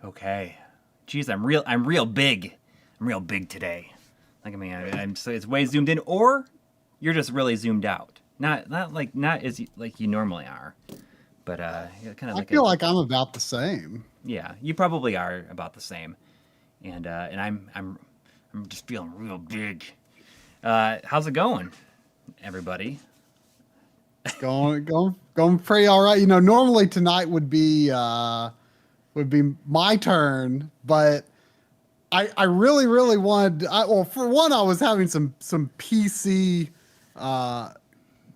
Okay. Jeez, I'm real big. I'm real big today. Like, I mean, I'm so it's way zoomed in, or you're just really zoomed out. Not as like you normally are, but kind of I like feel like I'm about the same. yeah, you probably are about the same, and I'm just feeling real big. How's it going, everybody? It's going pretty all right. You know, normally tonight would be my turn, but I really wanted. Well, for one, I was having some PC uh,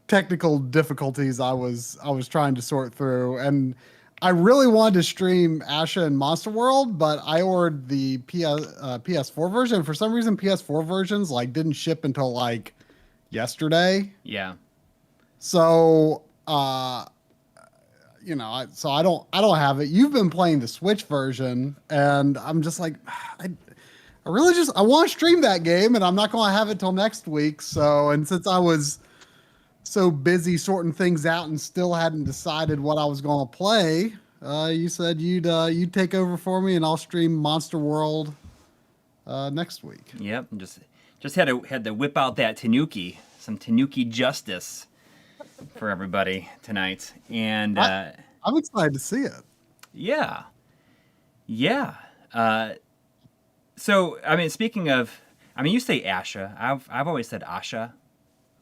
technical difficulties. I was trying to sort through, and I really wanted to stream Asha and Monster World, but I ordered the PS4 version. For some reason, PS4 versions like didn't ship until like yesterday. Yeah. So you know, so I don't have it. You've been playing the Switch version, and I'm just like, I really just I want to stream that game, and I'm not going to have it till next week. So, and since I was so busy sorting things out and still hadn't decided what I was going to play, you said you'd take over for me, and I'll stream Monster World next week. Yep. Just had to whip out that Tanuki, some Tanuki justice for everybody tonight, and I'm excited to see it. yeah, yeah. So I mean, speaking of, I mean, you say Asha. I've always said Asha.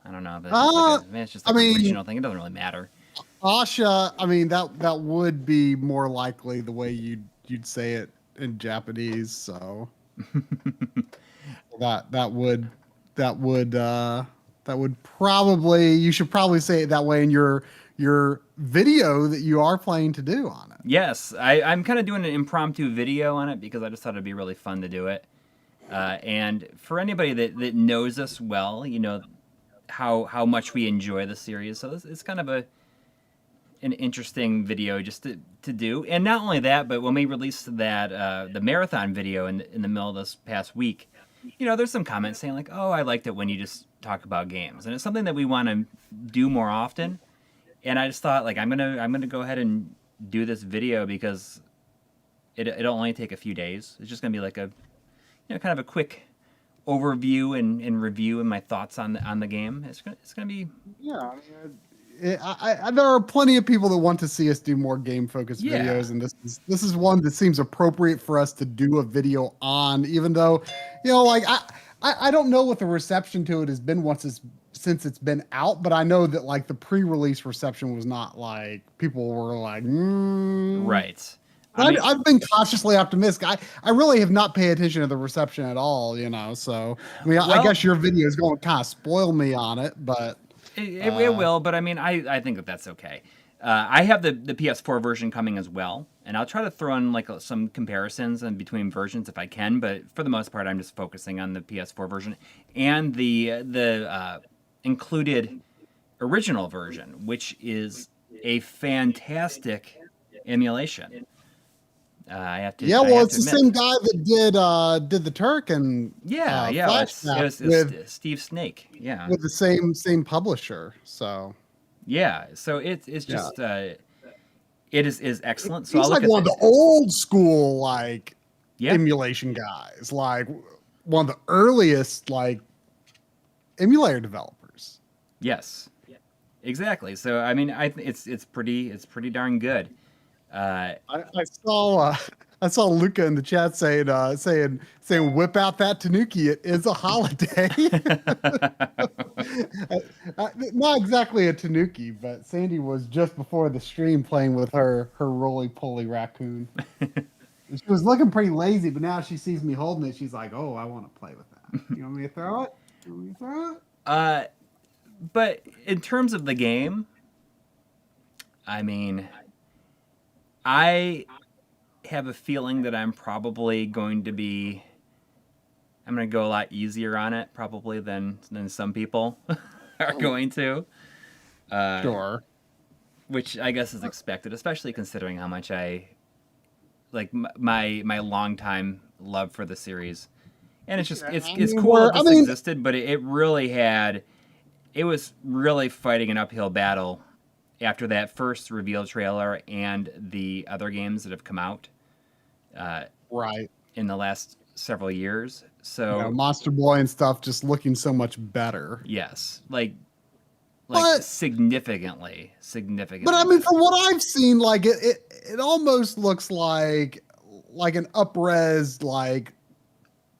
I don't know, but it's just like a regional thing. It doesn't really matter. Asha, I mean that would be more likely the way you'd say it in Japanese. So that would probably you should probably say it that way in your video that you are planning to do on it. Yes, I'm kind of doing an impromptu video on it because I just thought it'd be really fun to do it. And for anybody that knows us well, you know how much we enjoy the series. So it's kind of an interesting video just to do. And not only that, but when we released that the marathon video in the middle of this past week, you know, there's some comments saying like, "Oh, I liked it when you just talk about games," and it's something that we want to do more often. And I just thought like I'm gonna go ahead and do this video because it'll only take a few days. It's just gonna be like a kind of a quick overview and review and my thoughts on the game. It's gonna be Yeah. There are plenty of people that want to see us do more game focused videos, and this is one that seems appropriate for us to do a video on. Even though, you know, like I don't know what the reception to it has been since it's been out, but I know that like the pre-release reception was not like people were like, right. I've been cautiously optimistic. I really have not paid attention to the reception at all, you know. So I mean, I guess your video is going to kind of spoil me on it, but. It will, but I mean, I think that's okay. I have the PS4 version coming as well, and I'll try to throw in like some comparisons in between versions if I can. But for the most part, I'm just focusing on the PS4 version and the included original version, which is a fantastic emulation. I have to. Yeah, well, it's the same guy that did the Turk and it was Steve Snake. Yeah, with the same publisher. So yeah, so it's just it is excellent. So he's like one of the old school like emulation guys, like one of the earliest like emulator developers. Yes, exactly. So I mean, it's pretty darn good. I saw Luca in the chat saying whip out that Tanuki. It is a holiday. Not exactly a Tanuki, but Sandy was just before the stream playing with her roly-poly raccoon. She was looking pretty lazy, but now she sees me holding it. She's like, "Oh, I want to play with that. You want me to throw it? But in terms of the game, I mean, I have a feeling that I'm probably going to go a lot easier on it probably than some people are going to. Sure. Which I guess is expected, especially considering how much I like my longtime love for the series. And it's just it's cool that this existed, but it was really fighting an uphill battle after that first reveal trailer and the other games that have come out. Right. in the last several years. You know, So Monster Boy and stuff just looking so much better. yes, like But significantly I mean, better. from what I've seen, like it almost looks like an up-res like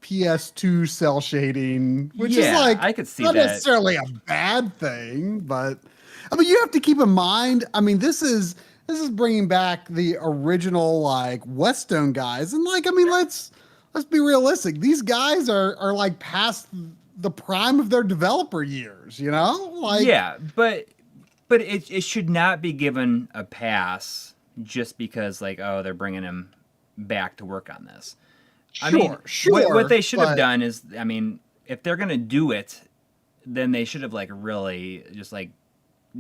PS2 cell shading, which is Yeah, like I could see not that. necessarily a bad thing, but I mean, you have to keep in mind. I mean, this is bringing back the original like Westone guys, and like I mean, let's be realistic. These guys are like past the prime of their developer years, you know? Like, Yeah, but it should not be given a pass just because like, oh, they're bringing him back to work on this. I mean, sure, what sure, they should have but done is, I mean, if they're gonna do it, then they should have like really just like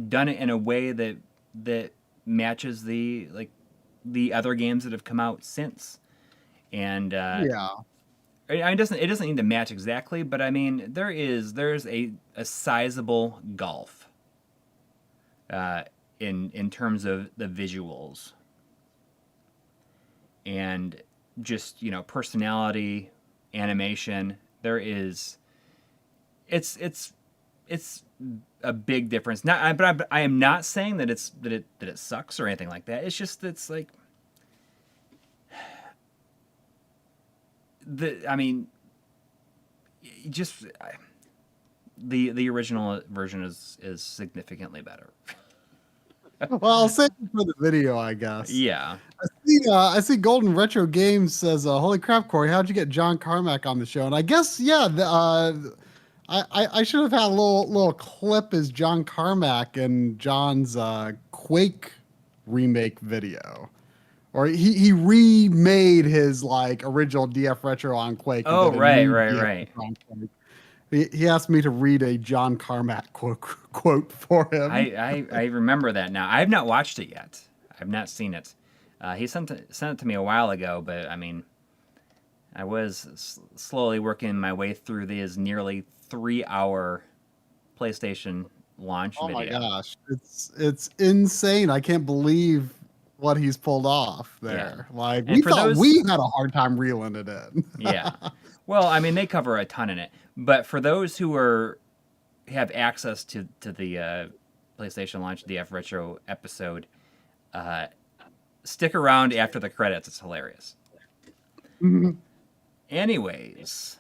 done it in a way that matches the other games that have come out since. And yeah. it doesn't need to match exactly, but I mean there's a sizable gulf in terms of the visuals and just personality, animation. It's a big difference. Not, but I am not saying that it sucks or anything like that. It's just it's like I mean, just the original version is significantly better. Well, I'll save it for the video, I guess. Yeah. I see Golden Retro Games says, "Holy crap, Corey! How'd you get John Carmack on the show?" And I guess, yeah, I should have had a little clip as John Carmack in John's Quake remake video, or he remade his like original DF Retro on Quake and Oh, did a right, new right, DF right. Retro on Quake. He asked me to read a John Carmack quote for him. I remember that now. I have not watched it yet. I've not seen it. He sent it to me a while ago, but I mean, I was slowly working my way through his nearly 3-hour PlayStation launch Oh my video. gosh, it's insane. I can't believe what he's pulled off Yeah. there. Like And we for thought those we had a hard time reeling it in. Yeah. Well, I mean, they cover a ton in it, but for those who have access to the PlayStation Launch DF Retro episode, uh, stick around after the credits. It's hilarious. Anyways,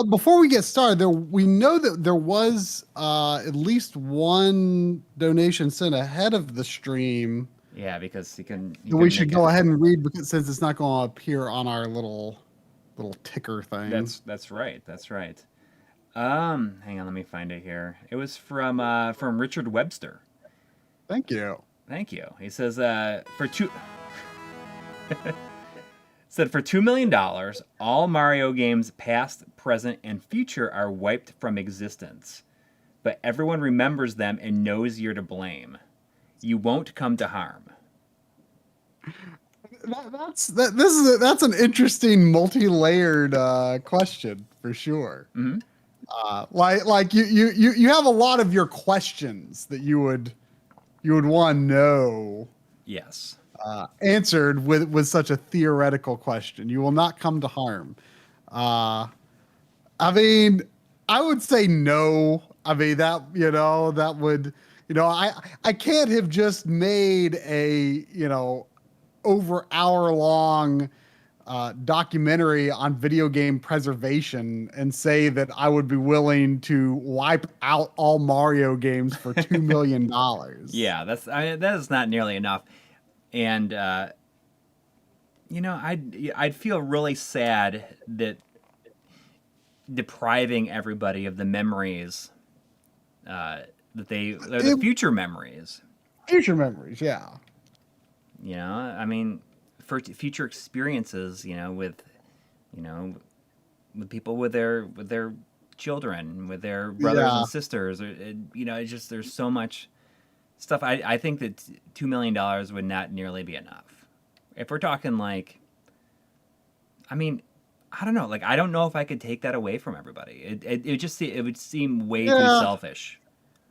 Before we get started, we know that there was at least one donation sent ahead of the stream yeah, because he that can we should make go it. ahead and read because since it's not going to appear on our little ticker thing. That's right. That's right. Hang on, let me find it here. It was from Richard Webster. Thank you. Thank you. He says said for $2 million, all Mario games past, present, and future are wiped from existence. But everyone remembers them and knows you're to blame. You won't come to harm. That's an interesting multi-layered question for sure. Mm-hmm. Like you have a lot of your questions that you would want to know Yes. answered with such a theoretical question. You will not come to harm. I mean, I would say no. I mean that would I can't have just made a over hour long documentary on video game preservation and say that I would be willing to wipe out all Mario games for $2 million. Yeah, that is not nearly enough. And I'd feel really sad that depriving everybody of the memories the future memories. Future memories, yeah. I mean, for future experiences, with people with their children, with their brothers and sisters, or it's just there's so much stuff. I think that $2 million would not nearly be enough. If we're talking like, I mean, I don't know. Like, I don't know if I could take that away from everybody. It would seem way too selfish.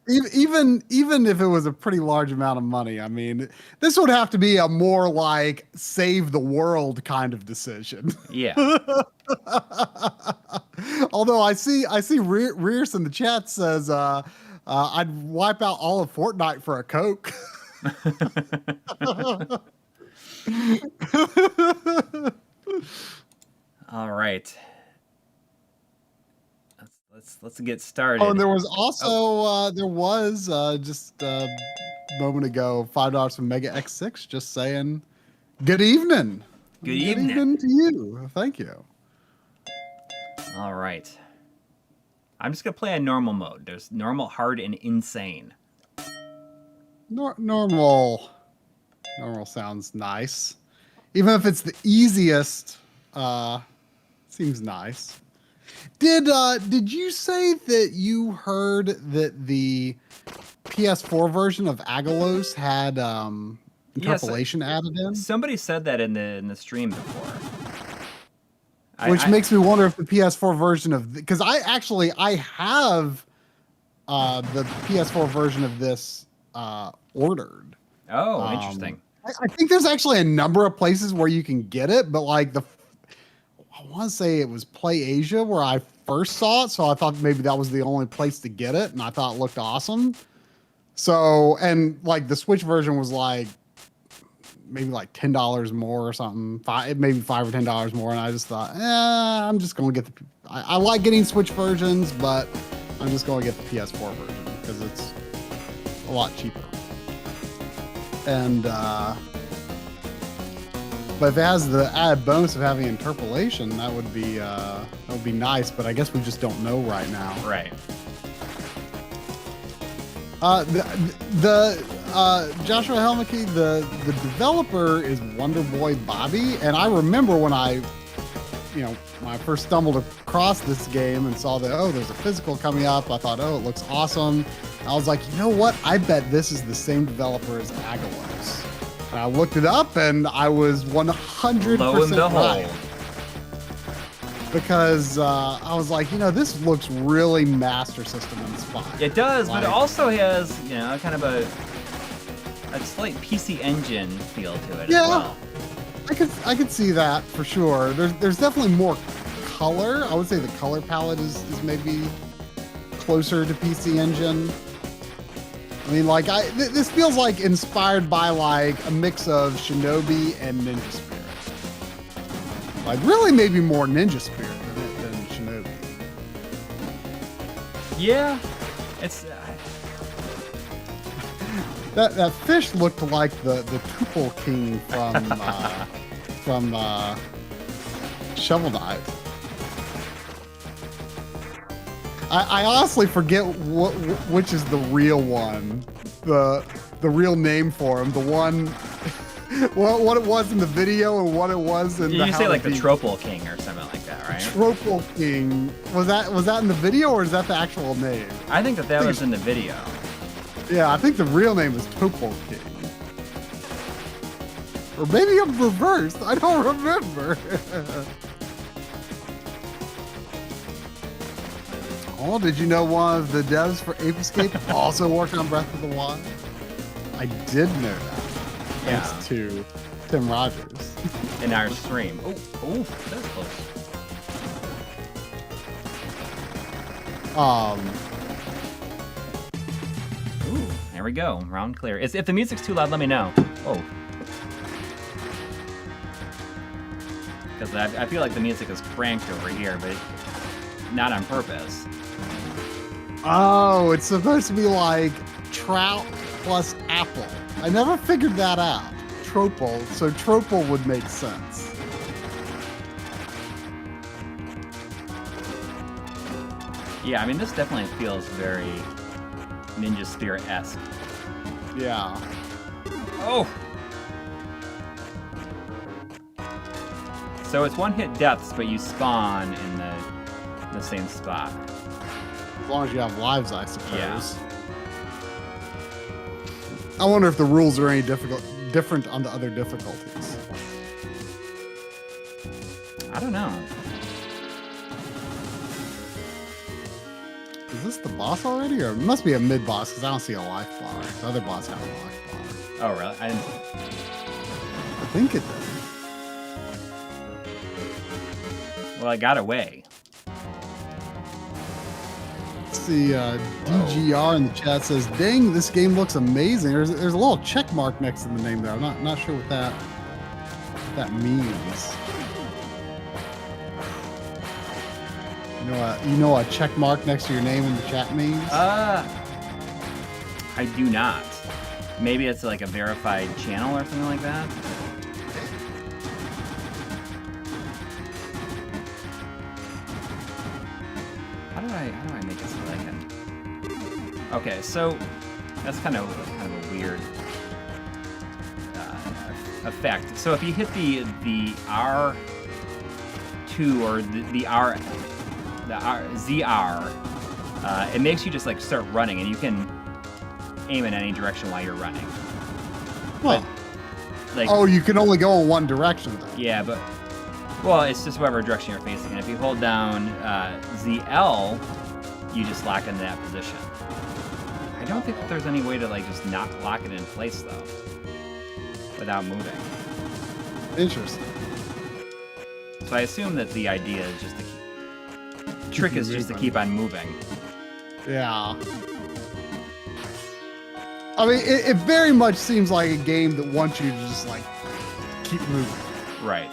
Even if it was a pretty large amount of money, I mean, this would have to be a more like save the world kind of decision. Yeah. Although I see Rears in the chat says I'd wipe out all of Fortnite for a Coke. All right. Let's get started. Oh, and there was also just a moment ago $5 from Mega X6 just saying good evening. Good evening. Good evening to you. Thank you. All right. I'm just gonna play on normal mode. There's normal, hard, and insane. Normal sounds nice. Even if it's the easiest, seems nice. Did you say that you heard that the PS4 version of Agalos had interpolation added in? Somebody said that in the stream before. Which makes me wonder if the PS4 version of, because I have the PS4 version of this ordered. Oh, interesting. I think there's actually a number of places where you can get it, but like I want to say it was Play Asia where I first saw it, so I thought maybe that was the only place to get it, and I thought it looked awesome. So, and like the Switch version was like maybe like $10 more or something, maybe $5 or $10 more, and I just thought, I'm just going to get I like getting Switch versions, but I'm just going to get the PS4 version because it's a lot cheaper. And but if it has the added bonus of having interpolation, that would be nice. But I guess we just don't know right now. Right. Joshua Helmke, the developer is Wonderboy Bobby, and I remember when I first stumbled across this game and saw that there's a physical coming up, I thought it looks awesome. I was like, you know what? I bet this is the same developer as Agalos. And I looked it up, and I was 100% right. Because I was like, this looks really Master System inspired. It does, but it also has, kind of a slight PC Engine feel to it as well. I could see that for sure. There's definitely more color. I would say the color palette is maybe closer to PC Engine. I mean, like, this feels like inspired by like a mix of Shinobi and Ninja Spirit. Like, really, maybe more Ninja Spirit than Shinobi. Yeah, it's that fish looked like the Tupel King from Shovel Knight. I honestly forget which is the real one, the real name for him, the one, what it was in the video and what it was in. You say like the Tropel King or something like that, right? Tropel King, was that in the video or is that the actual name? I think that was in the video. Yeah, I think the real name is Topol King, or maybe I'm reversed. I don't remember. Oh, did you know one of the devs for Ape Escape also worked on Breath of the Wild? I did know that. Yeah. Thanks to Tim Rogers. In our stream. Oh, that's close. Ooh, there we go. Round clear. If the music's too loud, let me know. Oh. Because I feel like the music is cranked over here, but not on purpose. Oh, it's supposed to be like trout plus apple. I never figured that out. Tropel, so Tropel would make sense. Yeah, I mean, this definitely feels very Ninja Spirit-esque. Yeah. Oh! So it's one-hit deaths, but you spawn in the same spot. As long as you have lives, I suppose. Yeah. I wonder if the rules are any different on the other difficulties. I don't know. Is this the boss already? Or it must be a mid-boss because I don't see a life bar. The other boss had a life bar. Oh, really? I think it does. Well, I got away. Let's see, DGR in the chat says, "Dang, this game looks amazing." There's a little check mark next to the name there. I'm not sure what that means. You know a check mark next to your name in the chat means? I do not. Maybe it's like a verified channel or something like that. How do I make it so that I can? Okay, so that's kind of a weird effect. So if you hit the R2 or the ZR, it makes you just like start running, and you can aim in any direction while you're running. Well, like, oh, you can only go in one direction then. Yeah, but well, it's just whatever direction you're facing, and if you hold down ZL, you just lock into that position. I don't think that there's any way to like just not lock it in place though, without moving. Interesting. So I assume that the idea is just to trick is just to keep on moving. Yeah. I mean, it very much seems like a game that wants you to just like keep moving. Right.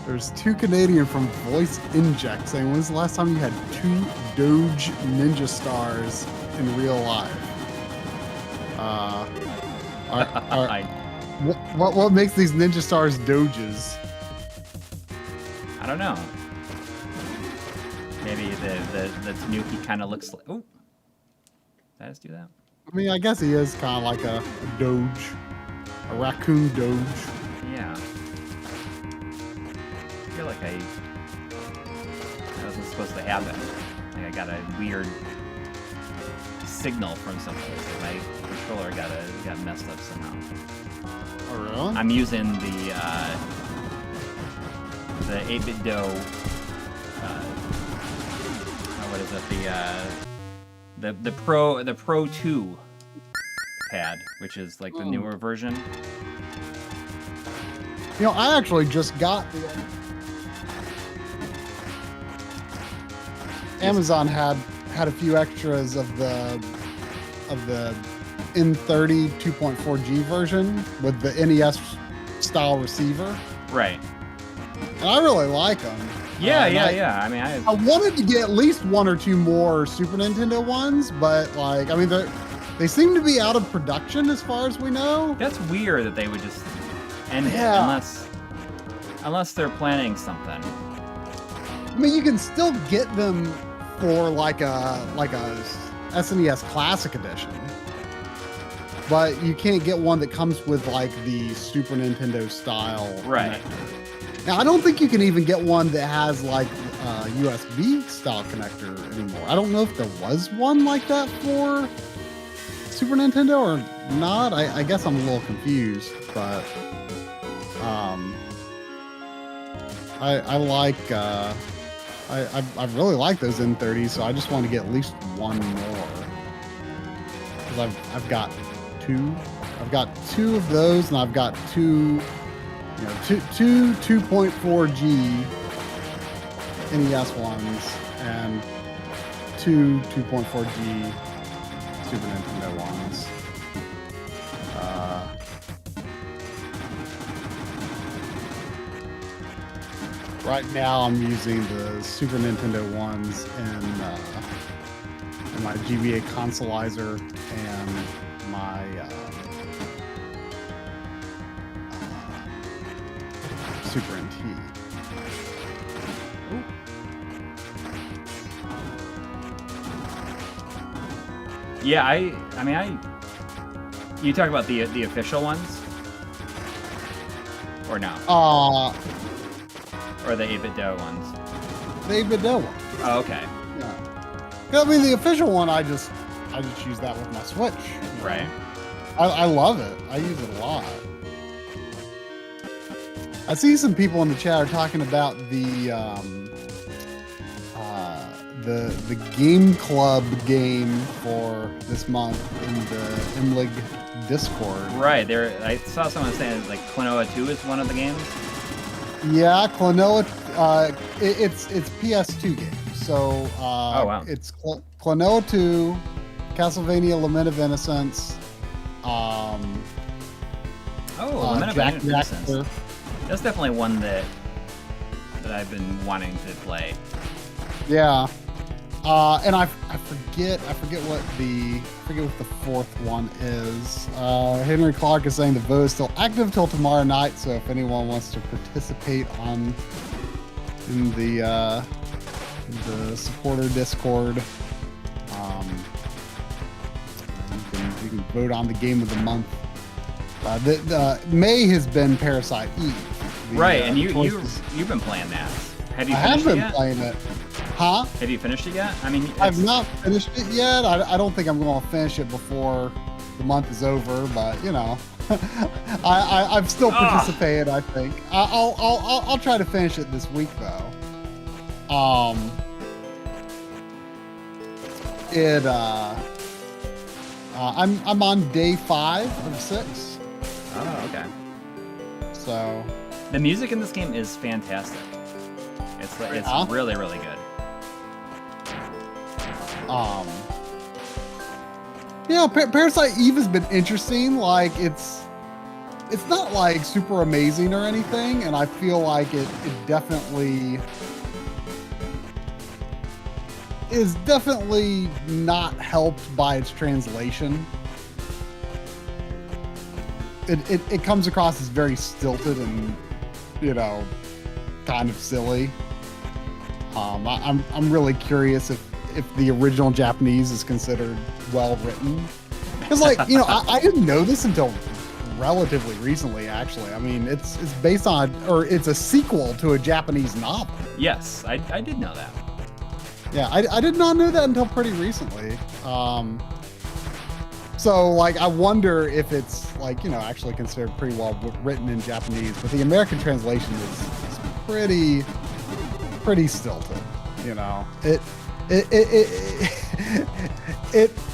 There's 2 Canadian from Voice Inject saying, "When's the last time you had 2 Doge Ninja Stars in real life?" What makes these Ninja Stars Doges? I don't know. Maybe the Tanuki kind of looks like. Oh, did I just do that? I mean, I guess he is kind of like a Doge, a raccoon Doge. Yeah. I feel like I wasn't supposed to have it. Like I got a weird signal from someplace. My controller got messed up somehow. Oh, really? I'm using the 8-bit dough. What is it? The Pro 2 pad, which is like the newer version. You know, I actually just got the Amazon had a few extras of the N30 2.4G version with the NES style receiver. Right. And I really like them. Yeah. I mean, I wanted to get at least 1 or 2 more Super Nintendo ones, but like, I mean, they seem to be out of production as far as we know. That's weird that they would just end it unless they're planning something. I mean, you can still get them for like a SNES Classic Edition, but you can't get one that comes with like the Super Nintendo style. Right. Connector. Now, I don't think you can even get one that has like a USB style connector anymore. I don't know if there was one like that for Super Nintendo or not. I guess I'm a little confused, but I like I really like those N30s, so I just want to get at least 1 more because I've got 2. I've got 2 of those, and I've got 2 2.4G NES ones and 2 2.4G Super Nintendo ones. Right now, I'm using the Super Nintendo ones in my GBA Consolizer and my Super NT. Ooh. Yeah, I mean, you talk about the official ones, or no? Or the 8-bit dough ones? The 8-bit dough one. Oh, okay. Yeah. I mean, the official one, I just use that with my Switch. Right. I love it. I use it a lot. I see some people in the chat are talking about the Game Club game for this month in the MLiG Discord. Right there, I saw someone saying like Klonoa 2 is one of the games. Yeah, Klonoa. It's PS2 game. So oh wow, it's Klonoa 2, Castlevania: Lament of Innocence. Lament of Jack Innocence. Reactor. That's definitely one that I've been wanting to play. Yeah. And I forget what the fourth one is. Henry Clark is saying the vote is still active till tomorrow night, so if anyone wants to participate in the supporter Discord, you can vote on the game of the month. May has been Parasite Eve. Right, and you've been playing that. Have you I have finished it been yet? playing it. Huh? Have you finished it yet? I mean, I've not finished it yet. I don't think I'm going to finish it before the month is over, but you know, I've still participated. I think I'll try to finish it this week though. I'm on day 5 of 6. Oh, okay. So the music in this game is fantastic. It's really, really good. Yeah, Parasite Eve has been interesting. Like it's not like super amazing or anything, and I feel like it definitely is definitely not helped by its translation. It comes across as very stilted and, you know, kind of silly. I'm really curious if the original Japanese is considered well written, because like, you know, I didn't know this until relatively recently. Actually, I mean, it's based on, or it's a sequel to a Japanese novel. Yes, I did know that. Yeah, I did not know that until pretty recently. So like, I wonder if it's like, you know, actually considered pretty well written in Japanese, but the American translation is pretty stilted. You know,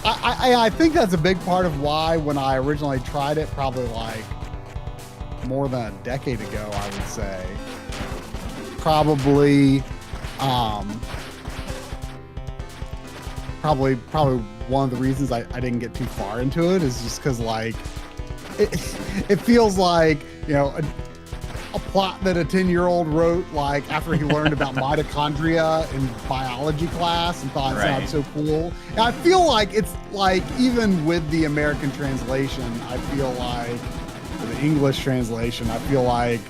I think that's a big part of why when I originally tried it, probably like more than a decade ago, I would say, probably one of the reasons I didn't get too far into it is just because like it feels like, you know, a plot that a 10-year-old wrote like after he learned about mitochondria in biology class and thought it sounded so cool. And I feel like it's like, even with the American translation, I feel like, or the English translation, I feel like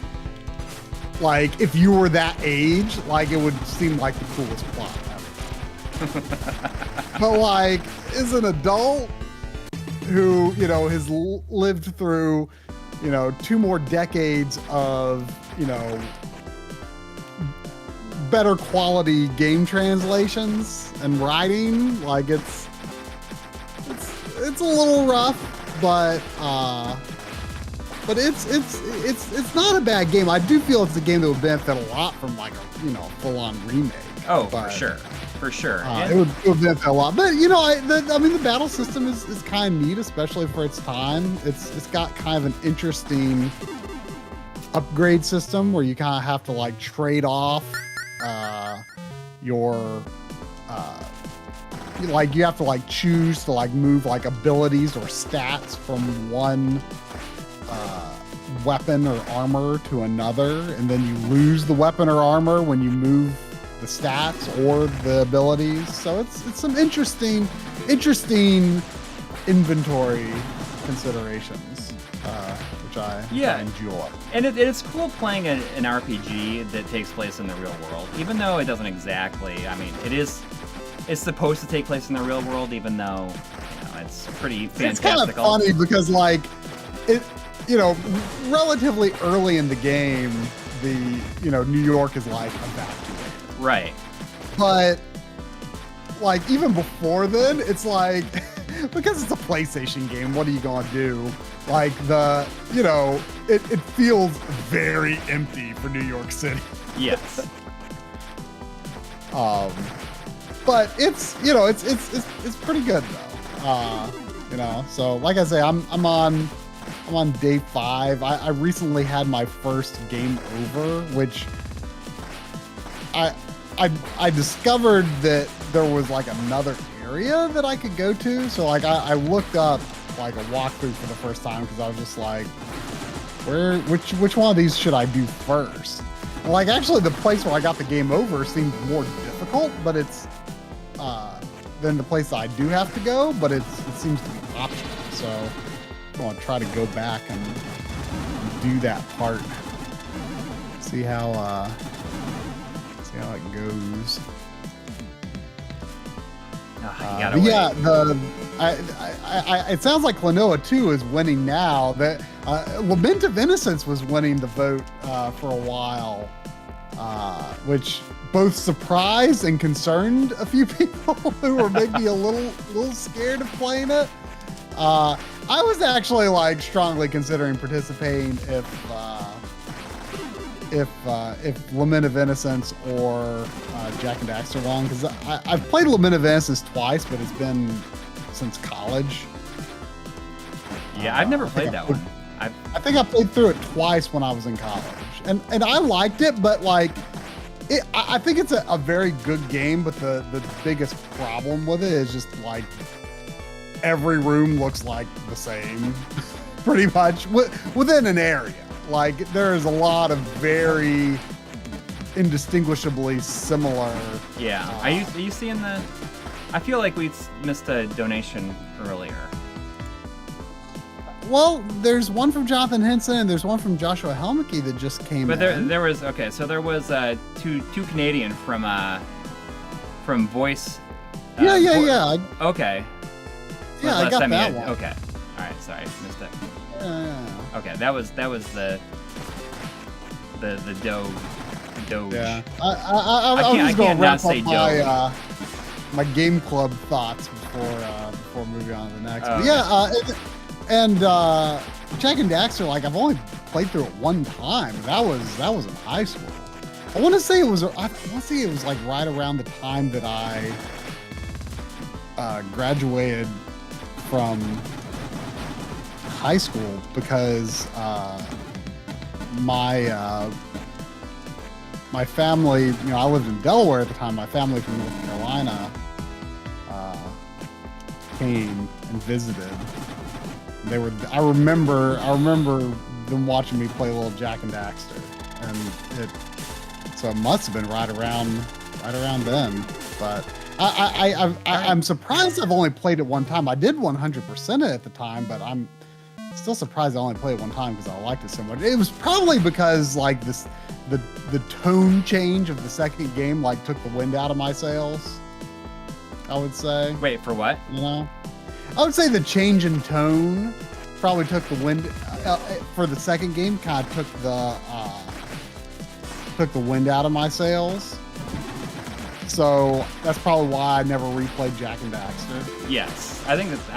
if you were that age, like it would seem like the coolest plot ever. But like, as an adult who, you know, has lived through, you know, 2 more decades of, you know, better quality game translations and writing, like it's a little rough, but it's not a bad game. I do feel it's a game that would benefit a lot from like a, you know, full-on remake. Oh, but, for sure. It would benefit a lot. But you know, I mean, the battle system is kind of neat, especially for its time. It's got kind of an interesting upgrade system where you kind of have to like trade off your like you have to like choose to like move like abilities or stats from one weapon or armor to another, and then you lose the weapon or armor when you move the stats or the abilities. So it's some interesting inventory considerations, which I enjoy. And it's cool playing an RPG that takes place in the real world, even though it doesn't exactly. I mean, it's supposed to take place in the real world, even though, you know, it's pretty fantastical. It's kind of funny because like it, you know, relatively early in the game, you know, New York is like evacuated. Right. But like even before then, it's like because it's a PlayStation game, what are you gonna do? Like it feels very empty for New York City. Yes. But it's pretty good though. So like I say, I'm on day 5. I recently had my first game over, which I discovered that there was like another area that I could go to. So like I looked up like a walkthrough for the first time because I was just like, which one of these should I do first? And like actually the place where I got the game over seemed more difficult, but it's than the place I do have to go, but it seems to be optional. So I'm gonna try to go back and do that part. See how it goes. It sounds like Klonoa 2 is winning now. That Lament of Innocence was winning the vote for a while, which both surprised and concerned a few people who were maybe a little scared of playing it. I was actually like strongly considering participating if Lament of Innocence or Jak and Daxter won, because I've played Lament of Innocence twice, but it's been since college. Yeah, I've never played that one. I think I played through it twice when I was in college, and I liked it, but like I think it's a very good game, but the biggest problem with it is just like every room looks like the same, pretty much within an area. Like there's a lot of very indistinguishably similar. Yeah. Are you seeing the? I feel like we missed a donation earlier. Well, there's one from Jonathan Henson and there's one from Joshua Helmke that just came in. But there was so there was two Canadian from Voice. Yeah. Okay. Yeah, I got that one. Okay. All right. Sorry, missed it. Yeah. Okay, that was the Doge. Yeah. I was going to wrap up my game club thoughts before moving on to the next. Oh, yeah, and Jak and Daxter, like I've only played through it one time. That was in high school. I want to say it was like right around the time that I graduated from high school, because my family, I lived in Delaware at the time. My family from North Carolina came and visited. They were. I remember them watching me play a little Jak and Daxter, and so it must have been right around then. But I'm surprised I've only played it one time. I did 100% it at the time, but I'm still surprised I only played it one time because I liked it so much. It was probably because like the tone change of the second game like took the wind out of my sails, I would say. Wait, for what? I would say the change in tone probably took the wind for the second game. Kind of took the wind out of my sails. So that's probably why I never replayed Jak and Daxter. Yes, I think that's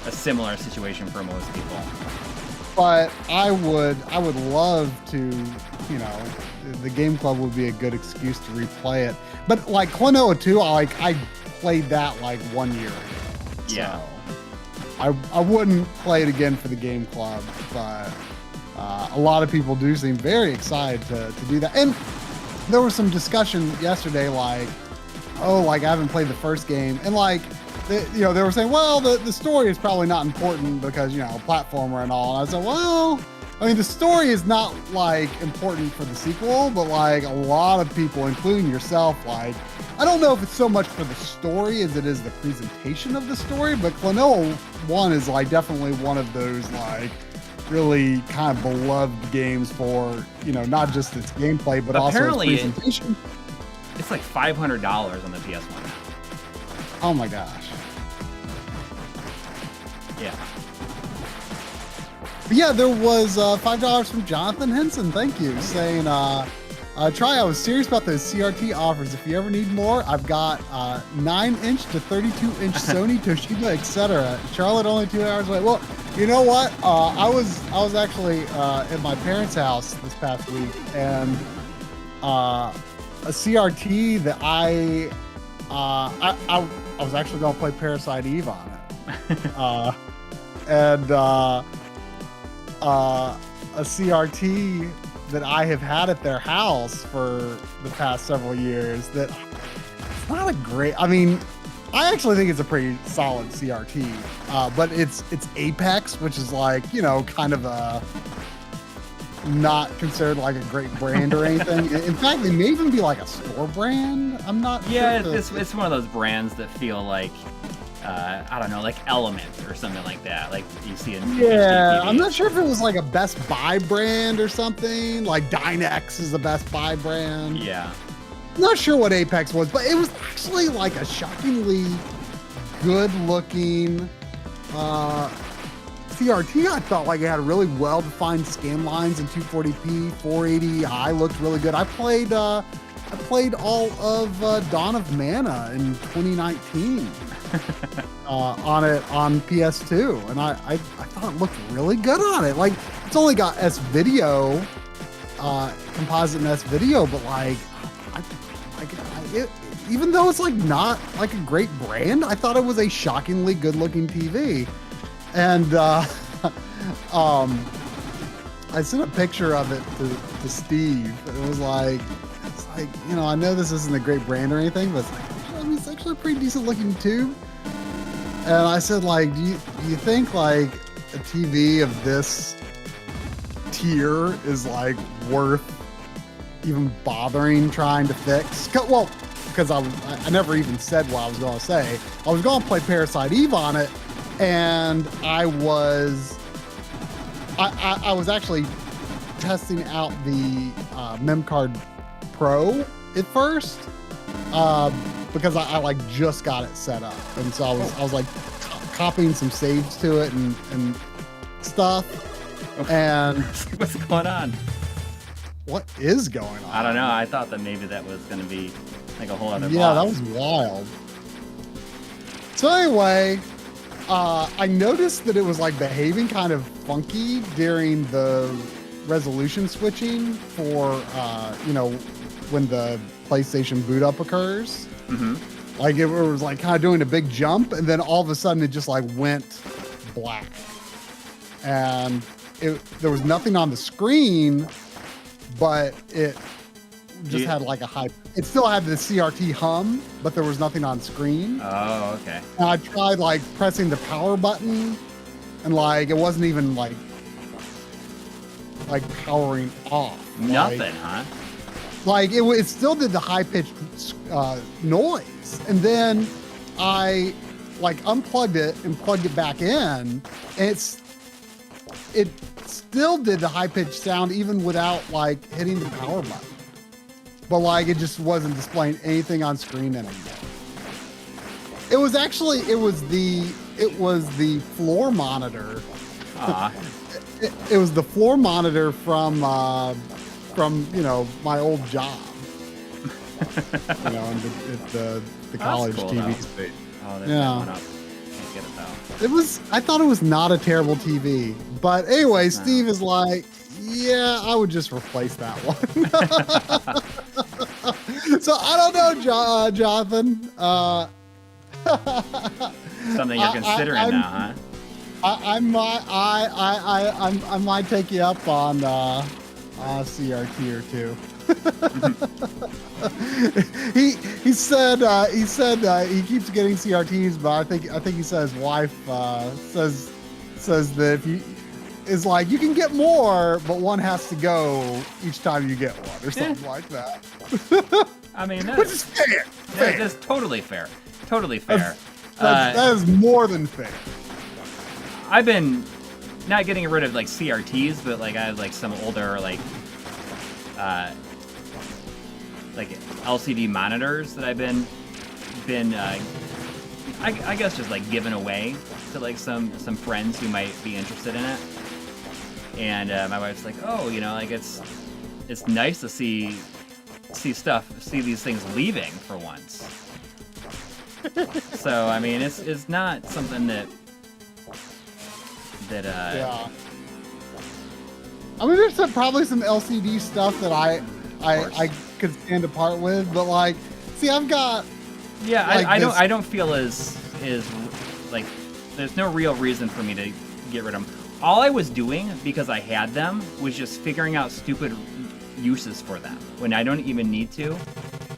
a similar situation for most people. But I would love to, the game club would be a good excuse to replay it. But like Klonoa 2, I played that like 1 year ago. Yeah. So I wouldn't play it again for the game club, but a lot of people do seem very excited to do that. And there was some discussion yesterday, like, I haven't played the first game, and like, they were saying, well, the story is probably not important because platformer and all. And I said, well, I mean, the story is not like important for the sequel, but like a lot of people, including yourself, like, I don't know if it's so much for the story as it is the presentation of the story, but Klonoa 1 is like definitely one of those like really kind of beloved games for, not just its gameplay, but apparently also its presentation. It's like $500 on the PS1 now. Oh my gosh. Yeah. But yeah, there was $5 from Jonathan Henson. Thank you. Saying Try, I was serious about those CRT offers. If you ever need more, I've got 9-inch to 32-inch Sony, Toshiba, etc. Charlotte only 2 hours away. Well, you know what? I was actually at my parents' house this past week, and a CRT that I was actually going to play Parasite Eve on it, and a CRT that I have had at their house for the past several years. That it's not a great. I mean, I actually think it's a pretty solid CRT, but it's Apex, which is like, you know, kind of a not considered like a great brand or anything. In fact, they may even be like a store brand. I'm not. Yeah, sure it's one of those brands that feel like, I don't know, like Element or something like that. Like you see in Yeah, HDTV. I'm not sure if it was like a Best Buy brand or something. Like Dynex is the Best Buy brand. Yeah. Not sure what Apex was, but it was actually like a shockingly good-looking CRT. I felt like it had really well-defined scan lines in 240p, 480i looked really good. I played all of Dawn of Mana in 2019 on it on PS2, and I thought it looked really good on it. Like, it's only got S-Video, composite and S-Video, but like, even though it's like not like a great brand, I thought it was a shockingly good-looking TV. And I sent a picture of it to Steve. It was like, you know, I know this isn't a great brand or anything, but it's like, I mean, it's actually a pretty decent-looking tube. And I said, like, do you think like a TV of this tier is like worth even bothering trying to fix? Well, because I never even said what I was going to say. I was going to play Parasite Eve on it, and I was actually testing out the MemCard Pro at first, because I like just got it set up, and so I was like copying some saves to it and stuff. And What's going on? what is going on? I don't know. I thought that maybe that was going to be like a whole other Yeah, that box. was wild. So anyway, I noticed that it was like behaving kind of funky during the resolution switching for, you know, when the PlayStation boot up occurs. Mm-hmm. Like it was like kind of doing a big jump, and then all of a sudden it just like went black. And there was nothing on the screen, but it just had like a high. It still had the CRT hum, but there was nothing on screen. Oh, okay. And I tried like pressing the power button, and like it wasn't even like powering off. Nothing, huh? Like it still did the high pitched noise, and then I like unplugged it and plugged it back in, and it still did the high pitched sound even without like hitting the power button. But like it just wasn't displaying anything on screen anymore. It was the floor monitor. It was the floor monitor from you know, my old job. You know, at the college cool, TV though. space. Oh, there's Yeah. that one up. Can't get it though. I thought it was not a terrible TV. But anyway, Steve is like, yeah, I would just replace that one. So I don't know, Jonathan. Something you're considering now, huh? I might take you up on CRT or two. he said he keeps getting CRTs, but I think he said his wife says that if you is like you can get more, but one has to go each time you get one or something like that. I mean, Which is fair. That's totally fair. Totally fair. That is more than fair. I've been not getting rid of like CRTs, but like I have like some older like LCD monitors that I've been I guess just like giving away to like some friends who might be interested in it. And my wife's like, oh, you know, like it's nice to see see these things leaving for once. So I mean, it's not something that yeah. I mean, there's probably some LCD stuff that I could stand apart with, but like, see, I've got. Yeah, like I don't feel as like there's no real reason for me to get rid of them. All I was doing because I had them was just figuring out stupid uses for them when I don't even need to.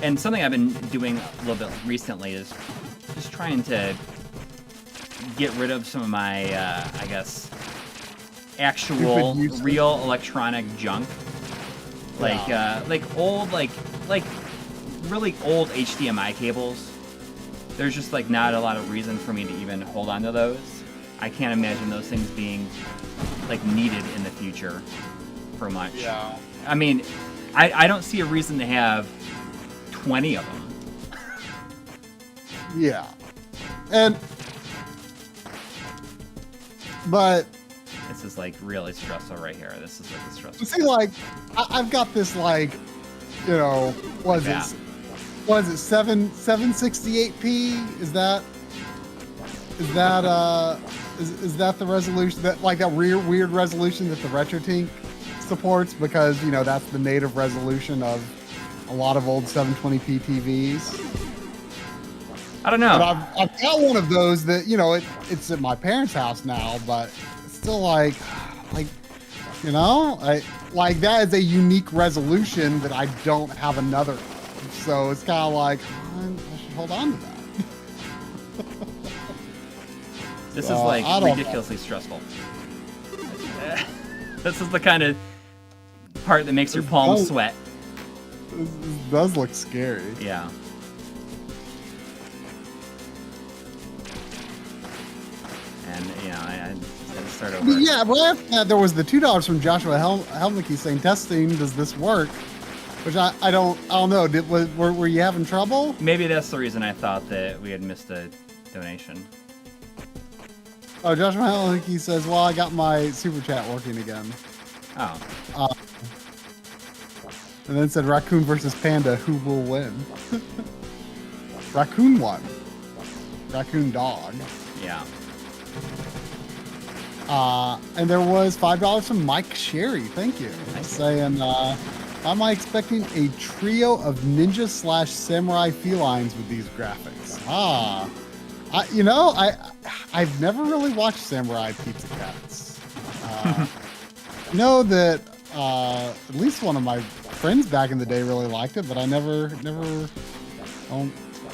And something I've been doing a little bit recently is just trying to get rid of some of my I guess actual real electronic junk, like old like really old HDMI cables. There's just like not a lot of reason for me to even hold on to those. I can't imagine those things being like needed in the future for much. Yeah. I mean, I don't see a reason to have 20 of them. Yeah. But this is like really stressful right here. This is like the stressful. See, like I've got this like, you know, what is it 768p? Is that the resolution that like that weird resolution that the RetroTink supports, because you know that's the native resolution of a lot of old 720p TVs. I don't know. But I've got one of those that, you know, it's at my parents' house now, but it's still like, you know, like that is a unique resolution that I don't have another of. So it's kind of like, I should hold on to that. This is like ridiculously stressful. This is the kind of part that makes your palms sweat. This does look scary. Yeah. And, you know, I start over. Yeah, right after that, there was the $2 from Joshua Helmicke saying, testing, does this work? Which I don't know. Were you having trouble? Maybe that's the reason I thought that we had missed a donation. Oh, Joshua Helmicke says, well, I got my super chat working again. Oh. And then said, Raccoon versus Panda, who will win? Raccoon won. Raccoon dog. Yeah. And there was $5 from Mike Sherry. Thank you. Saying, am I expecting a trio of ninja/samurai felines with these graphics? I've never really watched Samurai Pizza Cats. I know that at least one of my friends back in the day really liked it, but I never.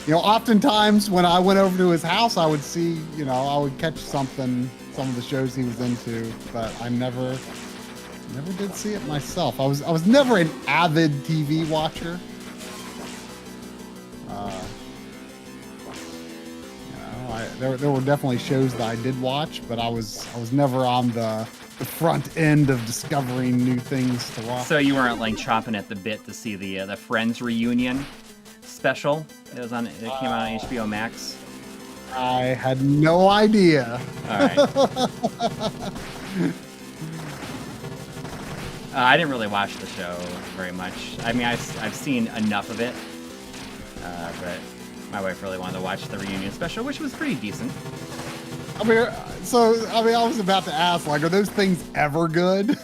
You know, oftentimes when I went over to his house, I would see, you know, I would catch some of the shows he was into, but I never did see it myself. I was never an avid TV watcher. There were definitely shows that I did watch, but I was never on the front end of discovering new things to watch. So you weren't like chomping at the bit to see the Friends reunion special? It came out on HBO Max. I had no idea. All right. I didn't really watch the show very much. I mean, I've seen enough of it, but my wife really wanted to watch the reunion special, which was pretty decent. I mean, I was about to ask, like, are those things ever good?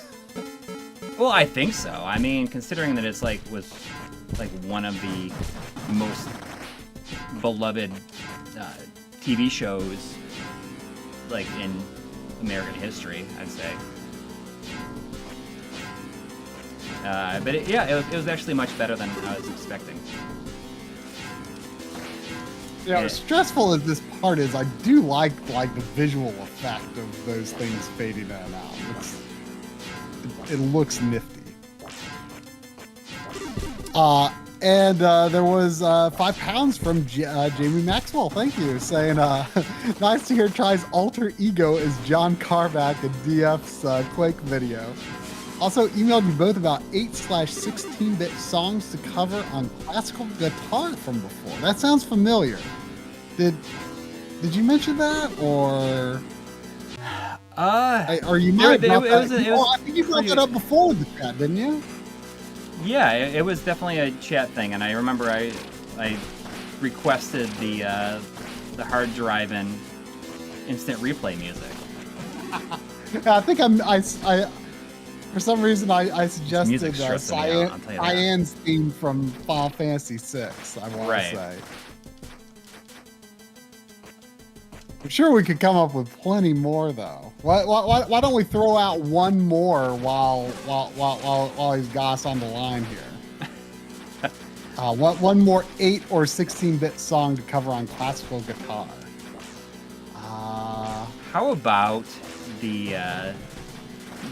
Well, I think so. I mean, considering that it's was one of the most beloved TV shows like in American history, I'd say. But it was actually much better than I was expecting. Yeah, as stressful as this part is, I do like the visual effect of those things fading in and out. It looks nifty. And there was £5 from Jamie Maxwell. Thank you, saying nice to hear Try's alter ego is John Carmack in DF's Quake video. Also emailed you both about 8/16-bit songs to cover on classical guitar from before. That sounds familiar. Did you mention that, or you might? I think you brought that up before with the chat, didn't you? Yeah, it was definitely a chat thing, and I remember I requested the hard drive and instant replay music. I think for some reason I suggested Cyan's theme from Final Fantasy VI. I want to say. I'm sure we could come up with plenty more though. Why don't we throw out one more while he's got us on the line here? One more 8 or 16-bit song to cover on classical guitar. How about the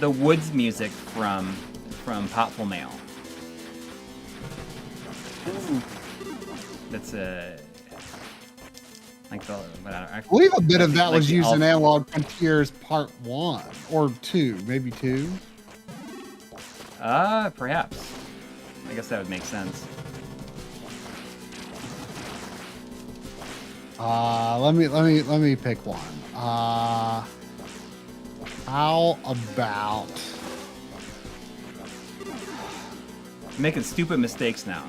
Woods music from Popful Mail? That's like I believe a bit of that was used in Analog Frontiers Part 1 or 2, maybe 2. Perhaps. I guess that would make sense. Let me pick one. How about making stupid mistakes now?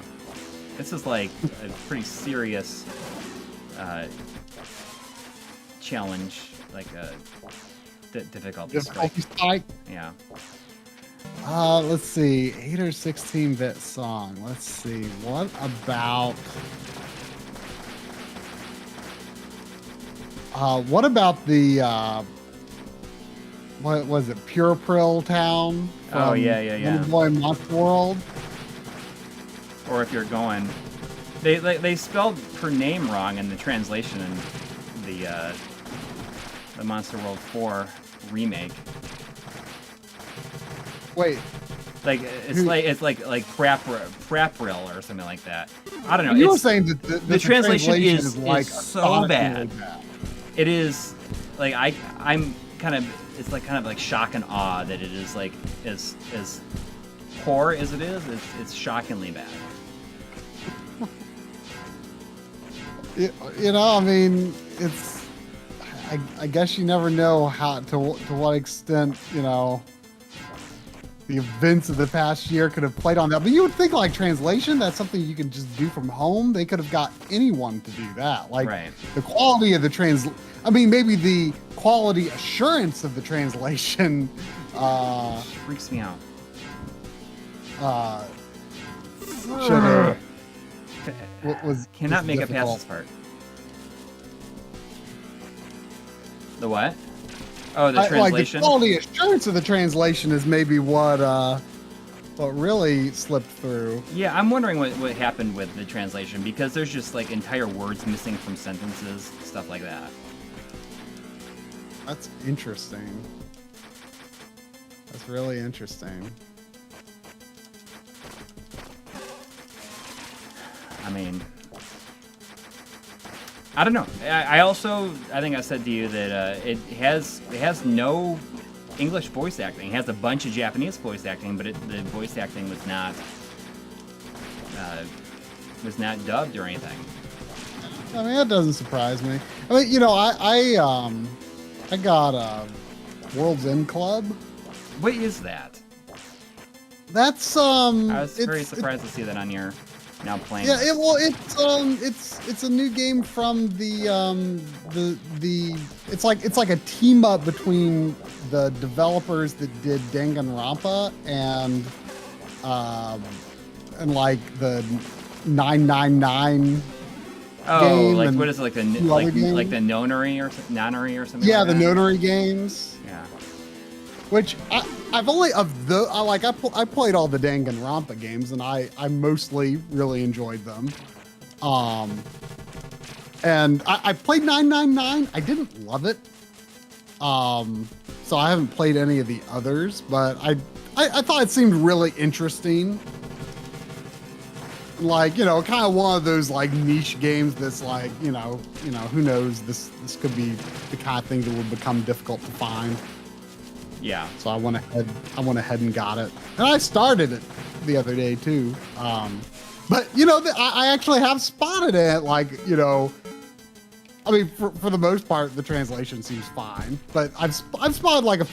This is like a pretty serious challenge, like a difficulty spike. Yeah. Let's see, 8 or 16-bit song. Let's see. What about the what was it? Pure Prill Town? Oh yeah. Boy Monster World. Or if you're going, they spelled her name wrong in the translation in the Monster World 4 remake. Wait. Like it's like Prapril or something like that. I don't know. You were saying that the translation is like so bad. It is like I'm kind of it's like kind of like shock and awe that it is like as poor as it is. It's shockingly bad. You know, I mean, it's. I guess you never know to what extent, you know, the events of the past year could have played on that. But you would think like translation, that's something you can just do from home. They could have got anyone to do that. Like the quality of the I mean, maybe the quality assurance of the translation freaks me out. Cannot make it past this part. The what? Oh, the translation. Like the quality assurance of the translation is maybe what really slipped through. Yeah, I'm wondering what happened with the translation, because there's just like entire words missing from sentences, stuff like that. That's interesting. That's really interesting. I mean, I don't know. I think I said to you that it has no English voice acting. It has a bunch of Japanese voice acting, but the voice acting was not dubbed or anything. I mean, that doesn't surprise me. I mean, you know, I got a World's End Club. What is that? That's I was very surprised to see that on your now playing. Yeah, it's a new game from the it's like a team up between the developers that did Danganronpa and like the 999. Oh, like what is it, like the Nonary or something? Yeah, like the that? Nonary games. Yeah. Which I've only I played all the Danganronpa games and I mostly really enjoyed them. And I played 999. I didn't love it. So I haven't played any of the others, but I thought it seemed really interesting. Like, you know, kind of one of those like niche games that's like, you know, who knows, this could be the kind of thing that would become difficult to find. Yeah. So I went ahead and got it. And I started it the other day too. But you know, I actually have spotted it, like, you know, I mean, for the most part, the translation seems fine, but I've spotted like a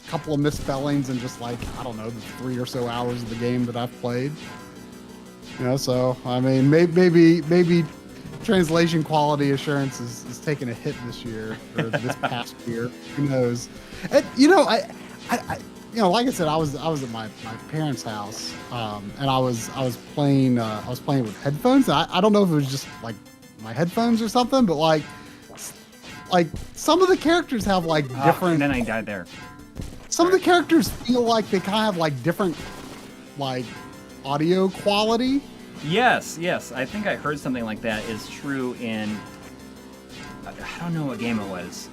couple of misspellings in just like, I don't know, the 3 or so hours of the game that I've played. You know, so I mean, maybe translation quality assurance is taking a hit this year or this past year. Who knows? And, you know, I you know, like I said, I was at my parents' house, and I was playing with headphones. I don't know if it was just like my headphones or something, but like some of the characters have like different. And then I died there. Some of the characters feel like they kind of have like different like audio quality. Yes. I think I heard something like that is true in. I don't know what game it was,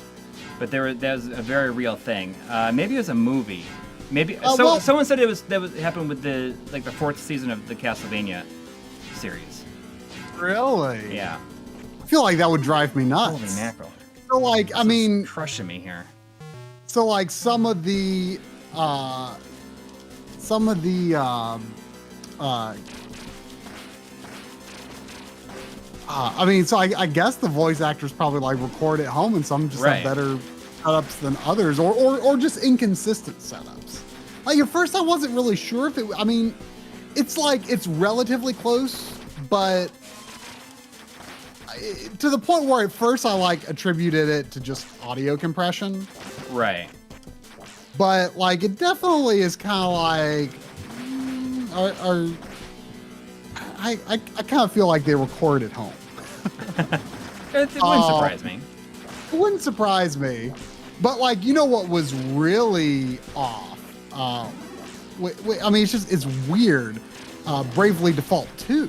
but that was a very real thing. Maybe it was a movie. Maybe someone said it happened with the 4th season of the Castlevania series. Really? Yeah. I feel like that would drive me nuts. Holy mackerel. So like, I mean, crushing me here. So like some of the I mean, so I guess the voice actors probably like record at home, and some just have better setups than others, or just inconsistent setups. Like at first, I wasn't really sure if it. I mean, it's like it's relatively close, but to the point where at first I like attributed it to just audio compression. Right. But like it definitely is kind of like, I kind of feel like they record at home. It wouldn't surprise me. It wouldn't surprise me. But like, you know what was really off? I mean, it's weird. Bravely Default 2.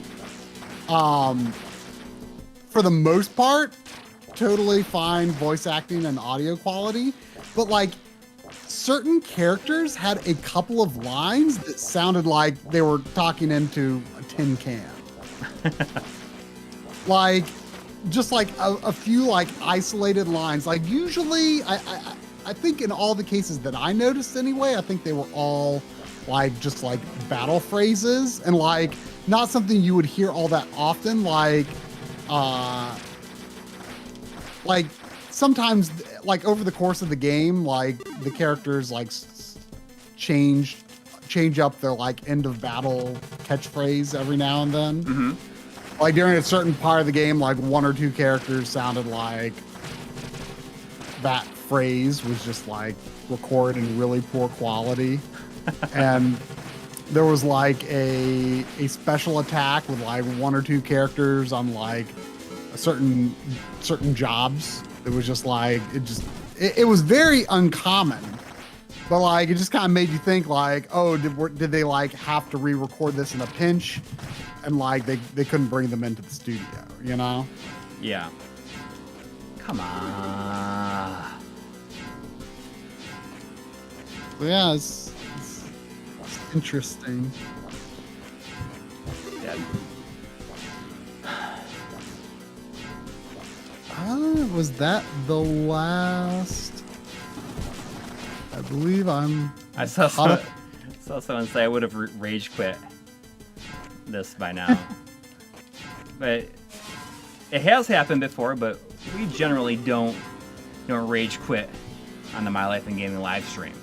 For the most part, totally fine voice acting and audio quality. But like, certain characters had a couple of lines that sounded like they were talking into a tin can. Like, just like a few like isolated lines. Like usually, I think in all the cases that I noticed anyway, I think they were all like just like battle phrases and like not something you would hear all that often. Like sometimes like over the course of the game, like the characters like change up their like end of battle catchphrase every now and then. Mm-hmm. Like during a certain part of the game, like 1 or 2 characters sounded like that phrase was just like recorded in really poor quality. And there was like a special attack with like 1 or 2 characters on like a certain jobs. It was just like, it was very uncommon, but like, it just kind of made you think like, oh, did they like have to re-record this in a pinch? And like, they couldn't bring them into the studio, you know? Yeah. Come on. So yeah, it's interesting. Yeah. Was that the last? I believe I saw someone say I would have rage quit this by now. But it has happened before, but we generally don't rage quit on the My Life in Gaming live stream.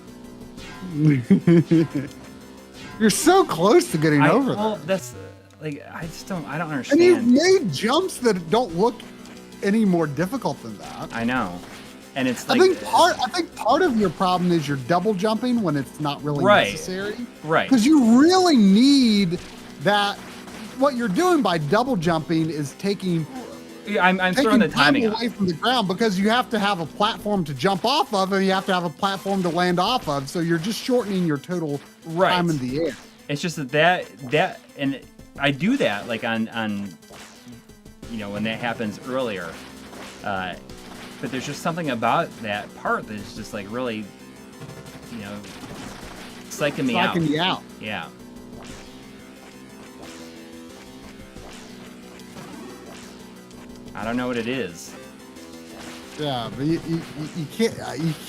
You're so close to getting over that. Well, that's like I don't And understand. you've made jumps that don't look any more difficult than that. I know. And it's like I think part of your problem is you're double jumping when it's not really necessary. Right. Because you really need that. What you're doing by double jumping is taking I'm throwing the timing away from the ground, because you have to have a platform to jump off of, and you have to have a platform to land off of. So you're just shortening your total time in the air. It's just that and I do that like on when that happens earlier. But there's just something about that part that's just like really, psyching me out. Psyching you out. Yeah. I don't know what it is. Yeah, but you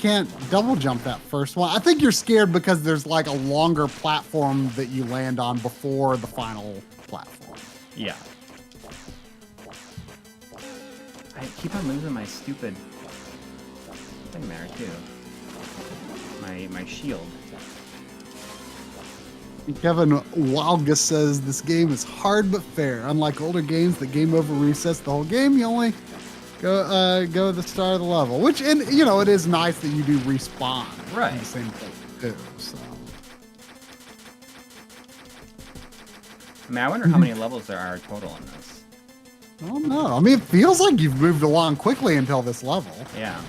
can't double jump that first one. I think you're scared because there's like a longer platform that you land on before the final platform. Yeah. I keep on losing my stupid thing there too. my shield. Kevin Walgus says this game is hard but fair. Unlike older games, the game over resets the whole game. You only go to the start of the level, which, and you know, it is nice that you do respawn. Right. In the same place too. So. I mean, I wonder how many levels there are total in this. I don't know. I mean, it feels like you've moved along quickly until this level. Yeah.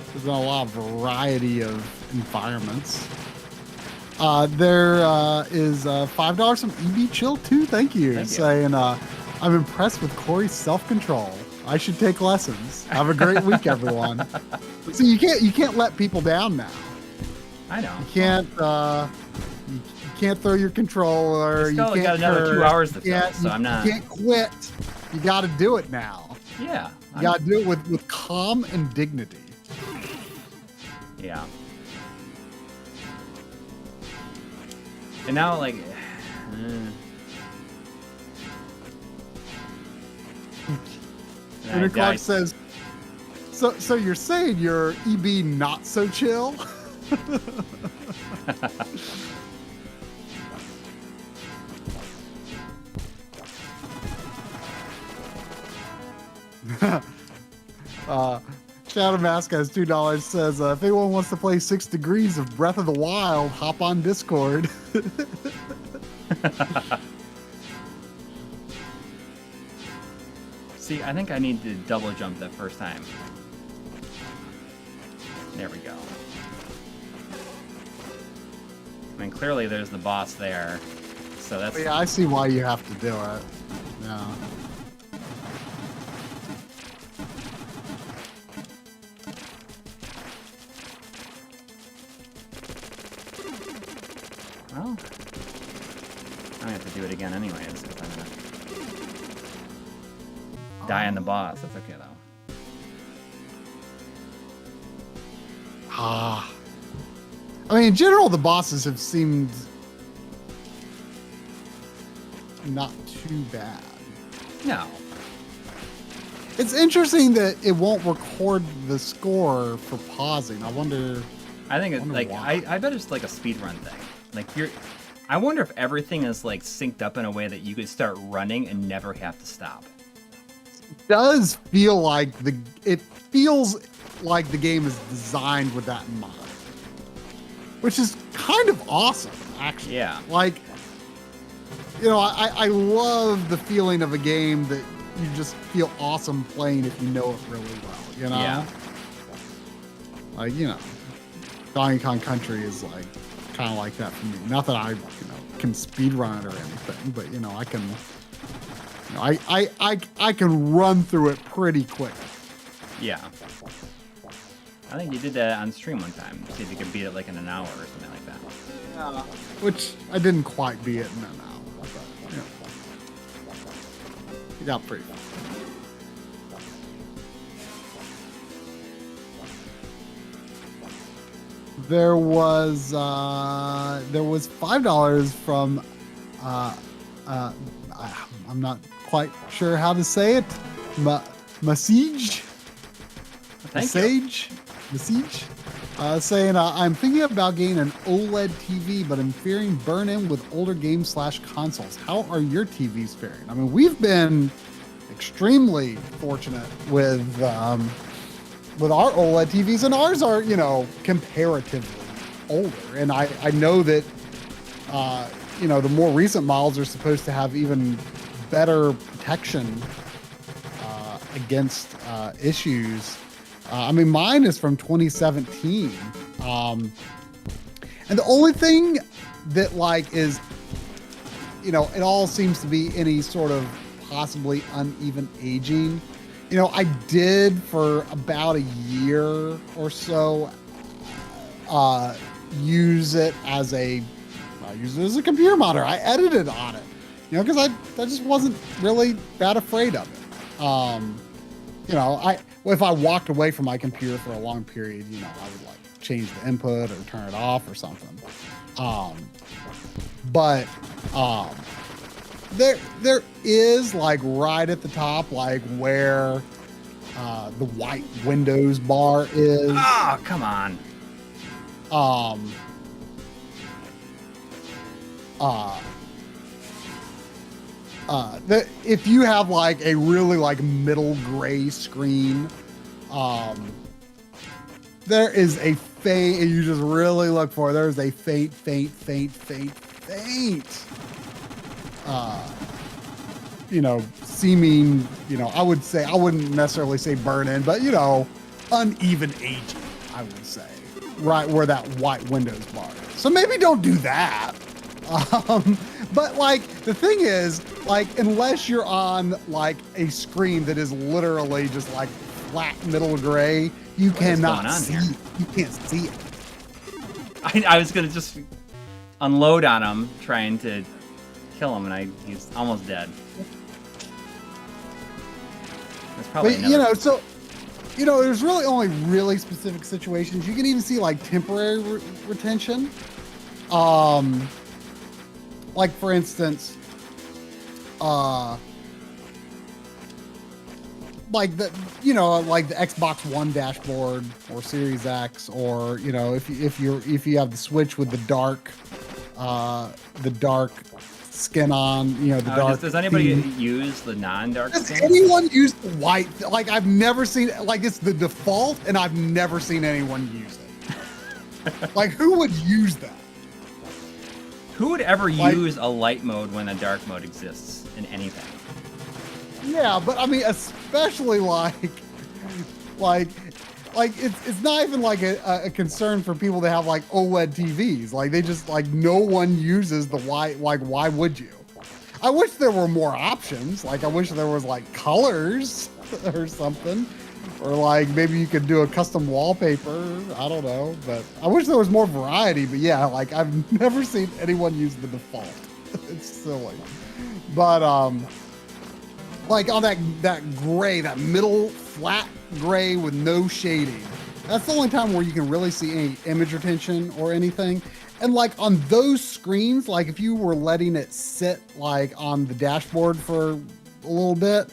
There's been a lot of variety of environments. There is $5 from EB Chill 2. Thank you. Saying, I'm impressed with Coury's self-control. I should take lessons. Have a great week, everyone. So you can't let people down now. I know. You can't you can't throw your controller. You got another 2 hours to fill, so I'm not. You can't quit. You got to do it now. Yeah. You got to do it with calm and dignity. Yeah. And now, like, and Clark says, so you're saying you're EB not so chill? Shadow Mask has $2. Says, if anyone wants to play 6 Degrees of Breath of the Wild, hop on Discord. See, I think I need to double jump that first time. There we go. I mean, clearly there's the boss there, so that's... Yeah, I see why you have to do it. Yeah. Well, I have to do it again anyways. If I'm gonna die on the boss. That's okay though. I mean, in general, the bosses have seemed not too bad. No. It's interesting that it won't record the score for pausing. I wonder. I think it's like I bet it's like a speedrun thing. Like I wonder if everything is like synced up in a way that you could start running and never have to stop. It does feel like it feels like the game is designed with that in mind, which is kind of awesome, actually. Yeah. Like, you know, I love the feeling of a game that you just feel awesome playing if you know it really well. You know. Yeah. Like, you know, Donkey Kong Country is like kind of like that for me. Not that I, can speed run it or anything, but I can, I can run through it pretty quick. Yeah. I think you did that on stream one time. See if you could beat it like in an hour or something like that. Yeah. Which I didn't quite beat it in an hour, but you got pretty far. There was $5 from I'm not quite sure how to say it. Message. Saying I'm thinking about getting an OLED TV, but I'm fearing burn-in with older games / consoles. How are your TVs faring? I mean, we've been extremely fortunate with our OLED TVs, and ours are, comparatively older. And I know that, the more recent models are supposed to have even better protection against issues. I mean, mine is from 2017. And the only thing that is, it all seems to be any sort of possibly uneven aging. I did for about a year or so use it as a computer monitor. I edited on it, because I just wasn't really that afraid of it. If I walked away from my computer for a long period, I would change the input or turn it off or something. There is right at the top, where the white Windows bar is. Oh, come on. Um, if you have like a really like middle gray screen, there is a faint, and you just really look for it, there's a faint, seeming, I would say, I wouldn't necessarily say burn in, but uneven aging, I would say, right where that white Windows bar is. So maybe don't do that. But like the thing is, like, unless you're on like a screen that is literally just like flat middle gray, you cannot see it. You can't see it. I was gonna just unload on him trying to kill him, and he's almost dead. That's probably there's really only really specific situations. You can even see like temporary retention. Like for instance, like the Xbox One dashboard or Series X, or if you have the Switch with the dark skin on, the dark. Does anybody use the non-dark Does skin? anyone use the white? Like, I've never seen, like, it's the default, and I've never seen anyone use it. Like, who would use that? Who would ever use a light mode when a dark mode exists in anything? Yeah, but I mean, especially like it's not even like a concern for people that have like OLED TVs. Like, they just, like, no one uses the white. Like, why would you? I wish there were more options. Like, I wish there was like colors or something, or like maybe you could do a custom wallpaper. I don't know, but I wish there was more variety. But yeah, like, I've never seen anyone use the default. It's silly. But like on that gray, that middle flat gray with no shading, that's the only time where you can really see any image retention or anything. And like on those screens, like if you were letting it sit like on the dashboard for a little bit,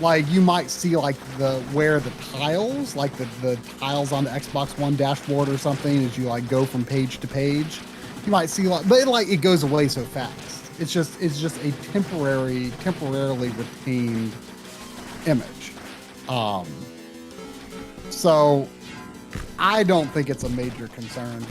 like you might see like where the tiles, like the tiles on the Xbox One dashboard or something, as you like go from page to page, you might see like, but it goes away so fast. It's just a temporarily retained image. So I don't think it's a major concern.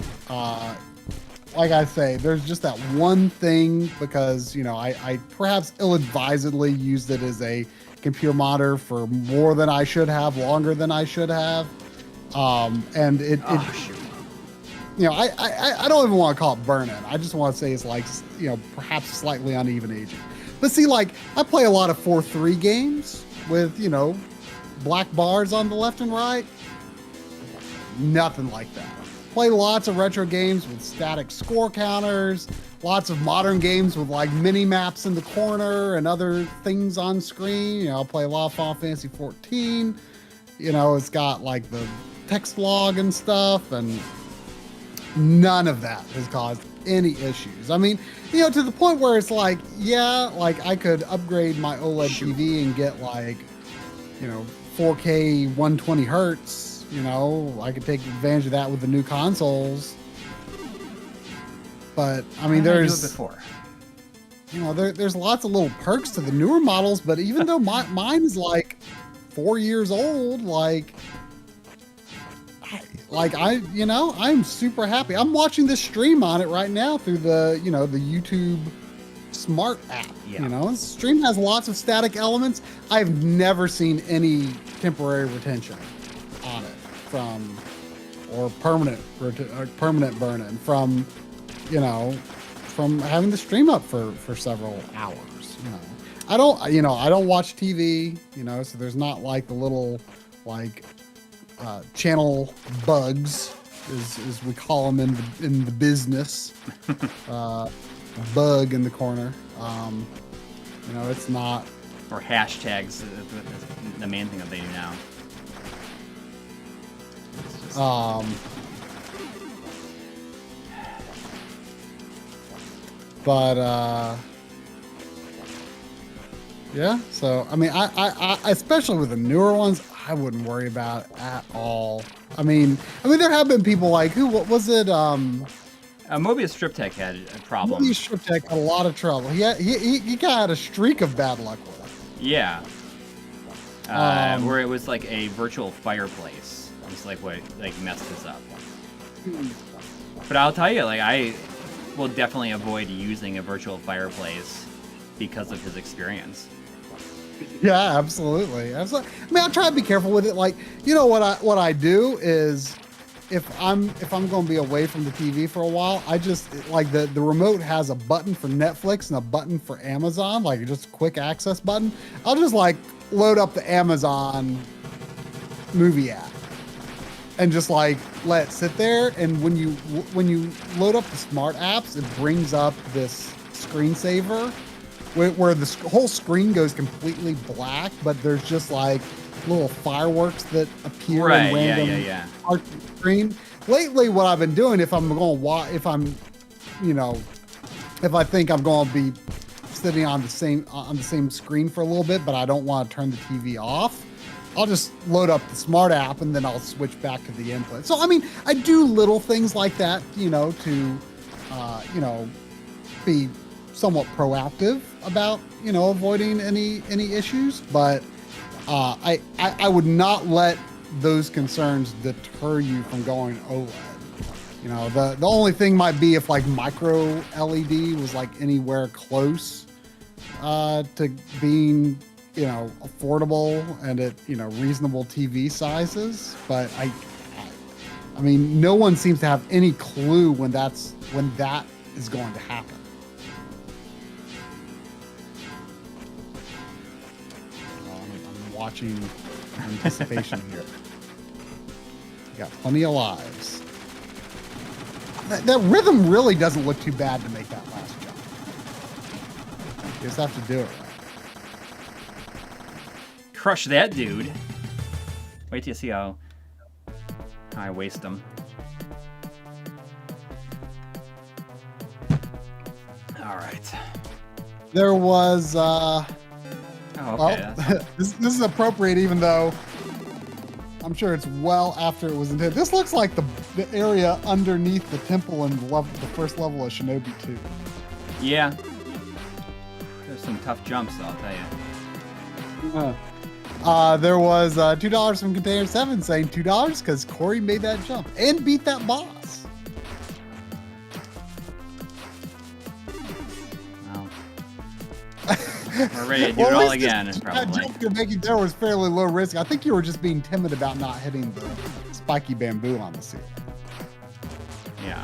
Like I say, there's just that one thing, because, I perhaps ill-advisedly used it as a computer monitor for more than I should have, longer than I should have. And I don't even want to call it burn-in. I just want to say it's like, perhaps slightly uneven aging. But see, like, I play a lot of 4-3 games with, black bars on the left and right. Nothing like that. Play lots of retro games with static score counters, lots of modern games with like mini maps in the corner and other things on screen. I'll play a lot of Final Fantasy 14. It's got like the text log and stuff, and none of that has caused any issues. I mean, to the point where it's like, yeah, like I could upgrade my OLED TV and get like, 4K 120 hertz. I could take advantage of that with the new consoles. But I mean, there's lots of little perks to the newer models. But even though mine is like 4 years old, I'm super happy. I'm watching this stream on it right now through the the YouTube Smart app. Yeah. The stream has lots of static elements. I've never seen any temporary retention on it or permanent burn-in from having the stream up for several hours. I don't watch TV, so there's not like the little like channel bugs, as we call them in the business. Bug in the corner. It's not. Or hashtags, the main thing that they do now. Yeah, so I mean, I especially with the newer ones, I wouldn't worry about it at all. I mean, there have been people like what was it? Mobius Strip Tech had a problem. Mobius Strip Tech had a lot of trouble. He kind of had a streak of bad luck with it. Yeah. Where it was like a virtual fireplace. It's like what messed this up. But I'll tell you, like, I will definitely avoid using a virtual fireplace because of his experience. Yeah, absolutely. I mean, I try to be careful with it. Like, you know what I do is if I'm going to be away from the TV for a while, I just like the remote has a button for Netflix and a button for Amazon, like just a quick access button. I'll just like load up the Amazon movie app and just like let it sit there. And when you load up the smart apps, it brings up this screensaver where the whole screen goes completely black, but there's just like little fireworks that appear in random parts of the screen. Lately, what I've been doing, if I think I'm going to be sitting on the same screen for a little bit, but I don't want to turn the TV off, I'll just load up the smart app and then I'll switch back to the input. So, I mean, I do little things like that, to, be somewhat proactive about, avoiding any issues, but I would not let those concerns deter you from going OLED. The only thing might be if like micro LED was like anywhere close to being, affordable and at, reasonable TV sizes. But I mean, no one seems to have any clue when that is going to happen. I'm watching anticipation here. Got plenty of lives. That rhythm really doesn't look too bad to make that last jump. You just have to do it right. Crush that dude. Wait till you see how I waste him. All right. There was okay. This is appropriate, even though I'm sure it's well after it was intended. This looks like the area underneath the temple in the first level of Shinobi 2. Yeah. There's some tough jumps, I'll tell you. There was $2 from Container 7 saying $2 because Coury made that jump and beat that boss. Well, we're ready to do it all again, probably. That jump you're making there was fairly low risk. I think you were just being timid about not hitting the spiky bamboo on the ceiling. Yeah.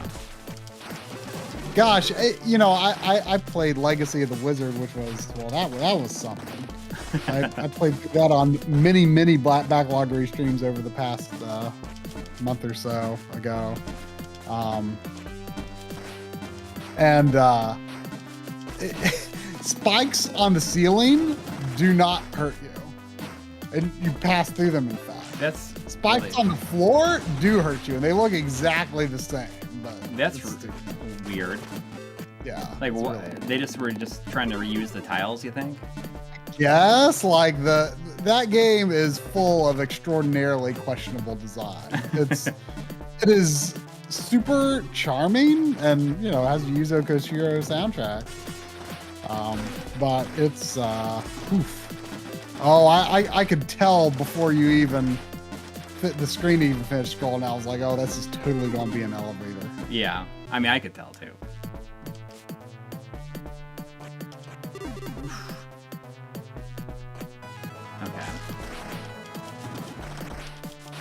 Gosh, I played Legacy of the Wizard, which was, that was something. I played that on many backlog restreams over the past month or so ago. Spikes on the ceiling do not hurt you. And you pass through them, in fact. Spikes on the floor do hurt you, and they look exactly the same. But that's weird. Yeah. Like, what? They were just trying to reuse the tiles, you think? Yes, like that game is full of extraordinarily questionable design. It is super charming and has a Yuzo Koshiro soundtrack. But it's I could tell before you even the screen even finished scrolling. I was like, oh, this is totally going to be an elevator. Yeah, I mean, I could tell too.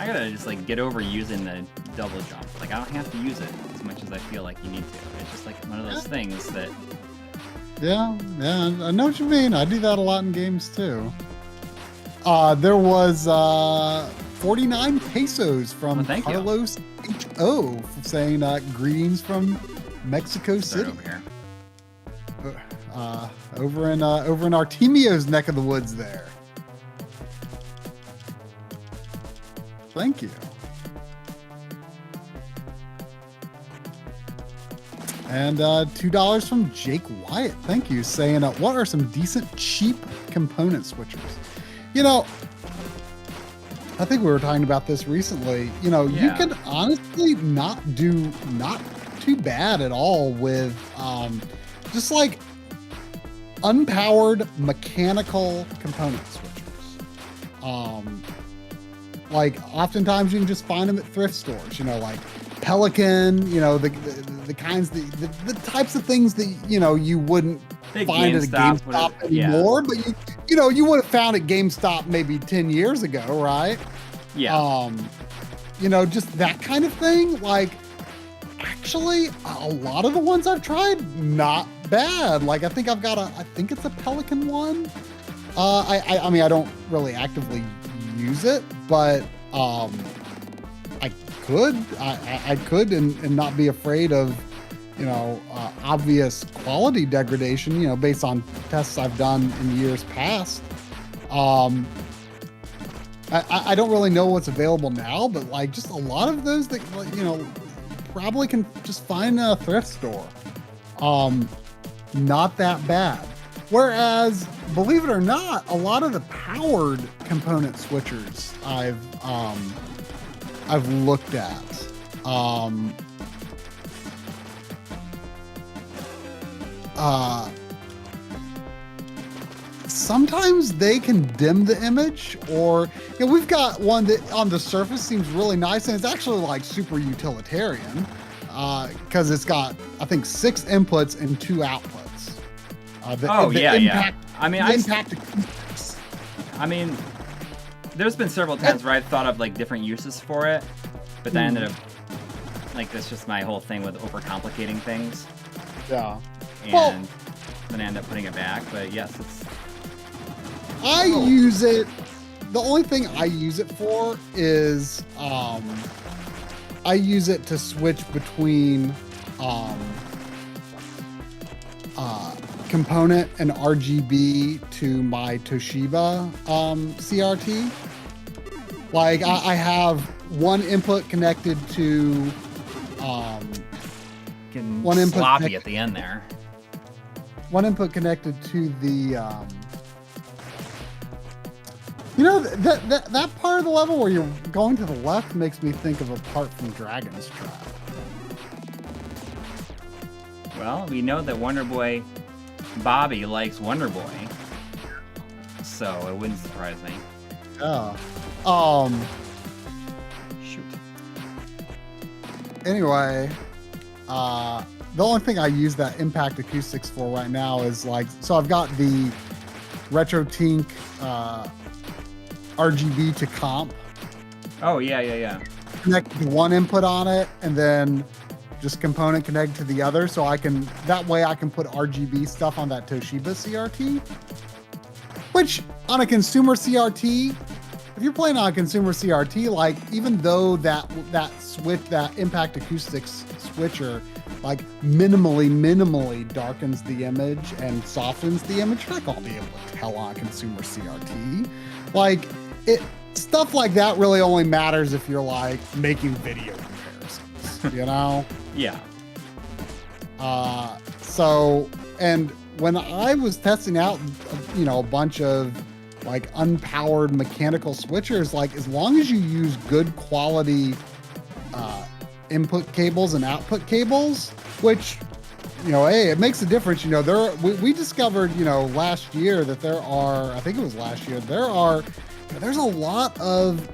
I gotta just get over using the double jump. Like, I don't have to use it as much as I feel like you need to. It's just like one of those things that. Yeah, I know what you mean. I do that a lot in games too. There was 49 pesos from Carlos H.O. saying greetings from Mexico City. Over in Artemio's neck of the woods there. Thank you. And $2 from Jake Wyatt. Thank you. Saying, what are some decent cheap component switchers? I think we were talking about this recently. You know, you Yeah. can honestly not do not too bad at all with just like unpowered mechanical component switchers. Like oftentimes you can just find them at thrift stores, you know, like Pelican, you know, the kinds the types of things that, you know, you wouldn't find at a GameStop anymore, but you know, you would have found at GameStop maybe 10 years ago, right? Yeah. You know, just that kind of thing. Like, actually, a lot of the ones I've tried, not bad. Like, I think I think it's a Pelican one. I mean, I don't really actively use it, but I could and not be afraid of, you know, obvious quality degradation, you know, based on tests I've done in years past. I don't really know what's available now, but like just a lot of those that, you know, probably can just find a thrift store. Not that bad. Whereas, believe it or not, a lot of the powered component switchers I've looked at. Sometimes they can dim the image, or you know, we've got one that on the surface seems really nice, and it's actually like super utilitarian because it's got, I think, 6 inputs and 2 outputs. Yeah. I mean, there's been several times where I've thought of like different uses for it, but then I ended up like that's just my whole thing with overcomplicating things. Yeah. And then I end up putting it back. But yes, it's. I use it. The only thing I use it for is I use it to switch between component and RGB to my Toshiba CRT. Like I have one input connected to one input sloppy at the end there. One input connected to the you know, that part of the level where you're going to the left makes me think of a part from Dragon's Trap. Well, we know that Wonder Boy Bobby likes Wonder Boy, so it wouldn't surprise me. Yeah. Shoot. Anyway, the only thing I use that Impact Acoustics for right now is like, so I've got the Retrode RGB to comp. Oh, yeah. Connect one input on it, and then just component connected to the other, so that way I can put RGB stuff on that Toshiba CRT. Which, on a consumer CRT, if you're playing on a consumer CRT, like, even though that Impact Acoustics switcher, like, minimally darkens the image and softens the image, you're not gonna be able to tell on a consumer CRT. Like, stuff like that really only matters if you're, like, making video comparisons, you know? Yeah. So, and when I was testing out, you know, a bunch of like unpowered mechanical switchers, like as long as you use good quality input cables and output cables, which, you know, hey, it makes a difference. You know, we discovered, you know, last year that there's a lot of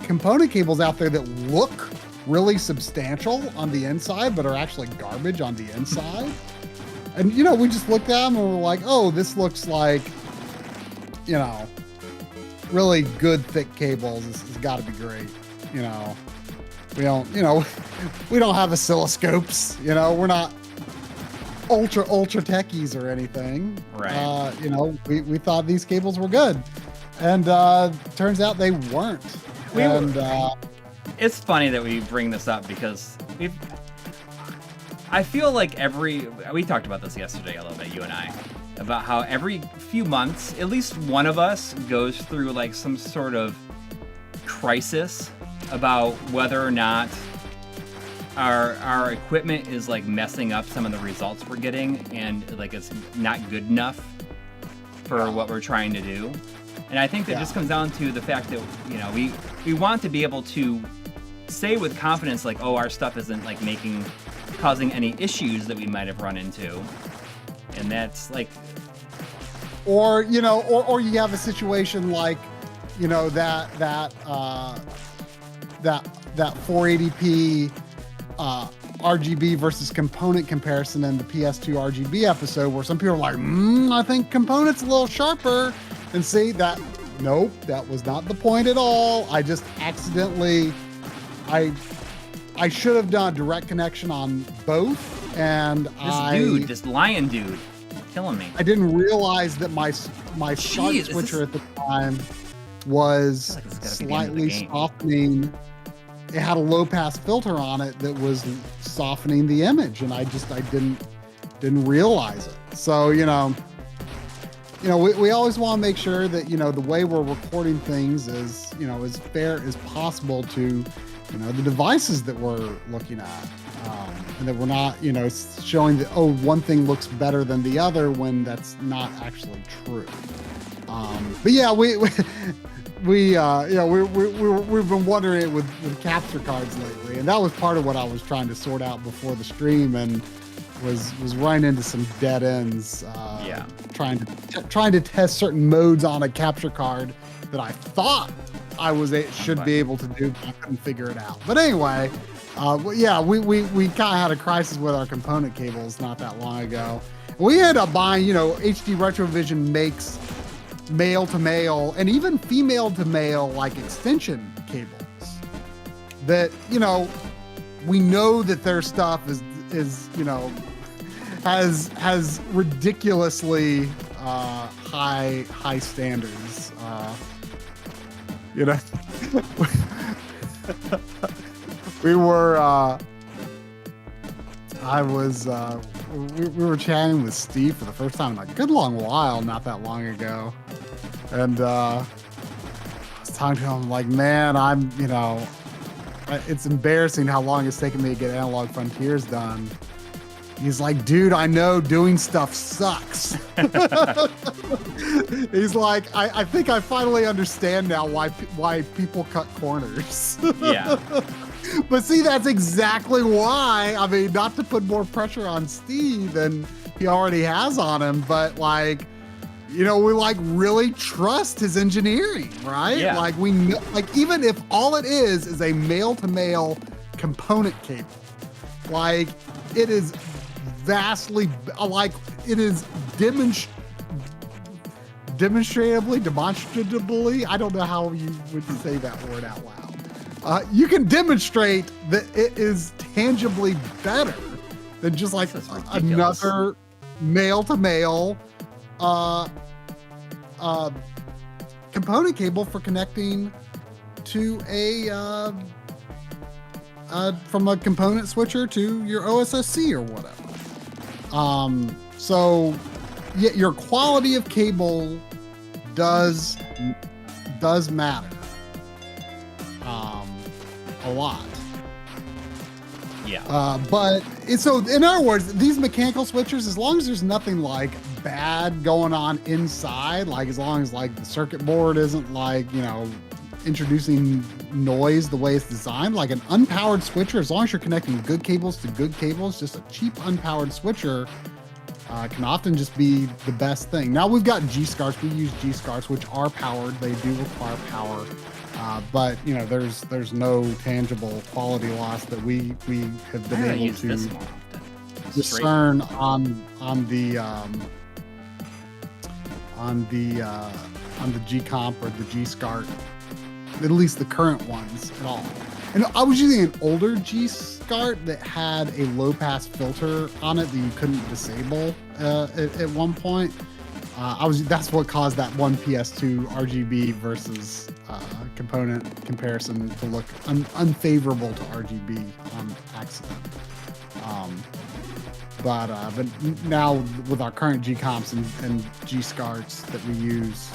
component cables out there that look really substantial on the inside, but are actually garbage on the inside. And, you know, we just looked at them and we're like, oh, this looks like, you know, really good thick cables. This has got to be great. You know, we don't have oscilloscopes, you know, we're not ultra techies or anything. Right. You know, we thought these cables were good. And turns out they weren't. It's funny that we bring this up because I feel like we talked about this yesterday a little bit, you and I, about how every few months, at least one of us goes through like some sort of crisis about whether or not our equipment is like messing up some of the results we're getting and like it's not good enough. for what we're trying to do. And I think that just comes down to the fact that, you know, we want to be able to say with confidence, like, oh, our stuff isn't like causing any issues that we might have run into. And that's like, or you know, or you have a situation like, you know, that 480p RGB versus component comparison in the PS2 RGB episode, where some people are like, I think component's a little sharper. And see that, nope, that was not the point at all. I just accidentally, I should have done a direct connection on both, and this lion dude, killing me. I didn't realize that my SCART switcher at the time was slightly softening. It had a low pass filter on it that was softening the image, and I didn't realize it. So you know, we always want to make sure that, you know, the way we're recording things is, you know, as fair as possible to, you know, the devices that we're looking at, and that we're not, you know, showing that, oh, one thing looks better than the other when that's not actually true. But yeah, we've been wondering it with capture cards lately, and that was part of what I was trying to sort out before the stream, and was running into some dead ends. Trying to test certain modes on a capture card that I thought I should be able to do, but I couldn't figure it out. But anyway, we kind of had a crisis with our component cables not that long ago. We ended up buying, you know, HD Retrovision makes male to male and even female to male like extension cables that, you know, we know that their stuff is you know, has ridiculously high standards. You know, we were we were chatting with Steve for the first time in a good long while, not that long ago, and I was talking to him like, man, you know, it's embarrassing how long it's taken me to get Analog Frontiers done. He's like, dude, I know doing stuff sucks. He's like, I think I finally understand now why people cut corners. Yeah. But see, that's exactly why. I mean, not to put more pressure on Steve than he already has on him, but like, you know, we like really trust his engineering, right? Yeah. Like we know, like even if all it is a male to male component cable, like it is vastly, like it is demonstratively, I don't know how you would say that word out loud. You can demonstrate that it is tangibly better than just like another male to male component cable for connecting to from a component switcher to your OSSC or whatever. So yeah, your quality of cable does matter a lot. Yeah. But so in other words, these mechanical switchers, as long as there's nothing like bad going on inside, like as long as like the circuit board isn't like, you know, introducing noise the way it's designed, like an unpowered switcher, as long as you're connecting good cables to good cables, just a cheap unpowered switcher can often just be the best thing. Now we've got G-SCARTs, we use G-SCARTs, which are powered, they do require power, but you know, there's no tangible quality loss that we have been able to discern on the G-Comp or the G-SCART, at least the current ones at all. And I was using an older G-SCART that had a low pass filter on it that you couldn't disable at one point. That's what caused that one PS2 RGB versus component comparison to look unfavorable to RGB on accident. But now with our current G-Comps and G-SCARTs that we use,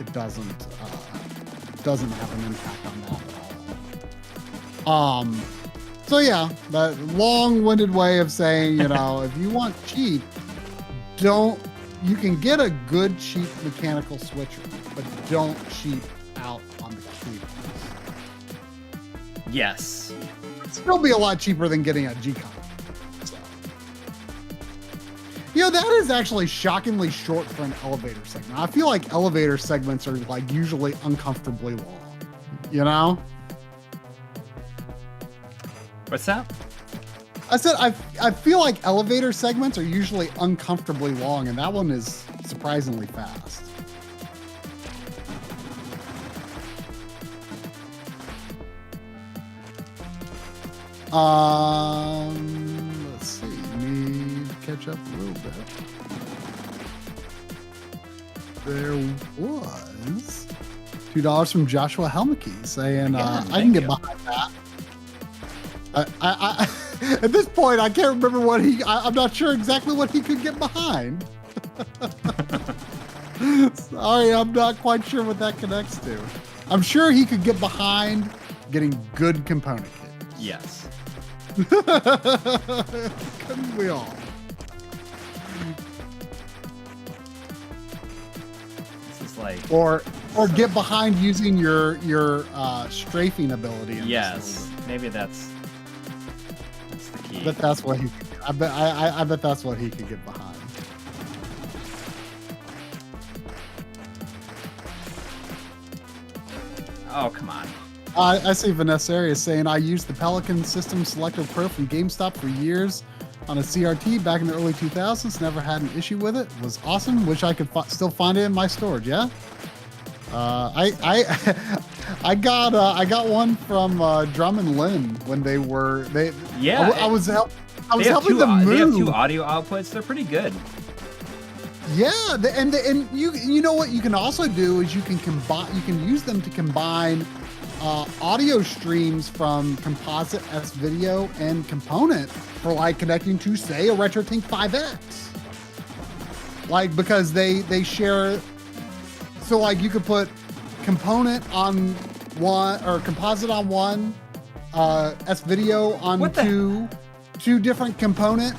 it doesn't have an impact on that at all. So yeah, that long-winded way of saying, you know, if you want cheap, don't you can get a good cheap mechanical switcher, but don't cheap out on the cables. Yes. It'd still be a lot cheaper than getting a G-Con. So. You know, that is actually shockingly short for an elevator segment. I feel like elevator segments are like usually uncomfortably long, you know? What's that? I said I feel like elevator segments are usually uncomfortably long, and that one is surprisingly fast. Let's see. Need to catch up a little bit. There was $2 from Joshua Helmke saying, I can get behind that. I at this point, I can't remember what I'm not sure exactly what he could get behind. Sorry, I'm not quite sure what that connects to. I'm sure he could get behind getting good component kits. Yes. Couldn't we all? This is like... Or get behind using your strafing ability. Yes. Maybe that's the key. But that's what I bet that's what he could get behind. Oh, come on. I see Vanessa is saying, I used the Pelican System Selector Pro from GameStop for years on a CRT back in the early 2000s. Never had an issue with it. Was awesome. Wish I could still find it in my storage. Yeah. I got one from Drum and Lynn when they were Yeah. I was helping them move. They have two audio outputs. They're pretty good. Yeah, and you know what you can also do is you can use them to combine audio streams from Composite, S-Video, and Component for like connecting to, say, a RetroTink 5X. Like, because they share, so like you could put Component on one or Composite on one, S-Video on two different Component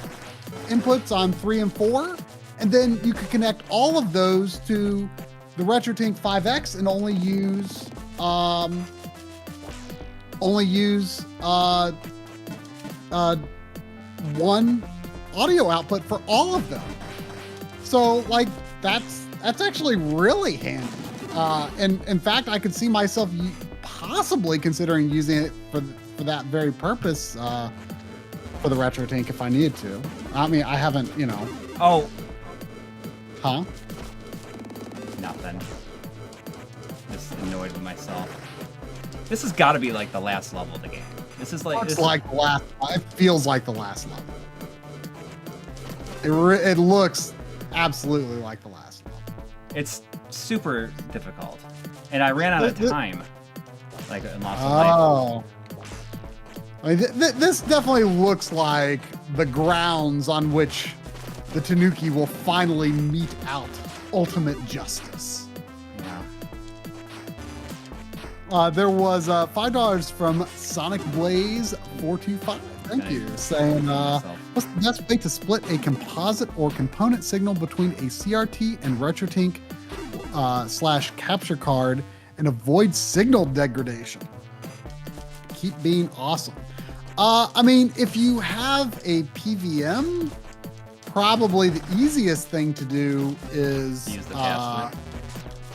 inputs on 3 and 4. And then you could connect all of those to the RetroTink 5X and only use one audio output for all of them. So like that's actually really handy. And in fact, I could see myself possibly considering using it for that very purpose for the RetroTink if I needed to. I mean, I haven't, you know. Oh. Huh? Nothing. Just annoyed with myself. This has got to be like the last level of the game. This is like... It feels like the last level. It looks absolutely like the last level. It's super difficult. And I ran out of time. Like, and lost of life. Oh. I mean, this definitely looks like the grounds on which the Tanuki will finally mete out ultimate justice. Yeah. There was $5 from Sonic Blaze 425. Thank you. Saying, what's the best way to split a composite or component signal between a CRT and RetroTink / capture card and avoid signal degradation? Keep being awesome. I mean, if you have a PVM, probably the easiest thing to do is use the pass-through.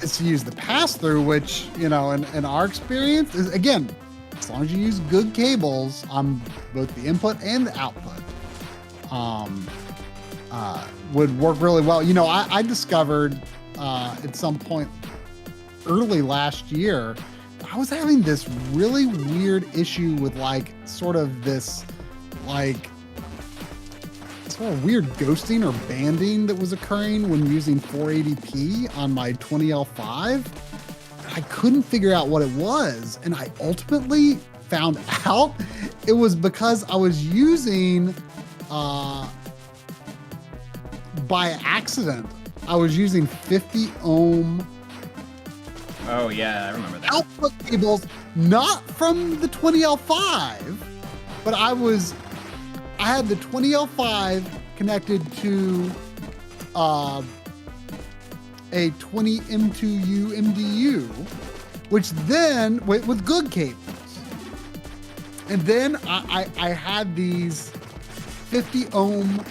Is to use the pass-through, which, you know, in our experience is, again, as long as you use good cables on both the input and the output, would work really well. You know, I discovered at some point early last year, I was having this really weird issue with like sort of this like sort of weird ghosting or banding that was occurring when using 480p on my 20L5. I couldn't figure out what it was, and I ultimately found out it was because I was using by accident. I was using 50 ohm. Oh yeah, I remember that. Output cables, not from the 20L5, but I had the 20L5 connected to a 20 M2U MDU, which then with good cables. And then I had these 50 ohm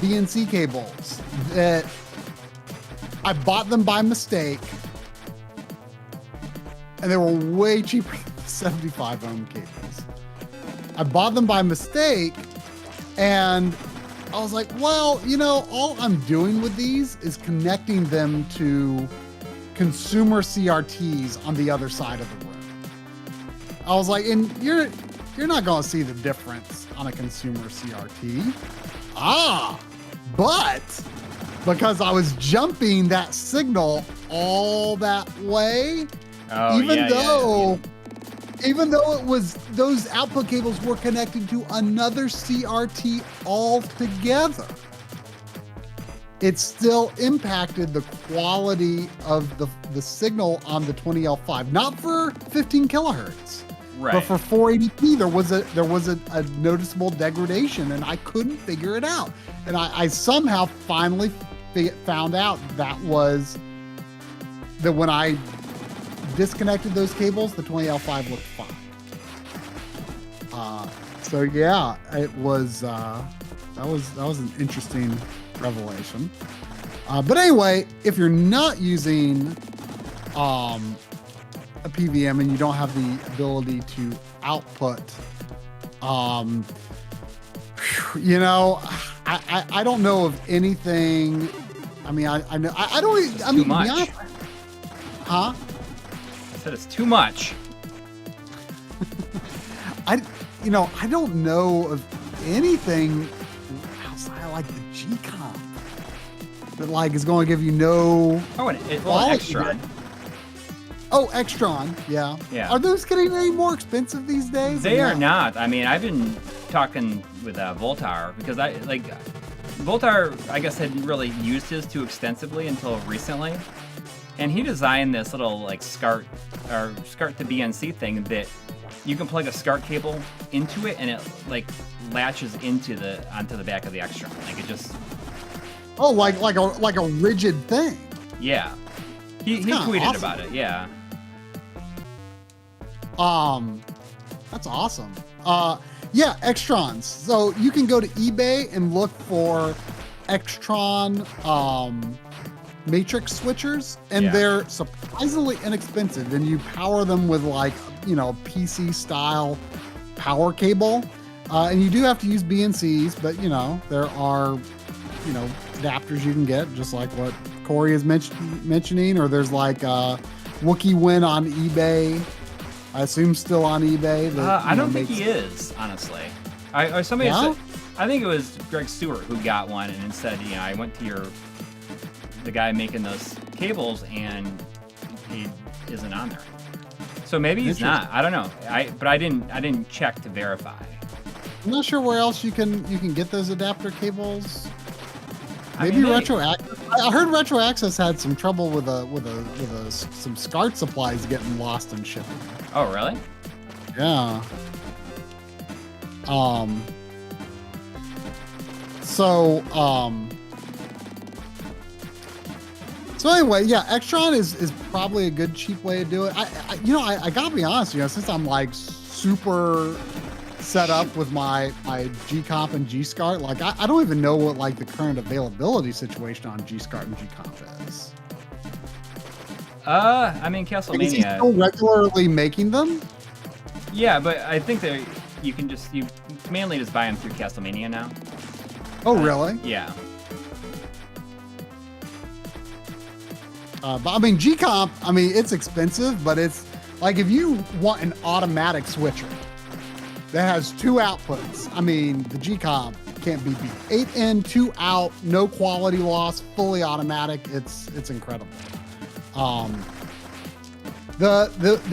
BNC cables that I bought them by mistake, and they were way cheaper than the 75 ohm cables. I bought them by mistake, and I was like, well, you know, all I'm doing with these is connecting them to consumer CRTs on the other side of the room. I was like, and you're not going to see the difference on a consumer CRT. But because I was jumping that signal all that way, even though it was, those output cables were connected to another CRT altogether, it still impacted the quality of the signal on the 20L5, not for 15 kilohertz. Right. But for 480p, there was a noticeable degradation, and I couldn't figure it out. And I somehow finally found out that when I disconnected those cables, the 20L5 looked fine. So yeah, it was that was an interesting revelation. But anyway, if you're not using a PVM and you don't have the ability to output, you know, I don't know of anything. I mean, I know I don't. I mean, too much. Honest, huh? I said it's too much. I don't know of anything outside of like the G-Comp that like is going to give you no. Oh, an Extron. Oh, Extron, yeah. Yeah. Are those getting any more expensive these days? They are not. I mean, I've been talking with Voltar because Voltar, I guess, hadn't really used his too extensively until recently, and he designed this little like SCART to BNC thing that you can plug a SCART cable into it, and it like latches onto the back of the Extron. Like it just. Oh, like a rigid thing. Yeah. He tweeted awesome about it. Yeah. That's awesome. Yeah, Extrons. So you can go to eBay and look for Extron matrix switchers, and they're surprisingly inexpensive, and you power them with like, you know, PC style power cable. And you do have to use BNCs, but you know, there are, you know, adapters you can get, just like what Coury is mentioning, or there's like Wookiee Win on eBay. I assume still on eBay. I don't think he is, honestly. Somebody said, I think it was Greg Stewart who got one and said, you know, I went to the guy making those cables and he isn't on there. So maybe he's not. I don't know. But I didn't check to verify. I'm not sure where else you can get those adapter cables. Maybe Retro Access. I heard Retro Access had some trouble with some SCART supplies getting lost in shipping. Oh, really? Yeah. So anyway, yeah, Extron is probably a good cheap way to do it. I gotta be honest, you know, since I'm like super set up with my G-Comp and G-SCART, like I don't even know what like the current availability situation on G-SCART and G-Comp is. I mean, Castlemania. Is he still regularly making them? Yeah, but I think that you mainly just buy them through Castlemania now. Oh, really? Yeah. But I mean, G-Comp, I mean, it's expensive, but it's like if you want an automatic switcher that has two outputs, I mean, the G-Comp can't be beat. 8 in, 2 out, no quality loss, fully automatic. It's incredible. The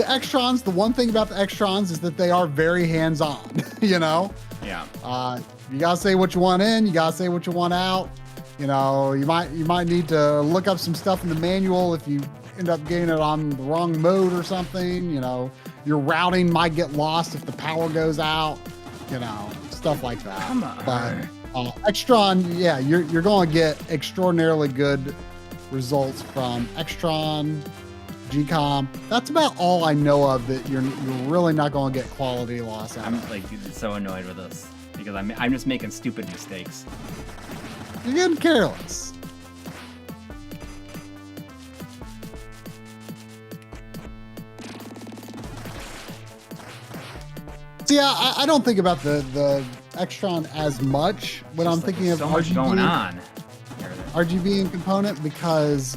Extrons, the one thing about the Extrons is that they are very hands-on, you know? Yeah. You gotta say what you want in, you gotta say what you want out. You know, you might need to look up some stuff in the manual if you end up getting it on the wrong mode or something. You know, your routing might get lost if the power goes out. you know, stuff like that. Come on. But Extron, yeah, you're going to get extraordinarily good results from Extron, GCOM. That's about all I know of that you're really not going to get quality loss out I'm of. like so annoyed with this because I'm just making stupid mistakes. You're getting careless. See, I don't think about the Extron as much when I'm thinking of so much RGB, going on. RGB and component because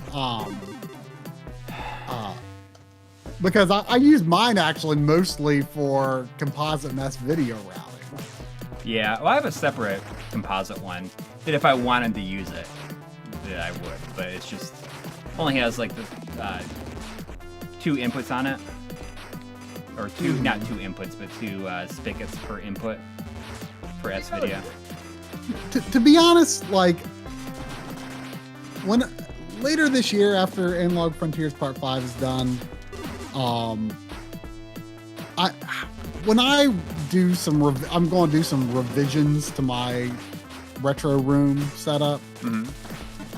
I use mine actually mostly for composite and video routing. Yeah, well, I have a separate composite one that if I wanted to use it, that I would, but it's just only has like the 2 inputs on it, or not 2 inputs, but 2 spigots per input for S video. To be honest, like when later this year after Analog Frontiers Part 5 is done, when I do some, I'm going to do some revisions to my retro room setup,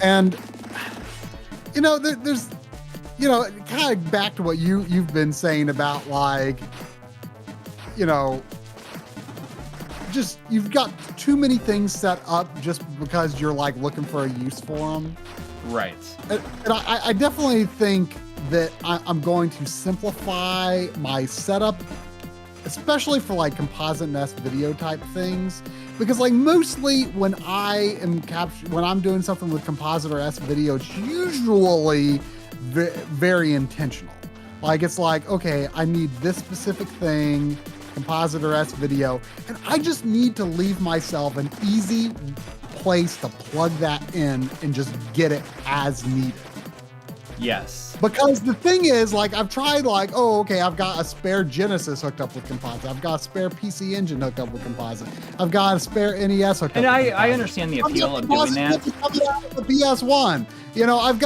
and you know, there's, you know, kind of back to what you've been saying about, like, you know, just you've got too many things set up just because you're like looking for a use for them. Right. And I definitely think that I'm going to simplify my setup, especially for like composite and S video type things, because like mostly when when I'm doing something with composite or S video, it's usually very intentional. Like it's like, okay, I need this specific thing, composite or S video, and I just need to leave myself an easy place to plug that in and just get it as needed. Yes. Because the thing is, like, I've tried, like, oh, okay, I've got a spare Genesis hooked up with composite. I've got a spare PC Engine hooked up with composite. I've got a spare NES hooked up with composite. And I understand the appeal of doing that. The PS1. You know, I've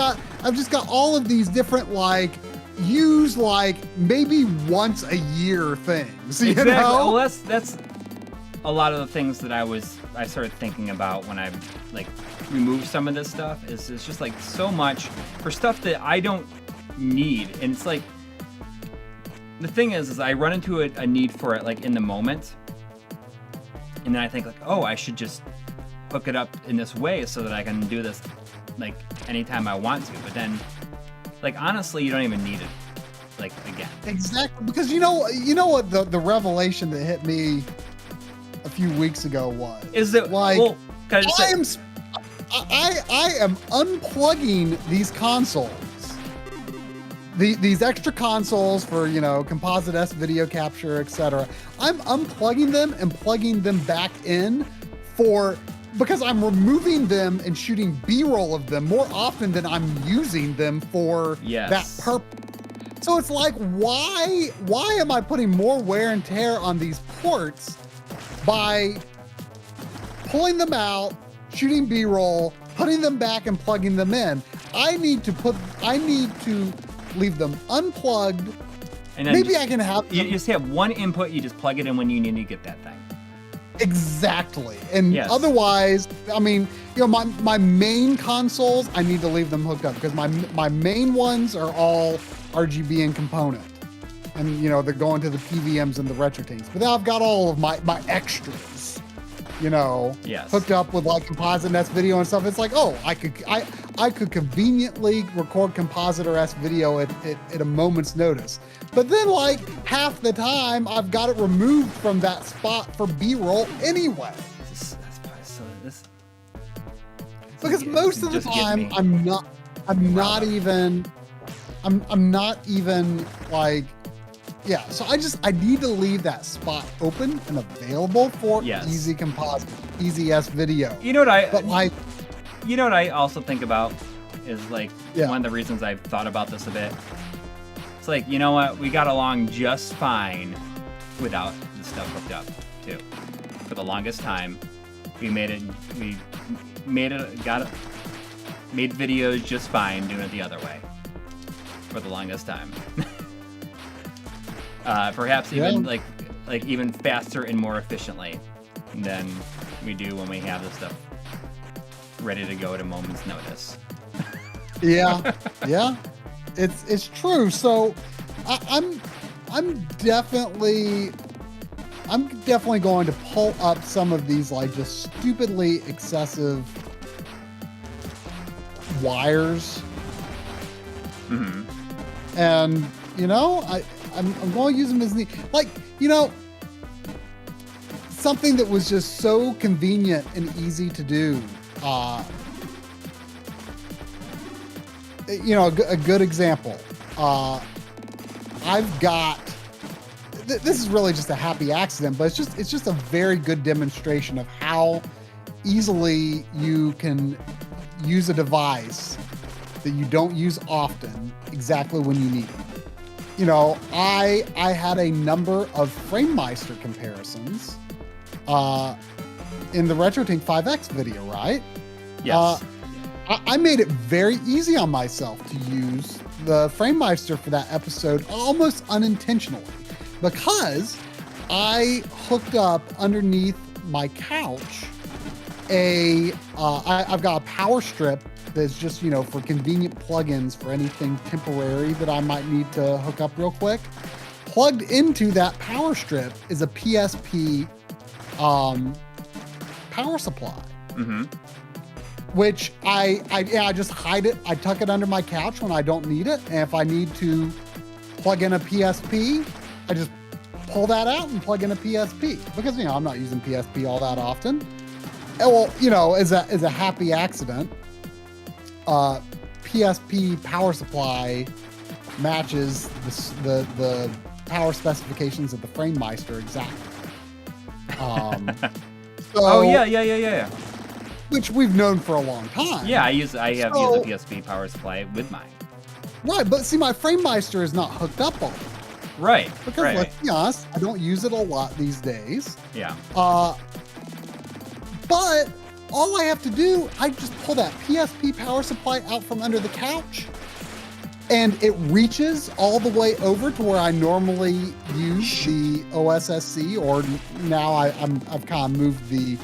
just got all of these different, like, use, like, maybe once a year things. You Exactly. know? Well, that's a lot of the things that I started thinking about when I like removed some of this stuff. Is it's just like so much for stuff that I don't need, and it's like the thing is I run into a need for it like in the moment, and then I think like, oh, I should just hook it up in this way so that I can do this like anytime I want to. But then, like, honestly, you don't even need it. Like, again. Exactly, because you know what the revelation that hit me a few weeks ago was Is that like, well, I am unplugging these consoles, these extra consoles for, you know, composite S video capture, etc. I'm unplugging them and plugging them back in because I'm removing them and shooting B-roll of them more often than I'm using them for that purpose. So it's like, why am I putting more wear and tear on these ports by pulling them out, shooting B-roll, putting them back and plugging them in? I need to leave them unplugged. And then maybe I can have you just have one input, you just plug it in when you need to get that thing. Exactly. And otherwise, I mean, you know, my main consoles, I need to leave them hooked up because my main ones are all RGB and component. And, you know, they're going to the PVMs and the Retrotains. But now I've got all of my extras, you know, hooked up with like composite and S video and stuff. It's like, oh, I could conveniently record composite or S video at a moment's notice. But then, like, half the time I've got it removed from that spot for B-roll anyway. Because most of the time I'm not even like, yeah. So I need to leave that spot open and available for easy composite, easy S video. You know what you know what I also think about is like one of the reasons I've thought about this a bit. It's like, you know what, we got along just fine without the stuff hooked up too. For the longest time, we made videos just fine doing it the other way. For the longest time. Perhaps even like like even faster and more efficiently than we do when we have this stuff ready to go at a moment's notice. Yeah, yeah, it's true. So I'm definitely going to pull up some of these like just stupidly excessive wires. Mm-hmm. And you know, I'm going to use them as neat. Like, you know, something that was just so convenient and easy to do. You know, a good example. I've got. This is really just a happy accident, but it's just a very good demonstration of how easily you can use a device that you don't use often exactly when you need it. You know, I had a number of FrameMeister comparisons in the RetroTink 5X video, right? Yes. I made it very easy on myself to use the FrameMeister for that episode almost unintentionally, because I hooked up underneath my couch I've got a power strip that's just, you know, for convenient plugins for anything temporary that I might need to hook up real quick. Plugged into that power strip is a PSP power supply. Mm-hmm. Which I just hide it. I tuck it under my couch when I don't need it. And if I need to plug in a PSP, I just pull that out and plug in a PSP, because, you know, I'm not using PSP all that often. And, well, you know, as a happy accident, PSP power supply matches the power specifications of the FrameMeister exactly. Oh yeah. Which we've known for a long time. Yeah, I have used a PSP power supply with mine. Right, but see, my FrameMeister is not hooked up all the time. Right. Because let's be honest, I don't use it a lot these days. Yeah. But all I have to do, I just pull that PSP power supply out from under the couch, and it reaches all the way over to where I normally use the OSSC, or now I've kind of moved the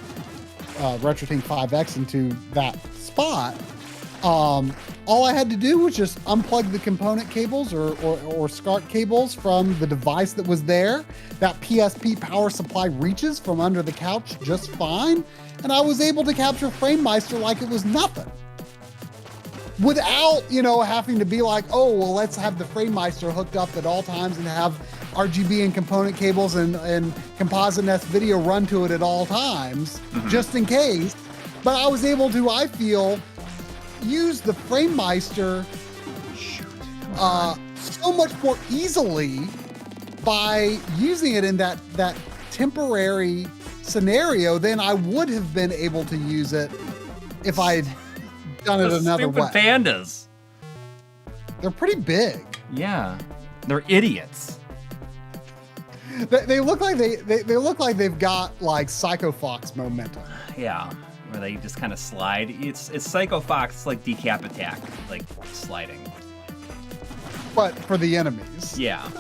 RetroTink 5X into that spot. All I had to do was just unplug the component cables or SCART cables from the device that was there. That PSP power supply reaches from under the couch just fine, and I was able to capture FrameMeister like it was nothing, without, you know, having to be like, oh, well, let's have the FrameMeister hooked up at all times and have RGB and component cables and Composite Nest video run to it at all times, just in case. But I was able to, I feel, use the FrameMeister so much more easily by using it in that temporary scenario than I would have been able to use it if I had done it another way. Stupid pandas. They're pretty big. Yeah, they're idiots. They look like they look like they've got like Psycho Fox momentum. Yeah, where they just kind of slide. It's Psycho Fox, like Decap Attack, like sliding. But for the enemies. Yeah.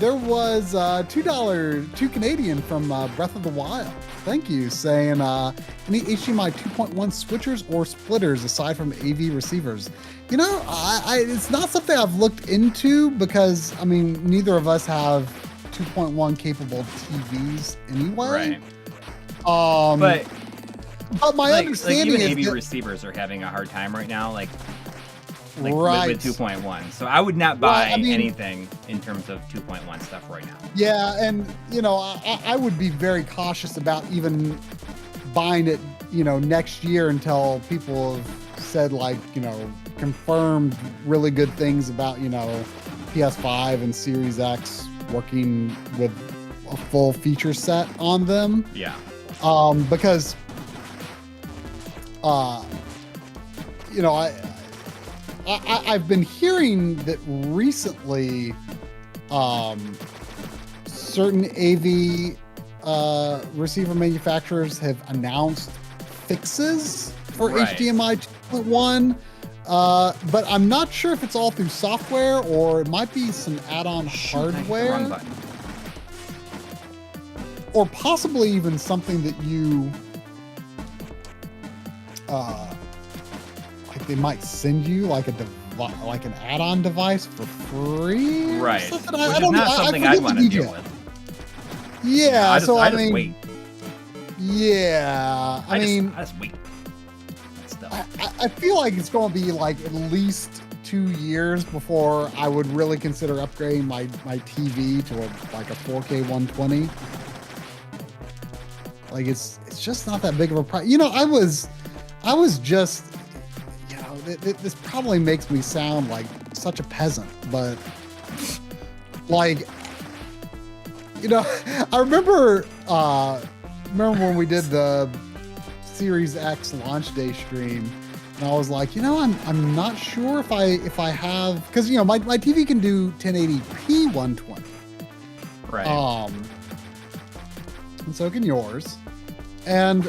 There was $2 Canadian from Breath of the Wild. Thank you, saying any HDMI 2.1 switchers or splitters aside from AV receivers. You know, it's not something I've looked into, because I mean, neither of us have 2.1 capable TVs anyway. Right. But my understanding even is AV that receivers are having a hard time right now. Like right. with 2.1. So I would not buy anything in terms of 2.1 stuff right now. Yeah, and you know, I would be very cautious about even buying it, you know, next year until people have said, like, you know, confirmed really good things about, you know, PS5 and Series X working with a full feature set on them. Yeah. Because you know, I've been hearing that recently certain AV receiver manufacturers have announced fixes for HDMI 2.1 but I'm not sure if it's all through software or it might be some add-on hardware. Wrong button. Or possibly even something that you, like they might send you like like an add-on device for free. Right. Which is not something I'd want to deal with. Yeah. I just mean, wait. Yeah. I mean, I just wait. I feel like it's going to be like at least 2 years before I would really consider upgrading my TV to like a 4K 120. Like it's just not that big of a price. You know, I was just, you know, this probably makes me sound like such a peasant, but like, you know, I remember when we did the Series X launch day stream, and I was like, you know, I'm not sure if I have, because you know my TV can do 1080p 120, right? And so can yours, and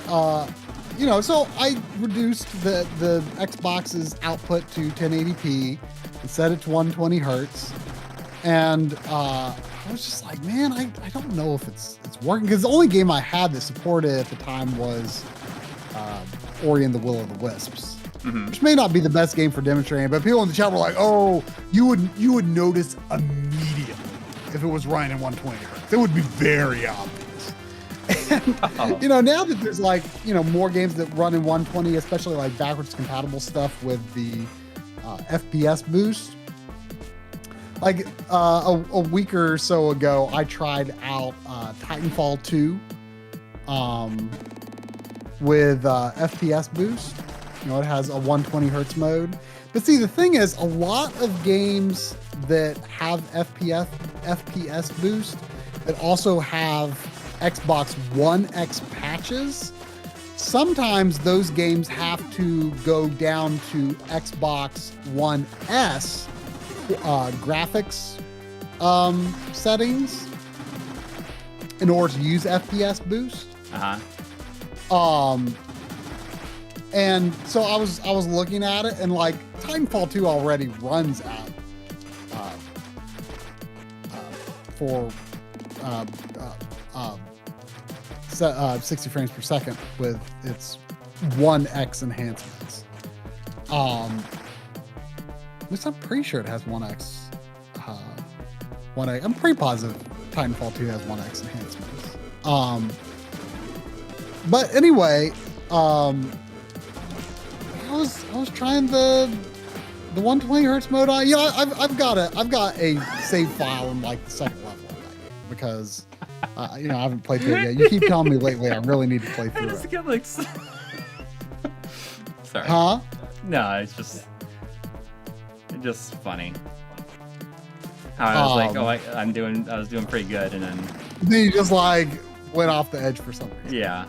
you know, so I reduced the Xbox's output to 1080p and set it to 120 hertz, and I was just like, man, I don't know if it's working, because the only game I had that supported it at the time was Ori and the Will of the Wisps, which may not be the best game for demonstrating, but people in the chat were like, oh, you would notice immediately if it was running in 120 hertz. It would be very obvious. And, you know, now that there's like, you know, more games that run in 120, especially like backwards compatible stuff with the FPS boost. Like a week or so ago, I tried out Titanfall 2 with FPS boost. You know, it has a 120 hertz mode. But see, the thing is, a lot of games that have FPS boost that also have Xbox One X patches, sometimes those games have to go down to Xbox One S graphics settings in order to use FPS boost. And so I was looking at it, and like Titanfall 2 already runs at for 60 frames per second with its 1x enhancements. At least I'm pretty sure it has 1x. 1x. I'm pretty positive Titanfall 2 has 1x enhancements. But anyway, I was trying the 120 hertz mode on. You know, I've got a save file in like the second level of that game because you know, I haven't played through it yet. You keep telling me lately I really need to play through it. Get like sorry. Huh? No, it's just funny. How I was like, oh, I was doing pretty good, and then you just like went off the edge for some reason. Yeah.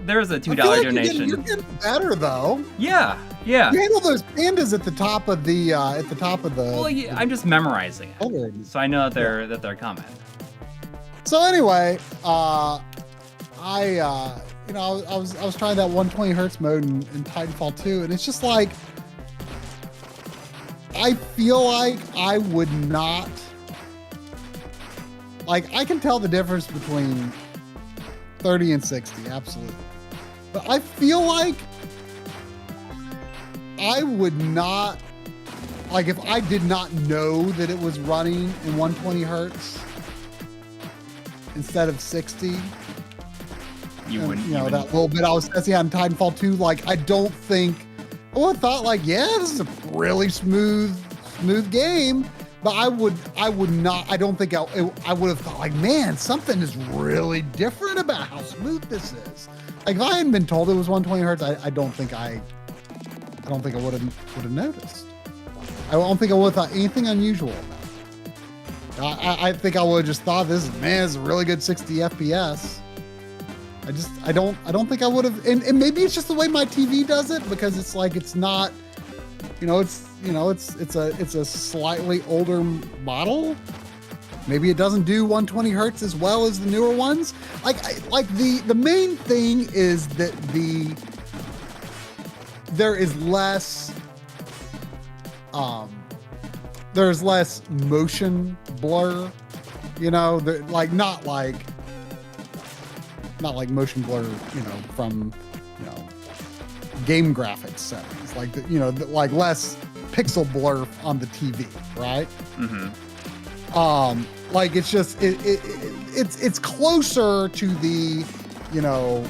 There was a $2 donation. You're getting better though. Yeah. You handle those pandas at the top of the Well, yeah, I'm just memorizing it, so I know that they're coming. So anyway, I was trying that 120 hertz mode in Titanfall 2, and it's just like I feel like I would not like. I can tell the difference between 30 and 60, absolutely. But I feel like I would not, like if I did not know that it was running in 120 hertz instead of 60, you wouldn't. You know, that little bit I was testing on Titanfall 2, like I don't think, I would have thought like, yeah, this is a really smooth game. But I would not, I don't think I would have thought like, man, something is really different about how smooth this is. Like if I hadn't been told it was 120 hertz, I don't think I would have noticed. I don't think I would have thought anything unusual about it. I think I would have just thought this is a really good 60 FPS. I don't think I would have, and maybe it's just the way my TV does it, because it's like, it's not, it's a slightly older model. Maybe it doesn't do 120 hertz as well as the newer ones. Like the main thing is that there is less there's less motion blur, you know, not like motion blur, you know, from, you know, game graphics settings, like like less pixel blur on the TV, right? Like it's just it's closer to the, you know,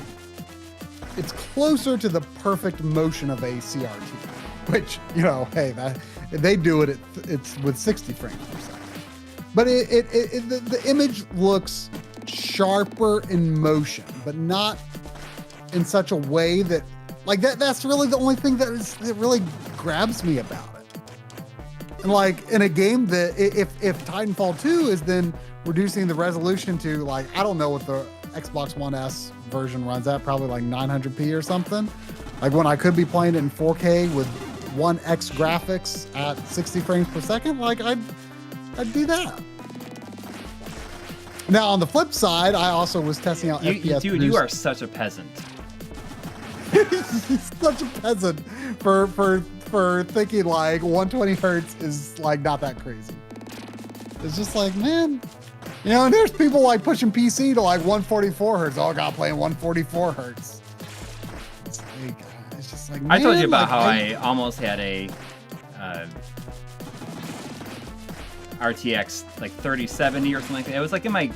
it's closer to the perfect motion of a CRT, which, you know, hey, they do it. It's with 60 frames per second, but the image looks sharper in motion, but not in such a way that, like, that's really the only thing that really grabs me about it. And like in a game that if Titanfall 2 is then reducing the resolution to, like, I don't know what the Xbox One S version runs at, probably like 900p or something. Like when I could be playing it in 4K with 1x graphics at 60 frames per second, like I'd do that. Now on the flip side, I also was testing out FPS. Dude, you are such a peasant. Such a peasant for thinking like 120 hertz is like not that crazy. It's just like, man, you know, and there's people like pushing PC to like 144 hertz. Oh, God, playing 144 hertz. It's just like, man, I told you about how I almost had a RTX like 3070 or something like that. It was like in my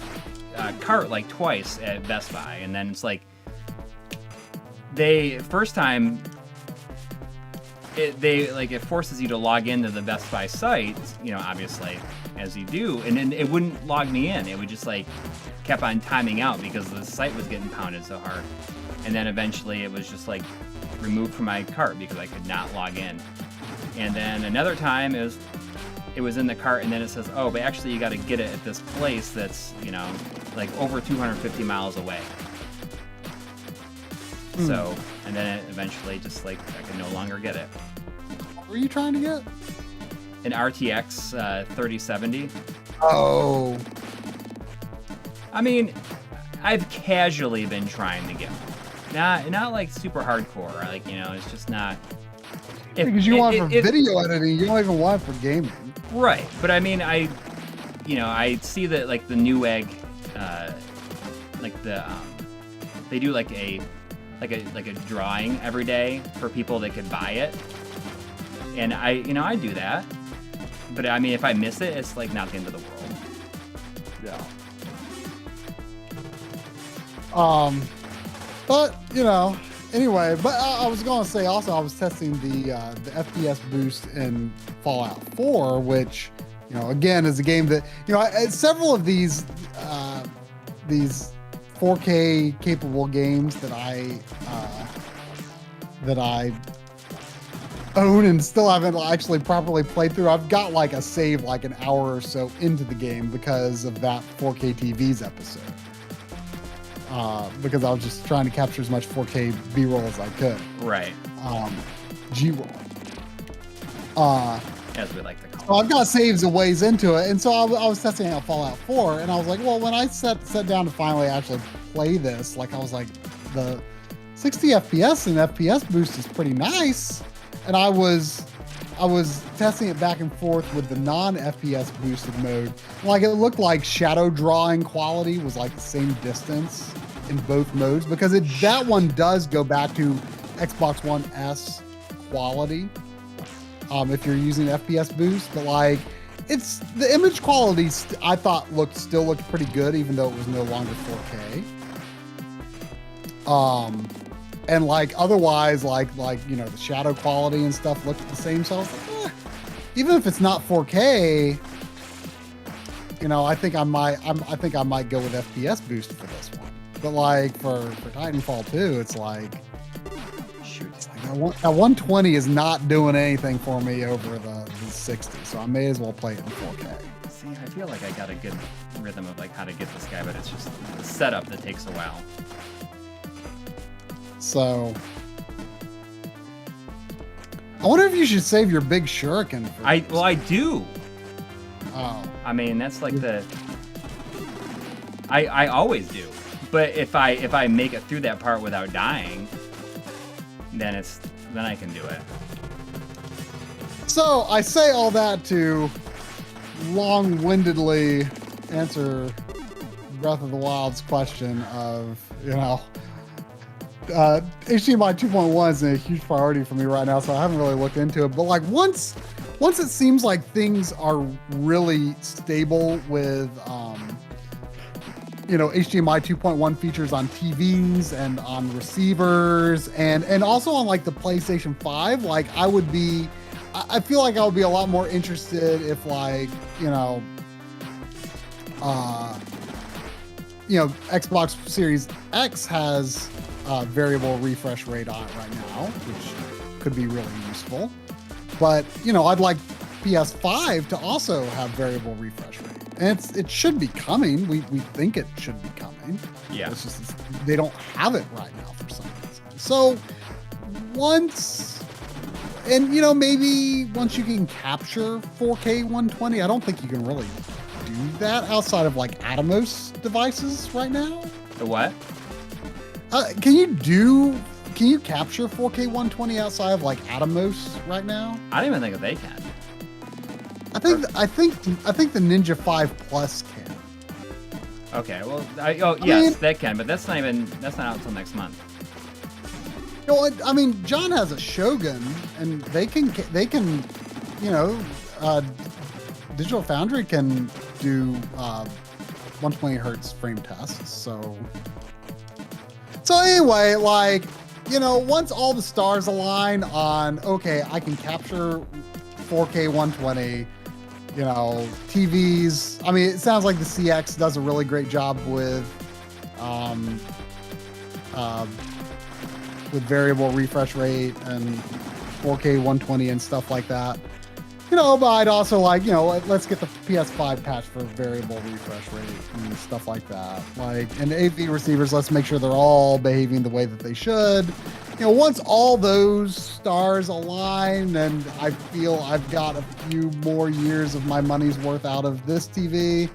cart like twice at Best Buy, and then it's like first time it forces you to log into the Best Buy site, you know, obviously, as you do, and then it wouldn't log me in. It would just like kept on timing out because the site was getting pounded so hard. And then eventually it was just like removed from my cart because I could not log in. And then another time it was in the cart, and then it says, oh, but actually you got to get it at this place that's, you know, like over 250 miles away. So, and then it eventually just like I could no longer get it. What were you trying to get? An RTX 3070. Oh. I mean, I've casually been trying to get one. Not like super hardcore. Like, you know, it's just not. Because you want it for video editing, you don't even want it for gaming. Right, but I mean, I see that like the Newegg, like they do like a drawing every day for people that could buy it, and I do that. But I mean, if I miss it, it's like not the end of the world. Yeah. But you know, anyway. But I was going to say also, I was testing the FPS boost in Fallout 4, which, you know, again is a game that, you know, several of these 4K capable games that I own and still haven't actually properly played through. I've got like a save like an hour or so into the game because of that 4K TVs episode. Because I was just trying to capture as much 4K B-roll as I could. Right. G-roll. As we like to call it. So I've got saves a ways into it, and so I was testing out Fallout 4, and I was like, well, when I sat down to finally actually play this, like I was like, the 60 FPS and FPS boost is pretty nice, and I was testing it back and forth with the non-FPS boosted mode. Like it looked like shadow drawing quality was like the same distance in both modes, because that one does go back to Xbox One S quality. If you're using FPS boost, but like it's the image quality I thought still looked pretty good, even though it was no longer 4K. And like otherwise, like you know, the shadow quality and stuff looked the same. So I was like, even if it's not 4K, you know, I think I might go with FPS boost for this one. But like for Titanfall 2, it's like, shoot, it's like that 120 is not doing anything for me over the 60, so I may as well play it in 4K. See, I feel like I got a good rhythm of like how to get this guy, but it's just the setup that takes a while. So I wonder if you should save your big shuriken for I do. Oh. I mean, that's like I always do. But if I make it through that part without dying, then then I can do it. So I say all that to long-windedly answer Breath of the Wild's question of, HDMI 2.1 is a huge priority for me right now, so I haven't really looked into it. But like once it seems like things are really stable with, HDMI 2.1 features on TVs and on receivers and also on like the PlayStation 5, like I feel like I would be a lot more interested if like, Xbox Series X has variable refresh rate on it right now, which could be really useful. But, I'd like PS5 to also have variable refresh rate. And it should be coming. We think it should be coming. Yeah. It's just they don't have it right now for some reason. So maybe once you can capture 4K 120, I don't think you can really do that outside of like Atomos devices right now. The what? Can you capture 4K 120 outside of like Atomos right now? I don't even think that they can. I think the Ninja 5 Plus can. Okay, well, yes, they can, but that's not out until next month. I mean, John has a Shogun, and they can, Digital Foundry can do 120 hertz frame tests. So anyway, like, once all the stars align on, okay, I can capture 4K 120. TVs. I mean, it sounds like the CX does a really great job with variable refresh rate and 4K 120 and stuff like that. But I'd also like, let's get the PS5 patch for variable refresh rate and stuff like that. Like, and the AV receivers, let's make sure they're all behaving the way that they should. Once all those stars align and I feel I've got a few more years of my money's worth out of this TV,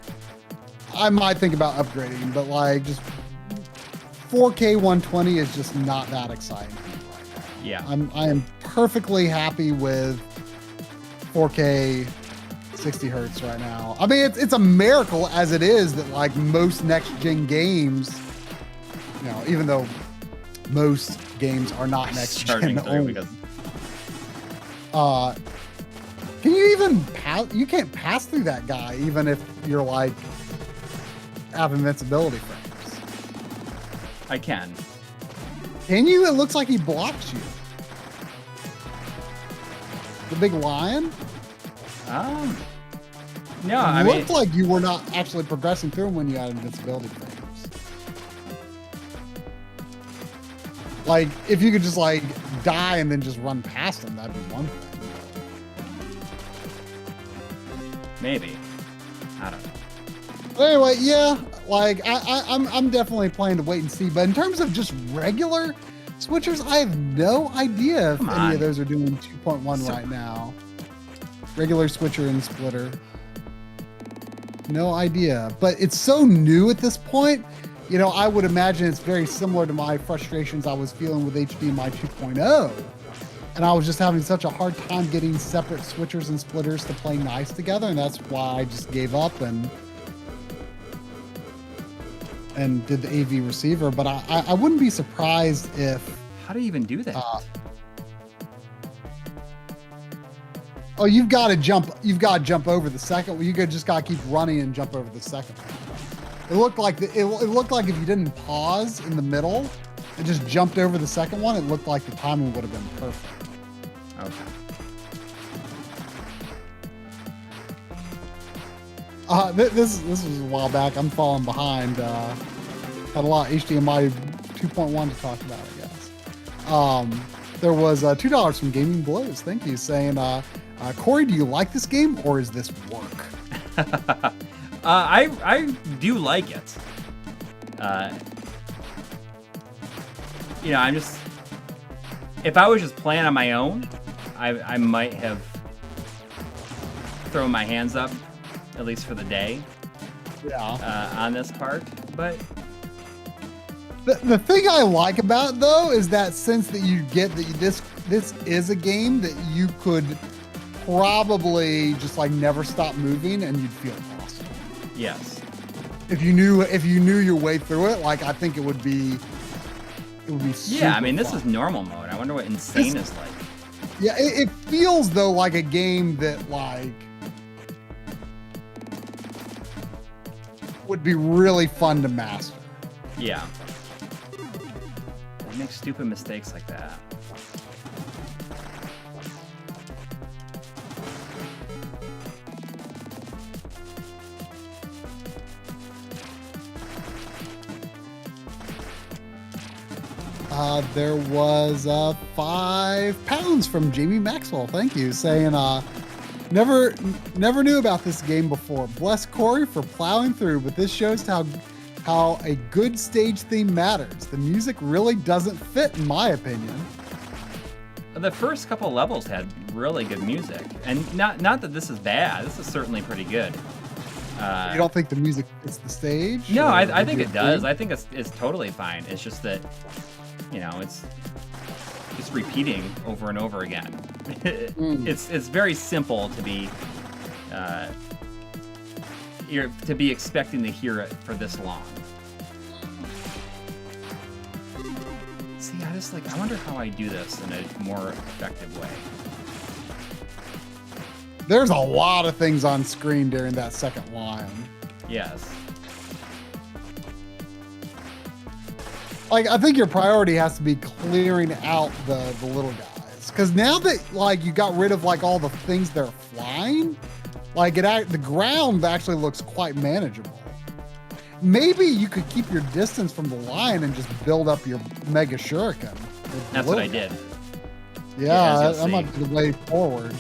I might think about upgrading, but like just 4K 120 is just not that exciting to me right now. Yeah. I am perfectly happy with 4K 60 hertz right now. I mean, it's a miracle as it is that like most next gen games, even though most games are not next gen only. Can you even pass? You can't pass through that guy even if you're like have invincibility frames. I can. Can you? It looks like he blocks you. The big lion? No, I mean, it looked like you were not actually progressing through him when you had invincibility frames. Like, if you could just like die and then just run past him, that'd be one thing. Maybe. I don't know. But anyway, yeah, like I'm definitely planning to wait and see. But in terms of just regular switchers, I have no idea if any of those are doing 2.1 right now. Regular switcher and splitter. No idea. But it's so new at this point. I would imagine it's very similar to my frustrations I was feeling with HDMI 2.0. And I was just having such a hard time getting separate switchers and splitters to play nice together. And that's why I just gave up and did the AV receiver. But I wouldn't be surprised if... How do you even do that? You've got to jump over the second one. You just got to keep running and jump over the second one. It looked like it looked like if you didn't pause in the middle and just jumped over the second one, it looked like the timing would have been perfect. Okay. This was a while back. I'm falling behind. Had a lot of HDMI 2.1 to talk about, I guess. There was $2 from Gaming Blows. Thank you, saying, Coury, do you like this game or is this work? I do like it. I'm just... If I was just playing on my own, I might have thrown my hands up, at least for the day, on this part. But the thing I like about it, though, is that since that you get this this is a game that you could probably just like never stop moving and you'd feel awesome. Yes. If you knew your way through it, like I think it would be super Yeah, I mean, this fun. is normal mode. I wonder what insane is like. Yeah, it feels though like a game that like would be really fun to master. Yeah. They make stupid mistakes like that. There was £5 from Jamie Maxwell. Thank you, saying never knew about this game before. Bless Coury for plowing through, but this shows how a good stage theme matters. The music really doesn't fit, in my opinion. The first couple levels had really good music, and not that this is bad. This is certainly pretty good. You don't think the music fits the stage? No, or I think you it does. agree? I think it's totally fine. It's just that, you know, it's repeating over and over again. It's very simple to be expecting to hear it for this long. See, I wonder how I do this in a more effective way. There's a lot of things on screen during that second line. Yes. Like, I think your priority has to be clearing out the little guys. Because now that, like, you got rid of, like, all the things that are flying, like, the ground actually looks quite manageable. Maybe you could keep your distance from the line and just build up your Mega Shuriken. That's what I did. Yeah, as you'll that might be the way forward.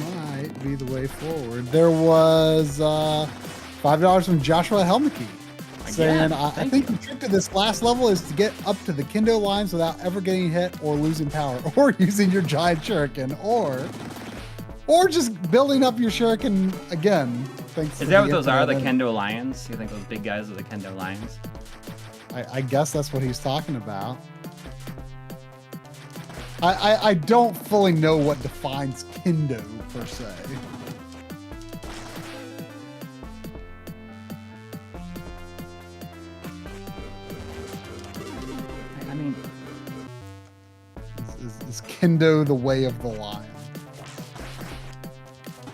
Might be the way forward. There was $5 from Joshua Helmke saying, I think the trick to this last level is to get up to the kendo lines without ever getting hit or losing power, or using your giant shuriken, or just building up your shuriken again. Thanks. Is that what those are, the kendo lions? You think those big guys are the kendo lions? I guess that's what he's talking about. I don't fully know what defines kendo per se. I mean, Is kendo the way of the lion?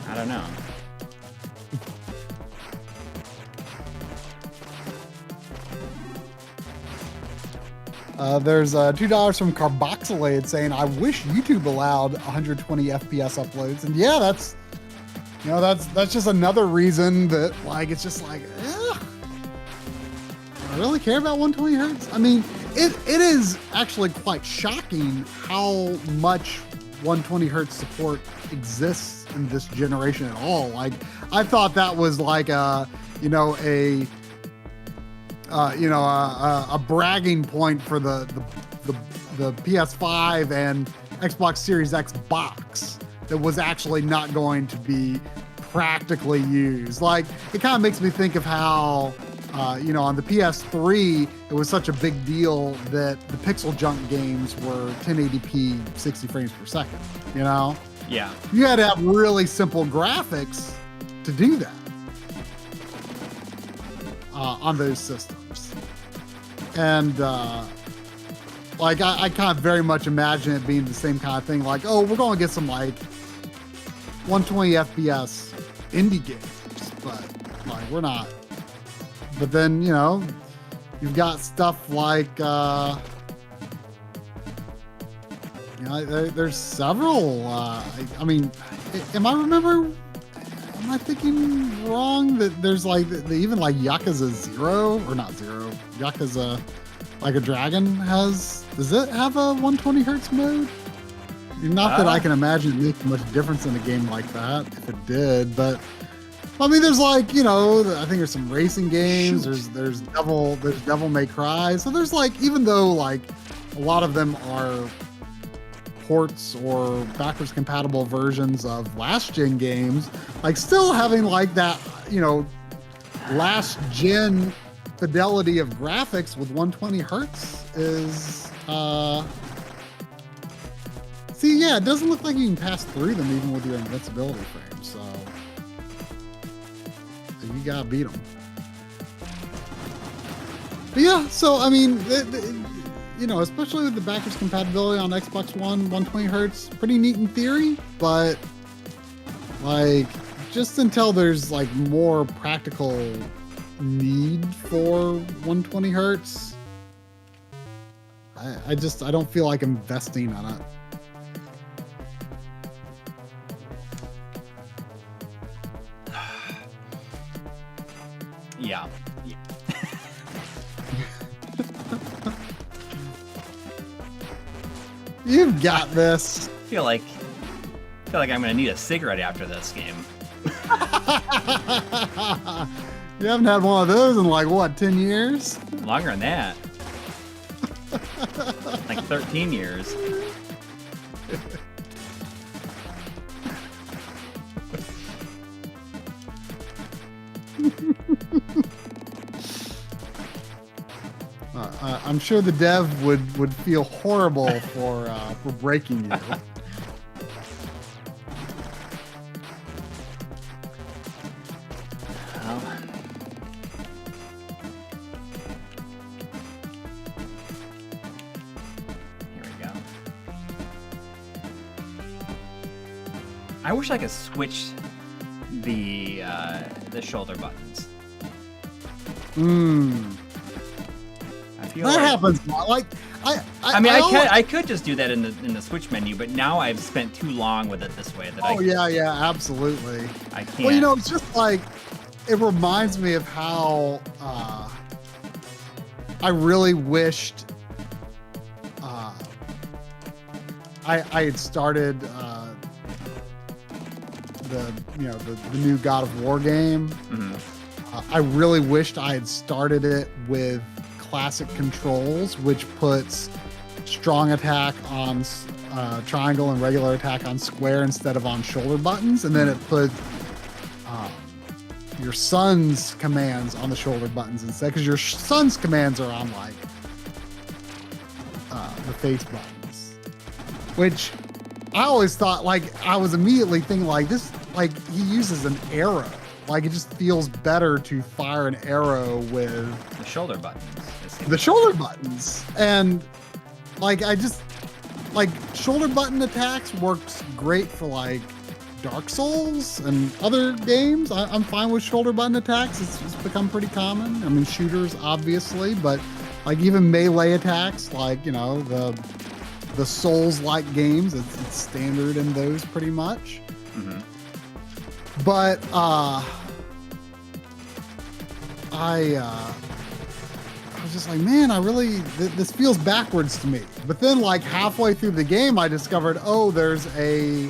I don't know. There's $2 from Carboxylate saying, I wish YouTube allowed 120 FPS uploads. And yeah, that's just another reason that, like, it's just like, do I really care about 120 hertz? I mean, it is actually quite shocking how much 120 hertz support exists in this generation at all. Like, I thought that was like a bragging point for the PS5 and Xbox Series X box that was actually not going to be practically used. Like, it kind of makes me think of how, on the PS3, it was such a big deal that the Pixel Junk games were 1080p 60 frames per second, you know? Yeah. You had to have really simple graphics to do that on those systems. And I kind of very much imagine it being the same kind of thing. Like, oh, we're going to get some like 120 FPS indie games, but like we're not. But then, you've got stuff like, there's several. Am I thinking wrong that there's like even like Yakuza 0 or not 0? Yakuza Like a Dragon does it have a 120 hertz mode? Not that I can imagine it making much difference in a game like that if it did, but I mean, there's like, I think there's some racing games. There's Devil May Cry. So there's like, even though like a lot of them are ports or backwards compatible versions of last gen games, like still having like that, last gen fidelity of graphics with 120 hertz is see, yeah, it doesn't look like you can pass through them even with your invincibility frame, so you gotta beat them. But yeah, so I mean, you know, especially with the backwards compatibility on Xbox One, 120 hertz, pretty neat in theory, but like just until there's like more practical need for 120 hertz, I don't feel like investing on it. Yeah. You've got this. I feel like I'm gonna need a cigarette after this game. You haven't had one of those in like what, 10 years? Longer than that. Like 13 years. I'm sure the dev would feel horrible for breaking you. Well, here we go. I wish I could switch the shoulder buttons. That happens. Like I could just do that in the Switch menu, but now I've spent too long with it this way that yeah, absolutely. I can't. Well, you know, it's just like it reminds me of how I really wished I had started the new God of War game. I really wished I had started it with classic controls, which puts strong attack on triangle and regular attack on square instead of on shoulder buttons, and then it put your son's commands on the shoulder buttons instead, because your son's commands are on like the face buttons, which I always thought, like, I was immediately thinking like this, like he uses an arrow, like it just feels better to fire an arrow with the shoulder buttons. And like I just like shoulder button attacks works great for like Dark Souls and other games. I'm fine with shoulder button attacks. It's become pretty common. I mean, shooters obviously, but like even melee attacks, like, you know, the Souls-like games, it's standard in those pretty much. But I was just like, man, this feels backwards to me. But then like halfway through the game, I discovered, oh, there's a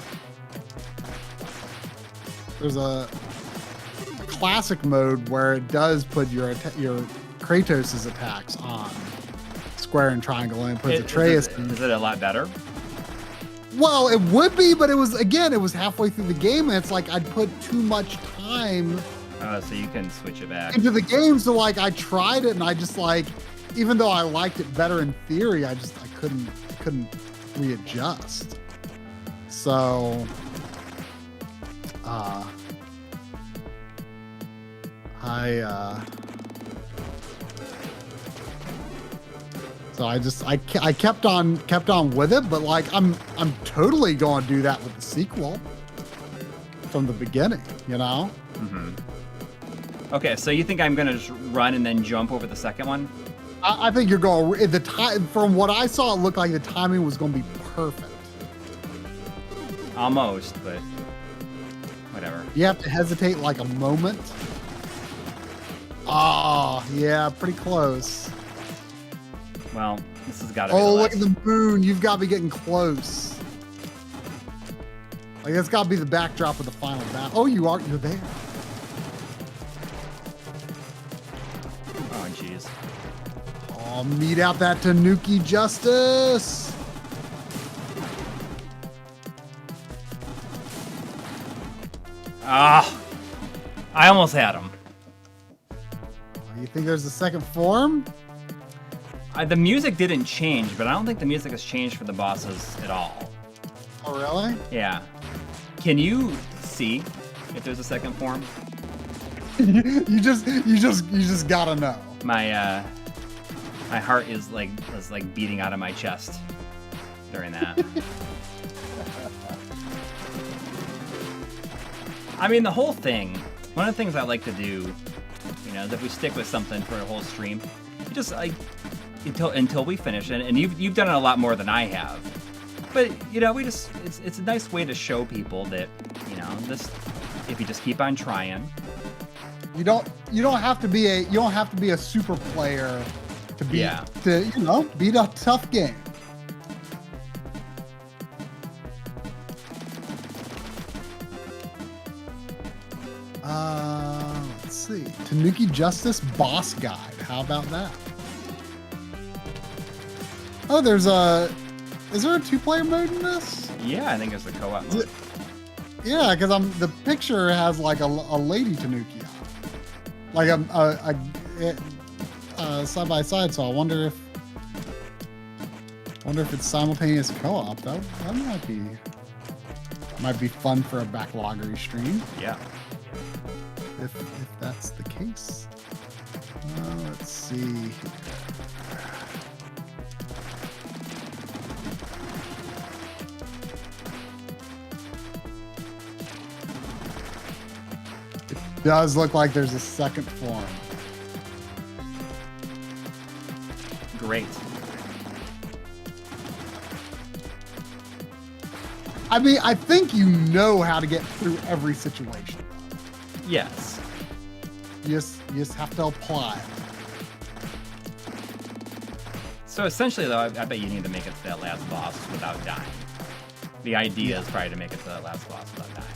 classic mode where it does put your Kratos' attacks on square and triangle, and it puts Atreus. Is it a lot better? Well, it would be, but it was halfway through the game, and it's like I'd put too much time. So you can switch it back into the game. So like I tried it, and I just like, even though I liked it better in theory, I couldn't readjust. So I kept on with it, but like I'm totally going to do that with the sequel from the beginning, you know? Okay, so you think I'm gonna just run and then jump over the second one? I think you're going, the time, from what I saw, it looked like the timing was going to be perfect. Almost, but whatever. You have to hesitate like a moment. Oh, yeah, pretty close. Well, this has got to be look at the moon. You've got to be getting close. Like, that's got to be the backdrop of the final battle. Oh, you're there. Oh, jeez. Oh, meet out that Tanuki justice. Ah, I almost had him. you think there's a second form? The music didn't change, but I don't think the music has changed for the bosses at all. Oh, really? Yeah. Can you see if there's a second form? you just gotta know. My my heart is like beating out of my chest during that. I mean, the whole thing. One of the things I like to do, you know, is if we stick with something for a whole stream, just like until we finish it. And you've done it a lot more than I have. But you know, it's a nice way to show people that, you know, this, if you just keep on trying. You don't have to be a super player to beat a tough game. Let's see. Tanuki Justice Boss Guide. How about that? Oh, is there a 2-player mode in this? Yeah, I think there's a co-op mode. Yeah, because the picture has like a lady Tanuki on it. Like side by side, so I wonder if it's simultaneous co-op. That might be fun for a backloggery stream. Yeah. If that's the case. Let's see. It does look like there's a second form. Great. I mean, I think you know how to get through every situation. Yes. You just have to apply it. So essentially, though, I bet you need to make it to that last boss without dying. The idea is probably to make it to that last boss without dying.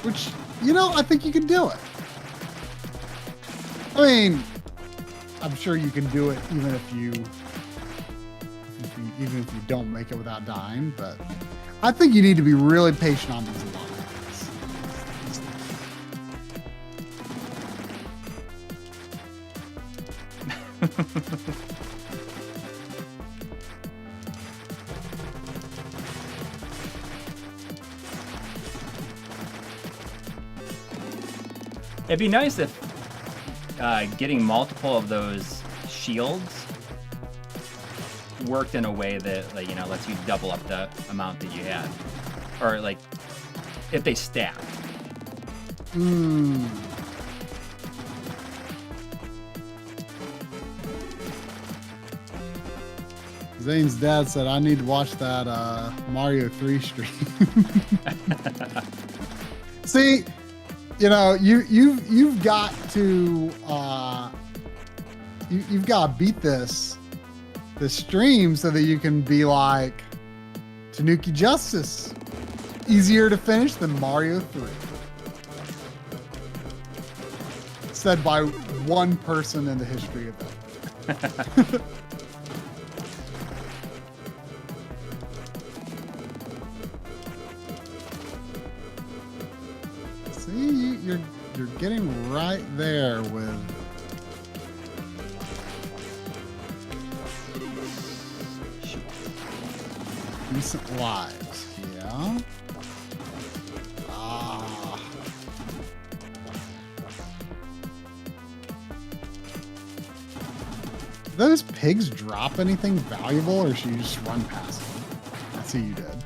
Which, you know, I think you can do it. I mean, I'm sure you can do it even if you don't make it without dying, but I think you need to be really patient on these lines. It'd be nice if getting multiple of those shields worked in a way that, like, you know, lets you double up the amount that you had, or like if they stack. Zane's dad said I need to watch that Mario 3 stream. See, you know, you've got to you've got to beat this stream so that you can be like Tanuki Justice, easier to finish than Mario 3. Said by one person in the history of it. See, you're getting right there with decent lives. Yeah. Do those pigs drop anything valuable, or should you just run past them? I see you did.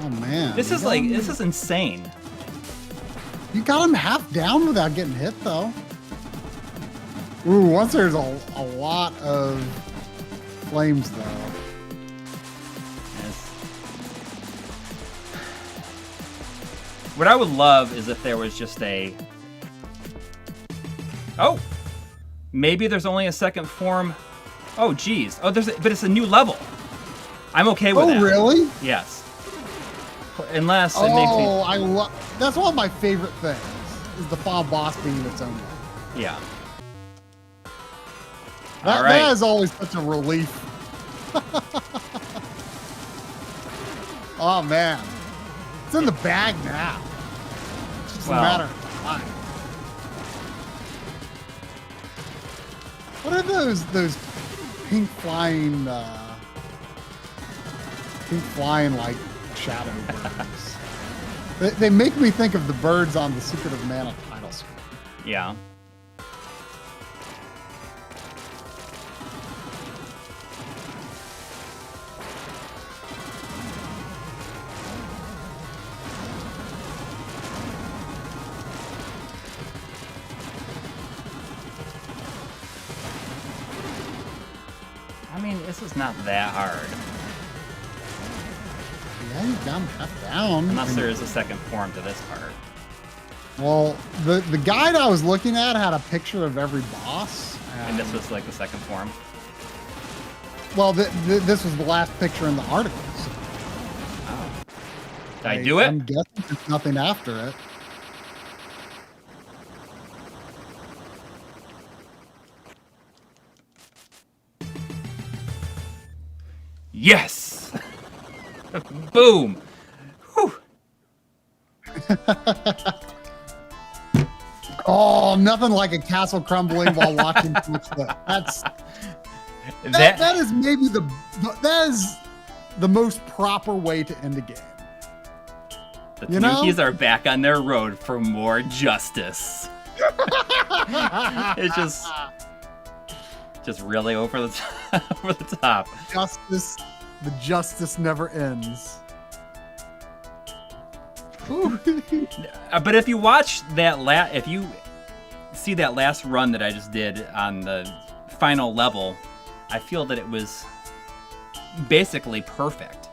Oh man. This is insane. You got him half down without getting hit though. Ooh, once there's a lot of flames though. Yes. What I would love is if there was just a... Oh! Maybe there's only a second form. Oh, geez. Oh, but it's a new level. I'm okay with that. Oh, really? Yes. Unless it makes me... Oh, that's one of my favorite things, is the final boss being its own level. Yeah. That, All right. That is always such a relief Oh man, it's in the bag now. It's just a matter of time. What are those pink flying like shadow birds? They make me think of the birds on the Secret of Mana title screen. Yeah. I mean, this is not that hard. Yeah, you got him half down. Unless there is a second form to this part. Well, the guide I was looking at had a picture of every boss. And this was like the second form? Well, this was the last picture in the article. So Did I do it? I'm guessing there's nothing after it. Yes! Boom! Whew. Oh, nothing like a castle crumbling while watching Twitch. That is maybe that is the most proper way to end a game. The Tanukis are back on their road for more justice. It's just really over the top, over the top. The justice never ends. But if you watch that if you see that last run that I just did on the final level, I feel that it was basically perfect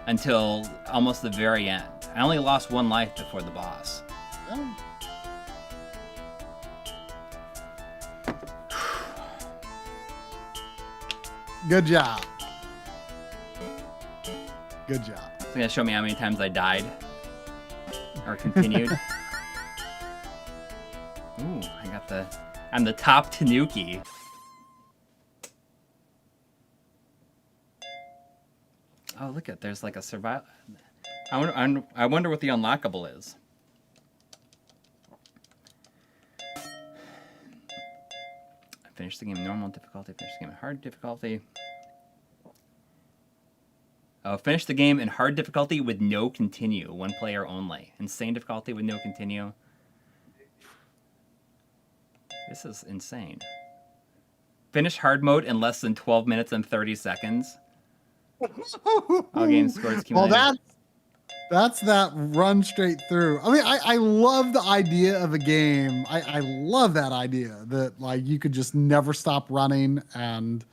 until almost the very end. I only lost 1 life before the boss. Yeah. Good job. Good job. It's gonna show me how many times I died or continued. Ooh, I'm the top Tanuki. Oh, look at, there's like a survival. I wonder what the unlockable is. I finished the game in normal difficulty, finished the game in hard difficulty. Oh, finish the game in hard difficulty with no continue, 1 player only. Insane difficulty with no continue. This is insane. Finish hard mode in less than 12 minutes and 30 seconds. All game scores Well, accumulated. that's that run straight through. I mean, I love the idea of a game. I love that idea that like you could just never stop running, and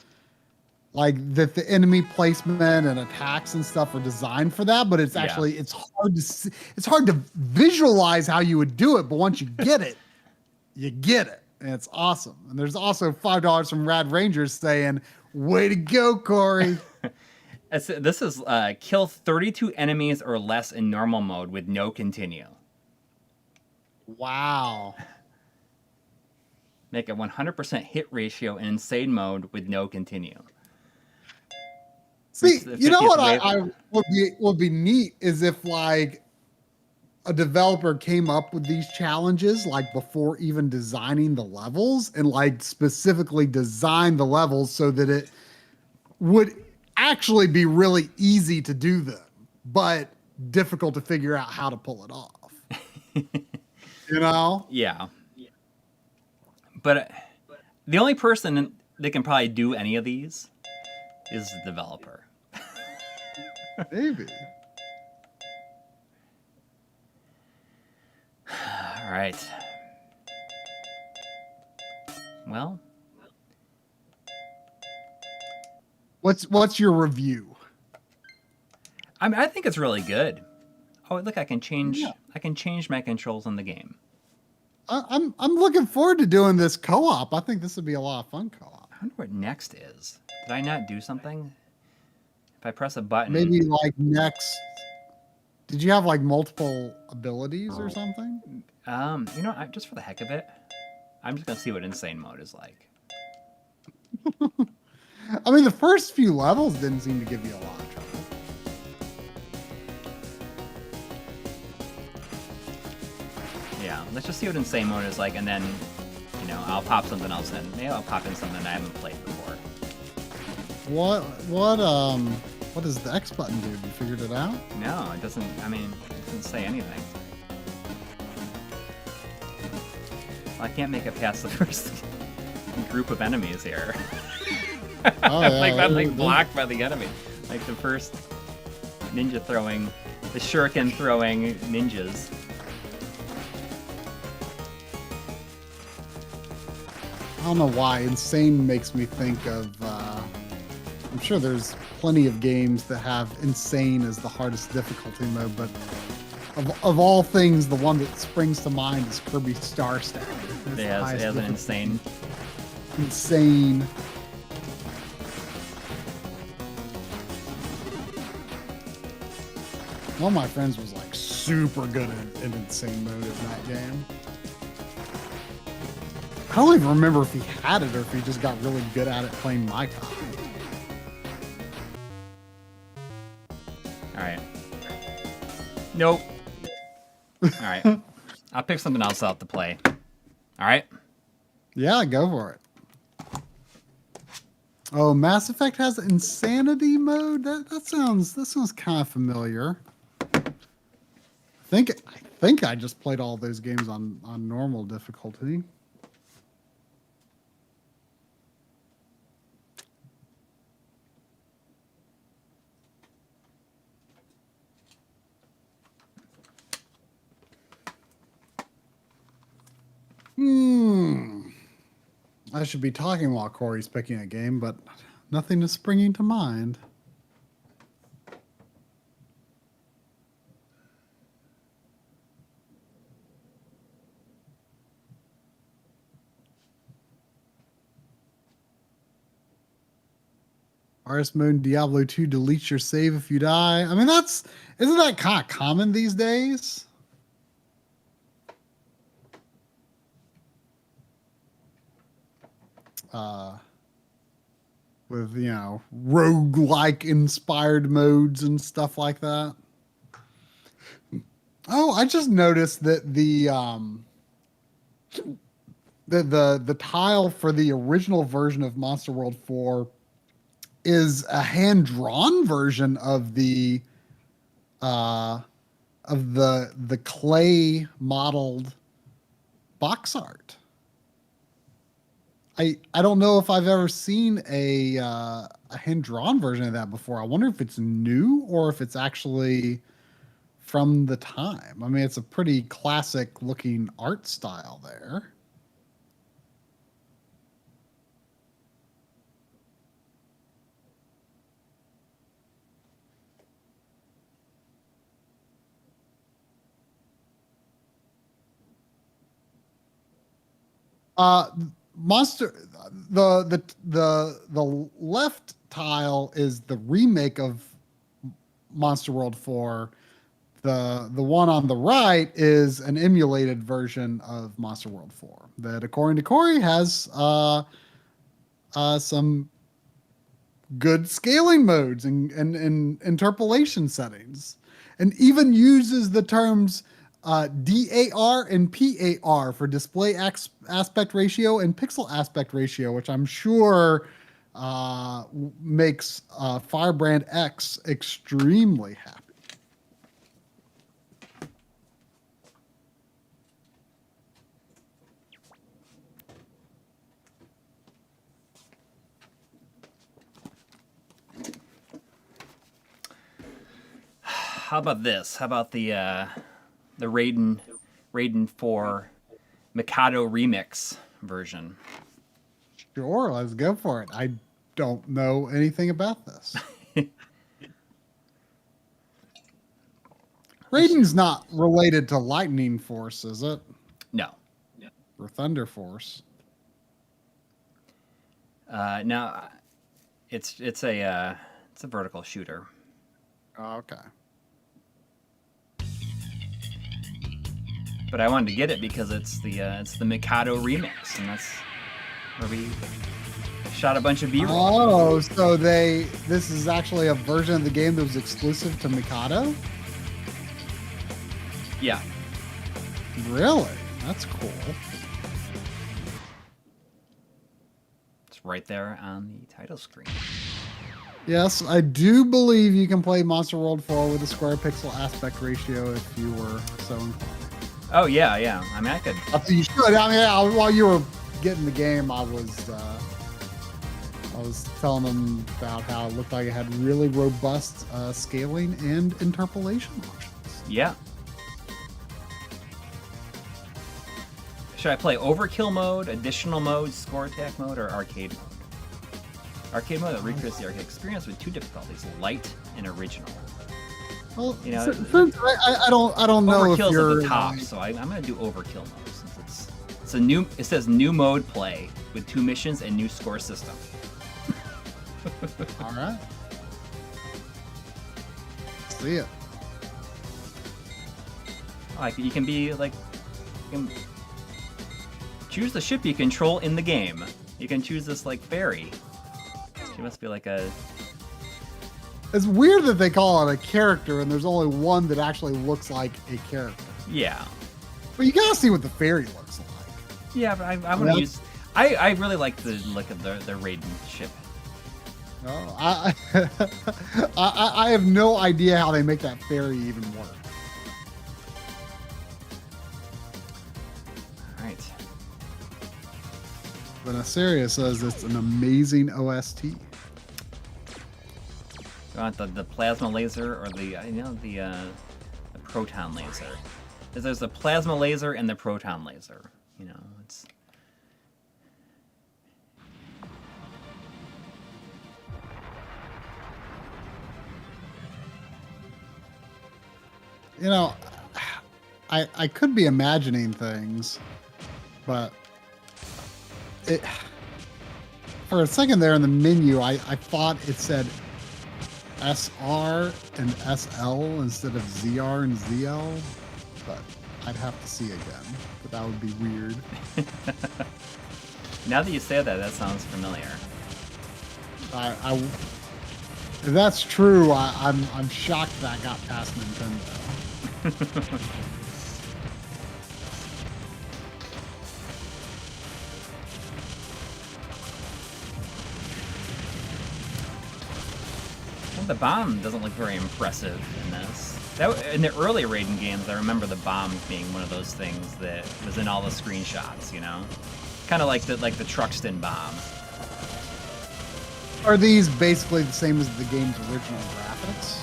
like that the enemy placement and attacks and stuff are designed for that. But it's actually it's hard to visualize how you would do it. But once you get it, you get it, and it's awesome. And there's also $5 from Rad Rangers saying, "Way to go, Coury." This is kill 32 enemies or less in normal mode with no continue. Wow. Make a 100% hit ratio in insane mode with no continue. See, you know what I would be neat is if like a developer came up with these challenges like before even designing the levels, and like specifically designed the levels so that it would actually be really easy to do them, but difficult to figure out how to pull it off. You know? Yeah. But the only person that can probably do any of these is the developer. Maybe. All right. Well, what's your review? I mean, I think it's really good. Oh, look, I can change. Yeah. I can change my controls in the game. I'm looking forward to doing this co-op. I think this would be a lot of fun co-op. I wonder what next is. Did I not do something? If I press a button, maybe like next. Did you have like multiple abilities or something? You know, just for the heck of it, I'm just gonna see what insane mode is like. I mean, the first few levels didn't seem to give you a lot of trouble. Yeah, let's just see what Insane Mode is like, and then, you know, I'll pop something else in. Maybe I'll pop in something I haven't played before. What does the X button do? You figured it out? No, it doesn't. I mean, it doesn't say anything. Well, I can't make it past the first group of enemies here. Oh, yeah, like I'm like blocked by the enemy. Like the first ninja throwing, the shuriken throwing ninjas. I don't know why. Insane makes me think of. I'm sure there's plenty of games that have Insane as the hardest difficulty mode, but of all things, the one that springs to mind is Kirby Star Stacker. It has an insane. Insane. One of my friends was like super good at Insane mode in that game. I don't even remember if he had it or if he just got really good at it playing my copy. Alright. Nope. Alright. I'll pick something else out to play. Alright? Yeah, go for it. Oh, Mass Effect has insanity mode? That sounds kind of familiar. I think I just played all those games on normal difficulty. I should be talking while Coury's picking a game, but nothing is springing to mind. Artist mode in Diablo 2 deletes your save if you die. I mean, isn't that kind of common these days? With, you know, roguelike inspired modes and stuff like that. Oh, I just noticed that the tile for the original version of Monster World 4 is a hand-drawn version of the clay modeled box art. I don't know if I've ever seen a hand-drawn version of that before. I wonder if it's new or if it's actually from the time. I mean, it's a pretty classic-looking art style there. The left tile is the remake of Monster World 4. The one on the right is an emulated version of Monster World 4 that, according to Coury, has some good scaling modes and interpolation settings, and even uses the terms DAR and PAR for display aspect ratio and pixel aspect ratio, which I'm sure makes Firebrand X extremely happy. How about this? How about the Raiden 4 MIKADO remix version? Sure, let's go for it. I don't know anything about this. Raiden's not related to Lightning Force, is it? No. Or Thunder Force? No, it's a vertical shooter. Oh, okay. But I wanted to get it because it's the MIKADO remix, and that's where we shot a bunch of B-roll. Oh, so this is actually a version of the game that was exclusive to MIKADO? Yeah. Really? That's cool. It's right there on the title screen. Yes, I do believe you can play Monster World 4 with a square pixel aspect ratio if you were so inclined. Oh, yeah, yeah. I mean, I could... You should. I mean, while you were getting the game, I was telling them about how it looked like it had really robust scaling and interpolation options. Yeah. Should I play Overkill mode, Additional mode, Score Attack mode, or Arcade mode? Arcade mode that recreates the arcade experience with 2 difficulties, Light and Original. Well, you know, I don't know Overkill's if you're at the top, so I'm gonna do Overkill mode since it's a new. It says new mode play with 2 missions and new score system. All right. See it. Like you can be like, you can choose the ship you control in the game. You can choose this like fairy. She must be like a. It's weird that they call it a character and there's only one that actually looks like a character. Yeah. But you gotta see what the fairy looks like. Yeah, but I'm gonna use. I really like the look of the Raiden ship. No, I have no idea how they make that fairy even work. All right. But Assyria says it's an amazing OST. You want the plasma laser or the proton laser? Because there's the plasma laser and the proton laser. You know, it's. You know, I could be imagining things, but for a second there in the menu, I thought it said SR and SL instead of ZR and ZL, but I'd have to see again. But that would be weird. Now that you say that, that sounds familiar. If that's true, I'm shocked that got past Nintendo. Well, the bomb doesn't look very impressive in this. In the early Raiden games, I remember the bomb being one of those things that was in all the screenshots. You know, kind of like the Truxton bomb. Are these basically the same as the game's original graphics?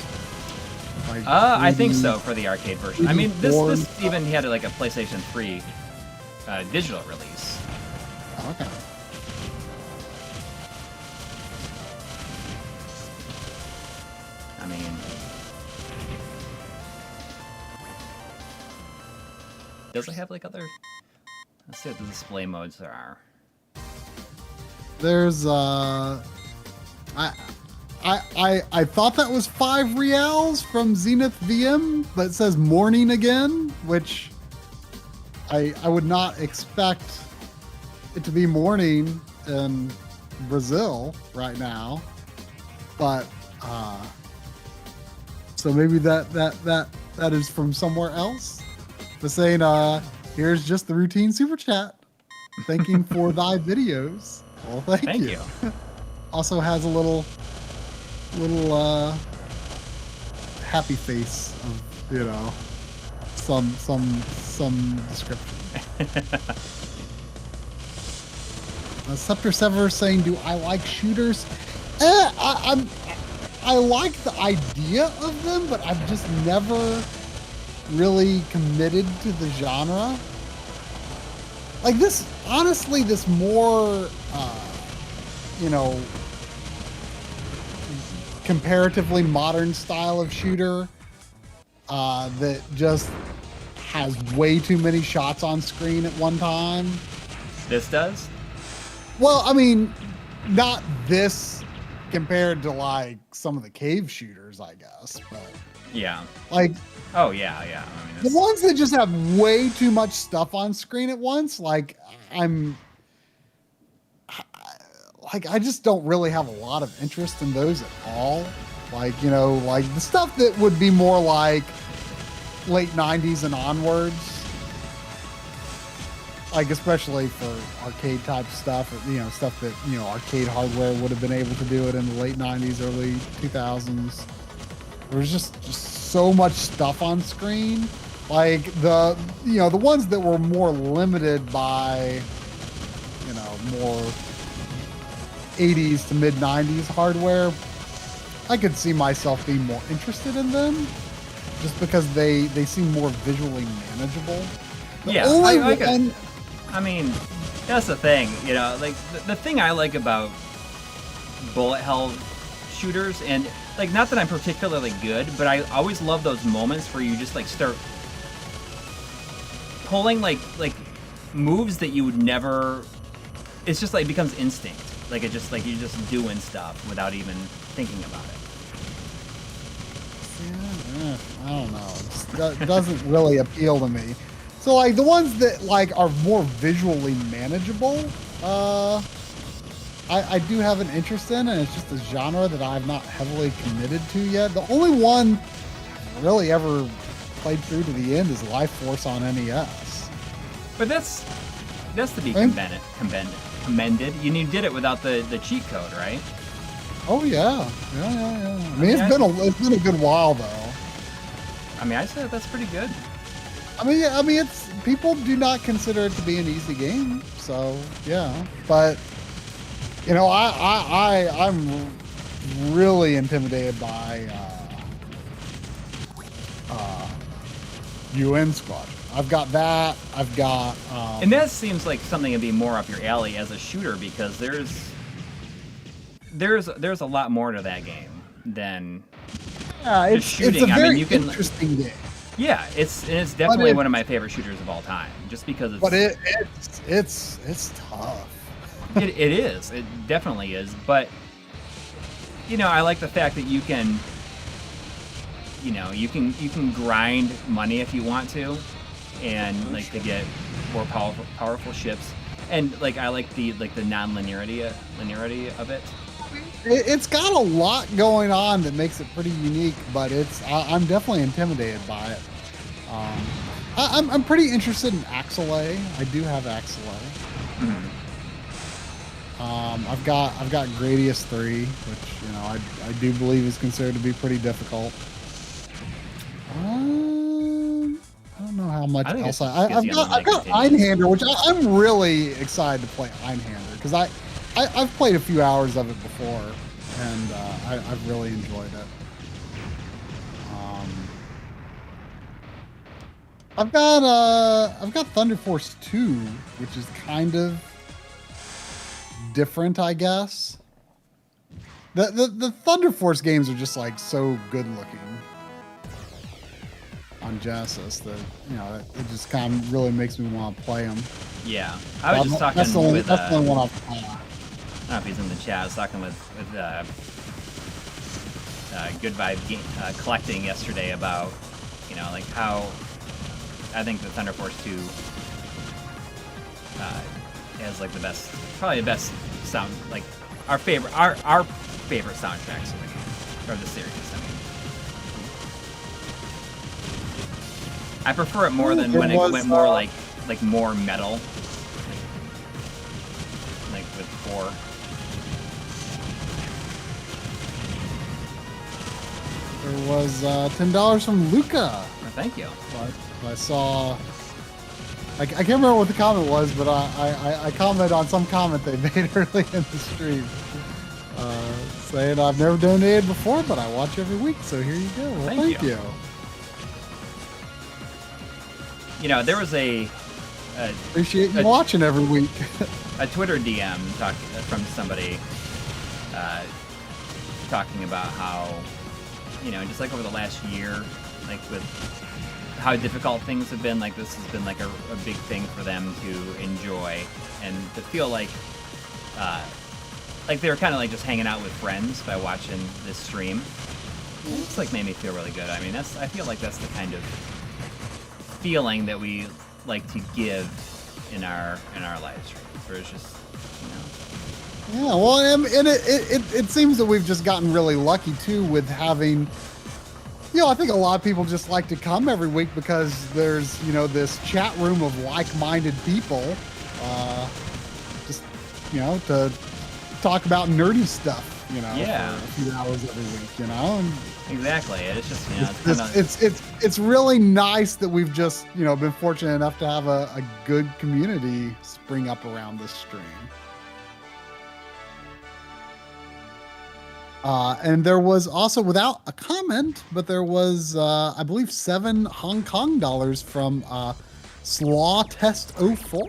Like I think so for the arcade version. I mean, this even had like a PlayStation 3 digital release. Okay. I mean, does it have like other? Let's see what the display modes there are. There's I thought that was 5 reals from Zenith VM, but it says morning again, which I would not expect it to be morning in Brazil right now. But so maybe that is from somewhere else. But saying here's just the routine super chat. Thanking for thy videos. Well, thank you. Also has a little happy face of, you know, some description. Scepter Sever saying, "Do I like shooters? I like the idea of them, but I've just never really committed to the genre. Like this, honestly, this more, you know, comparatively modern style of shooter that just has way too many shots on screen at one time. This does? Well, I mean, not this compared to like some of the cave shooters, I guess, but yeah, like, oh yeah. I mean, the ones that just have way too much stuff on screen at once, like like I just don't really have a lot of interest in those at all. Like, you know, like the stuff that would be more like late 90s and onwards, like especially for arcade type stuff, or, you know, stuff that, you know, arcade hardware would have been able to do it in the late 90s, early 2000s. There was just so much stuff on screen. Like the, you know, the ones that were more limited by, you know, more 80s to mid 90s hardware, I could see myself being more interested in them just because they seem more visually manageable. I mean, that's the thing, you know, like the thing I like about bullet hell shooters, and like, not that I'm particularly good, but I always love those moments where you just like start pulling like moves that you would never, it's just like it becomes instinct. Like it just, like you're just doing stuff without even thinking about it. Yeah, I don't know. It doesn't really appeal to me. So like the ones that like are more visually manageable, I do have an interest in, and it's just a genre that I've not heavily committed to yet. The only one I've really ever played through to the end is Life Force on NES. But that's to be commended. You did it without the cheat code, right? Oh yeah. I mean, it's been a good while though. I mean, I'd say that's pretty good. I mean, it's, people do not consider it to be an easy game, so yeah. But you know, I'm really intimidated by UN Squadron. I've got that. I've got. And that seems like something that'd be more up your alley as a shooter, because there's a lot more to that game than it's shooting. It's a very interesting game. Yeah, it's definitely one of my favorite shooters of all time, just because it's. But it's tough. It is. It definitely is. But you know, I like the fact that you can. You know, you can grind money if you want to, and like to get more powerful ships, and like I like the non-linearity of it. It's got a lot going on that makes it pretty unique, but I'm definitely intimidated by it. I'm pretty interested in Axelay. I do have Axelay. Mm-hmm. I've got Gradius 3, which, you know, I do believe is considered to be pretty difficult. I don't know how much else I've got Einhander, which I'm really excited to play Einhander, because I've played a few hours of it before, and I've really enjoyed it. I've got Thunder Force 2, which is kind of different, I guess. The Thunder Force games are just like so good looking on Genesis that, you know, it just kind of really makes me want to play them. Yeah, I was just talking with. That's the only one I've played. I don't know if he's in the chat. I was talking with Good Vibe Collecting yesterday about, you know, like how I think the Thunder Force 2 has like probably the best sound, like our favorite soundtracks of the game, or the series. I mean, I prefer it more than when it went more like more metal, like with 4. There was $10 from Luca. Oh, thank you. I saw. I can't remember what the comment was, but I commented on some comment they made early in the stream, saying I've never donated before, but I watch every week, so here you go. Well, thank you. You know, there was appreciate you watching every week. A Twitter DM from somebody talking about how, you know, just like over the last year, like with how difficult things have been, like this has been like a big thing for them to enjoy and to feel like they were kind of like just hanging out with friends by watching this stream. It's like made me feel really good. I mean, I feel like that's the kind of feeling that we like to give in our live streams, where it's just, you know, Yeah, well, and it seems that we've just gotten really lucky too with having, I think a lot of people just like to come every week because there's, this chat room of like-minded people, just, to talk about nerdy stuff, Yeah. for a few hours every week, And Exactly. It's just, it's really nice that we've just, been fortunate enough to have a good community spring up around this stream. And there was also, without a comment, but there was, I believe, 7 Hong Kong dollars from Slaw Test 04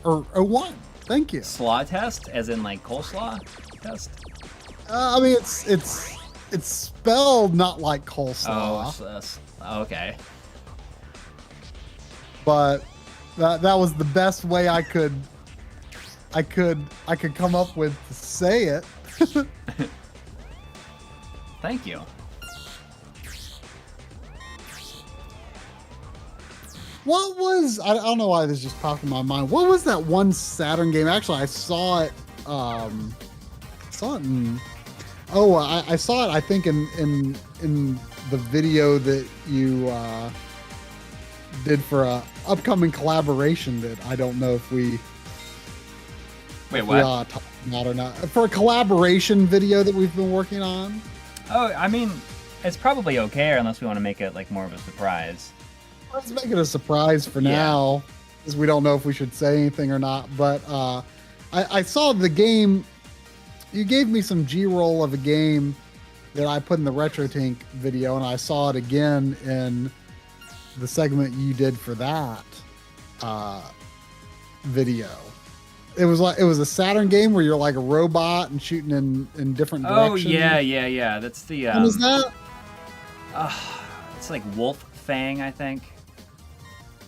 or 01. Thank you. Slaw test, as in like coleslaw test. I mean, it's spelled not like coleslaw. Oh, okay. But that was the best way I could come up with to say it. Thank you. What was, I don't know why this just popped in my mind. What was that one Saturn game? Actually, I saw it I saw it, I think, in the video that you did for a upcoming collaboration that I don't know if we Wait, what? talked about or not. For a collaboration video that we've been working on. Oh, I mean, it's probably okay, unless we want to make it like more of a surprise. Let's make it a surprise for now, because we don't know if we should say anything or not. But I saw the game. You gave me some G-roll of a game that I put in the Retro Tank video, and I saw it again in the segment you did for that video. It was a Saturn game where you're like a robot and shooting in different directions. Oh yeah. That's the. What is that? It's like Wolf Fang, I think.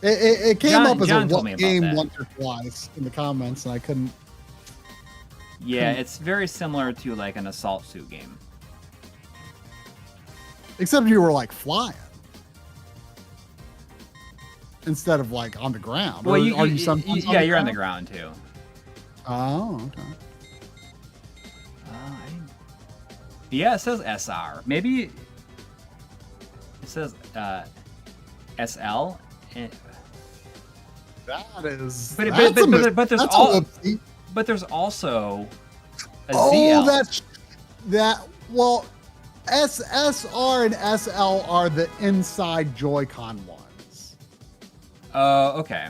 It came up as John a told me about game that. once or twice in the comments, and I couldn't. Yeah, it's very similar to like an assault suit game. Except you were like flying instead of like on the ground. Well, are you sometimes? you're on the ground too. Oh, okay. Yeah, it says SR. Maybe it says SL. That is. But there's that's all. a whoopsie. But there's also a Oh, ZL. that's that. Well, SSR and SL are the inside Joy-Con ones. Oh, okay.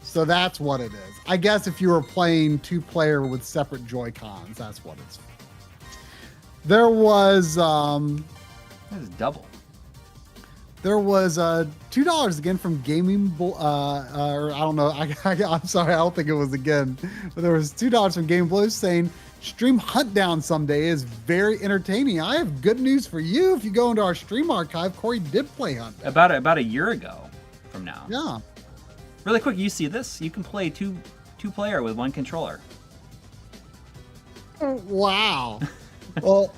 So that's what it is. I guess if you were playing 2-player with separate Joy-Cons, that's what it's. There was This is double. There was $2 again from Gaming or I don't know. I'm sorry, I don't think it was again, but there was $2 from Game Blues saying stream Hunt Down someday is very entertaining. I have good news for you. If you go into our stream archive, Coury did play Hunt Down. About a year ago from now. Yeah. Really quick, you see this? You can play two player with one controller. Wow. Well,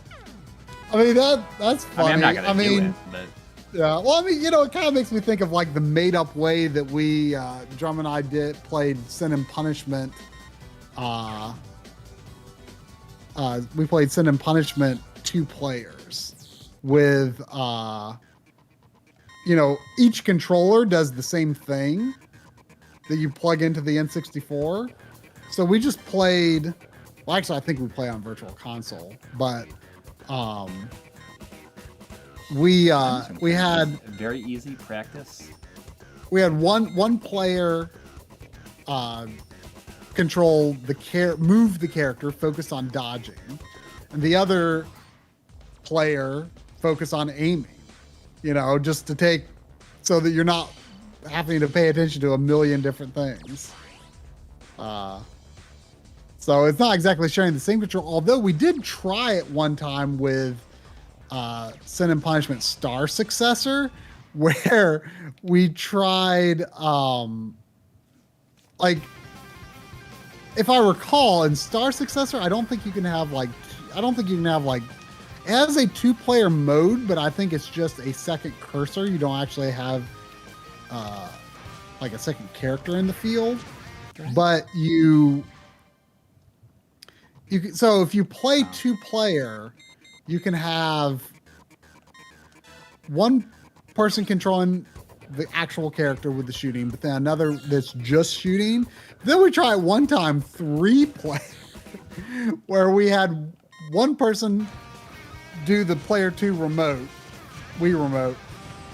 I mean that's funny. I mean, I'm not gonna do it, but. Yeah, well, I mean, it kind of makes me think of like the made-up way that we, Drum and I played Sin and Punishment. We played Sin and Punishment 2 players with, each controller does the same thing that you plug into the N64. So we just played, well, actually, I think we play on Virtual Console, but, we had very easy practice. We had one player control move the character, focus on dodging, and the other player focus on aiming. Just to take so that you're not having to pay attention to a million different things. So it's not exactly sharing the same control, although we did try it one time with Sin and Punishment Star Successor, where we tried if I recall, in Star Successor, I don't think you can have it has a 2-player mode, but I think it's just a second cursor. You don't actually have a second character in the field, but you So if you play 2-player, you can have one person controlling the actual character with the shooting, but then another that's just shooting. Then we tried one time 3-player, where we had one person do the player 2 remote, Wii remote,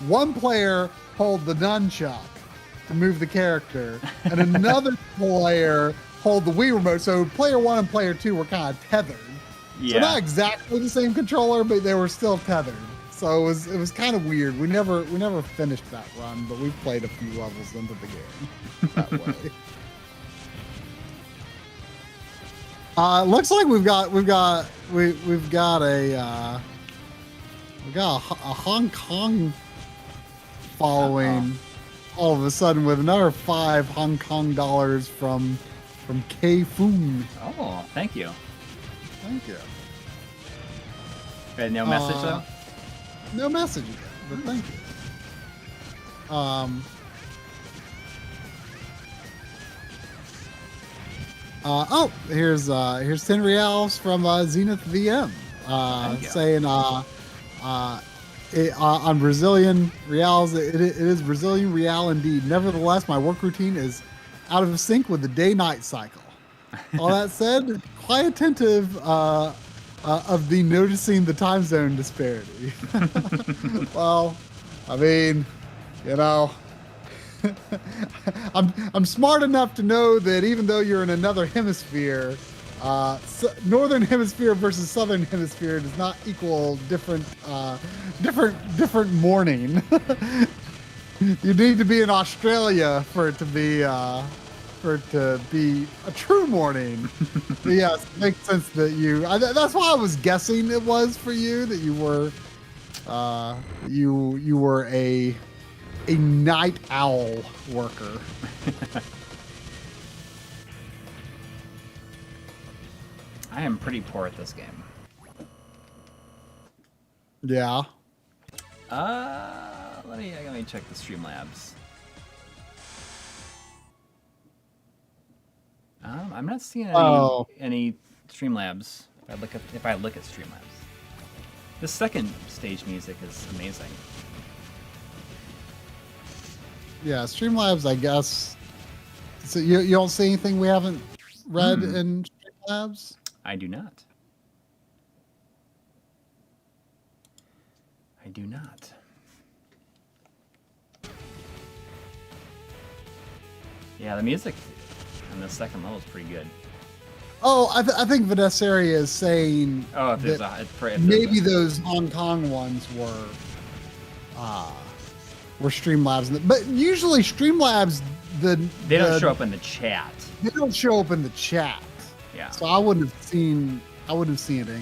one player hold the nunchuck to move the character, and another player hold the Wii remote. So player 1 and player 2 were kind of tethered. Yeah. So not exactly the same controller, but they were still tethered. So it was kind of weird. We never finished that run, but we played a few levels into the game that way. Looks like we've got a Hong Kong following all of a sudden with another 5 Hong Kong dollars from K Foon. Oh, thank you. Thank you. No message though. No message yet, but thank you. Here's 10 reals from Zenith VM, saying on Brazilian reals, it is Brazilian real indeed. Nevertheless, my work routine is out of sync with the day-night cycle. All that said, quite attentive of the noticing the time zone disparity. Well, I mean, you know, I'm smart enough to know that even though you're in another hemisphere, northern hemisphere versus southern hemisphere does not equal different morning. You need to be in Australia for it to be a true morning. But yes, it makes sense that that's why I was guessing it was for you, that you were a night owl worker. I am pretty poor at this game. Yeah. Let me check the Streamlabs. I'm not seeing any Streamlabs. If I look at Streamlabs, the second stage music is amazing. Yeah, Streamlabs, I guess. So you don't see anything we haven't read in Streamlabs? I do not. I do not. Yeah, the music on the second level is pretty good. Oh, I think Vanessaria is saying maybe those Hong Kong ones were Streamlabs, but usually Streamlabs they don't show up in the chat. They don't show up in the chat. Yeah. So I wouldn't have seen it anyway.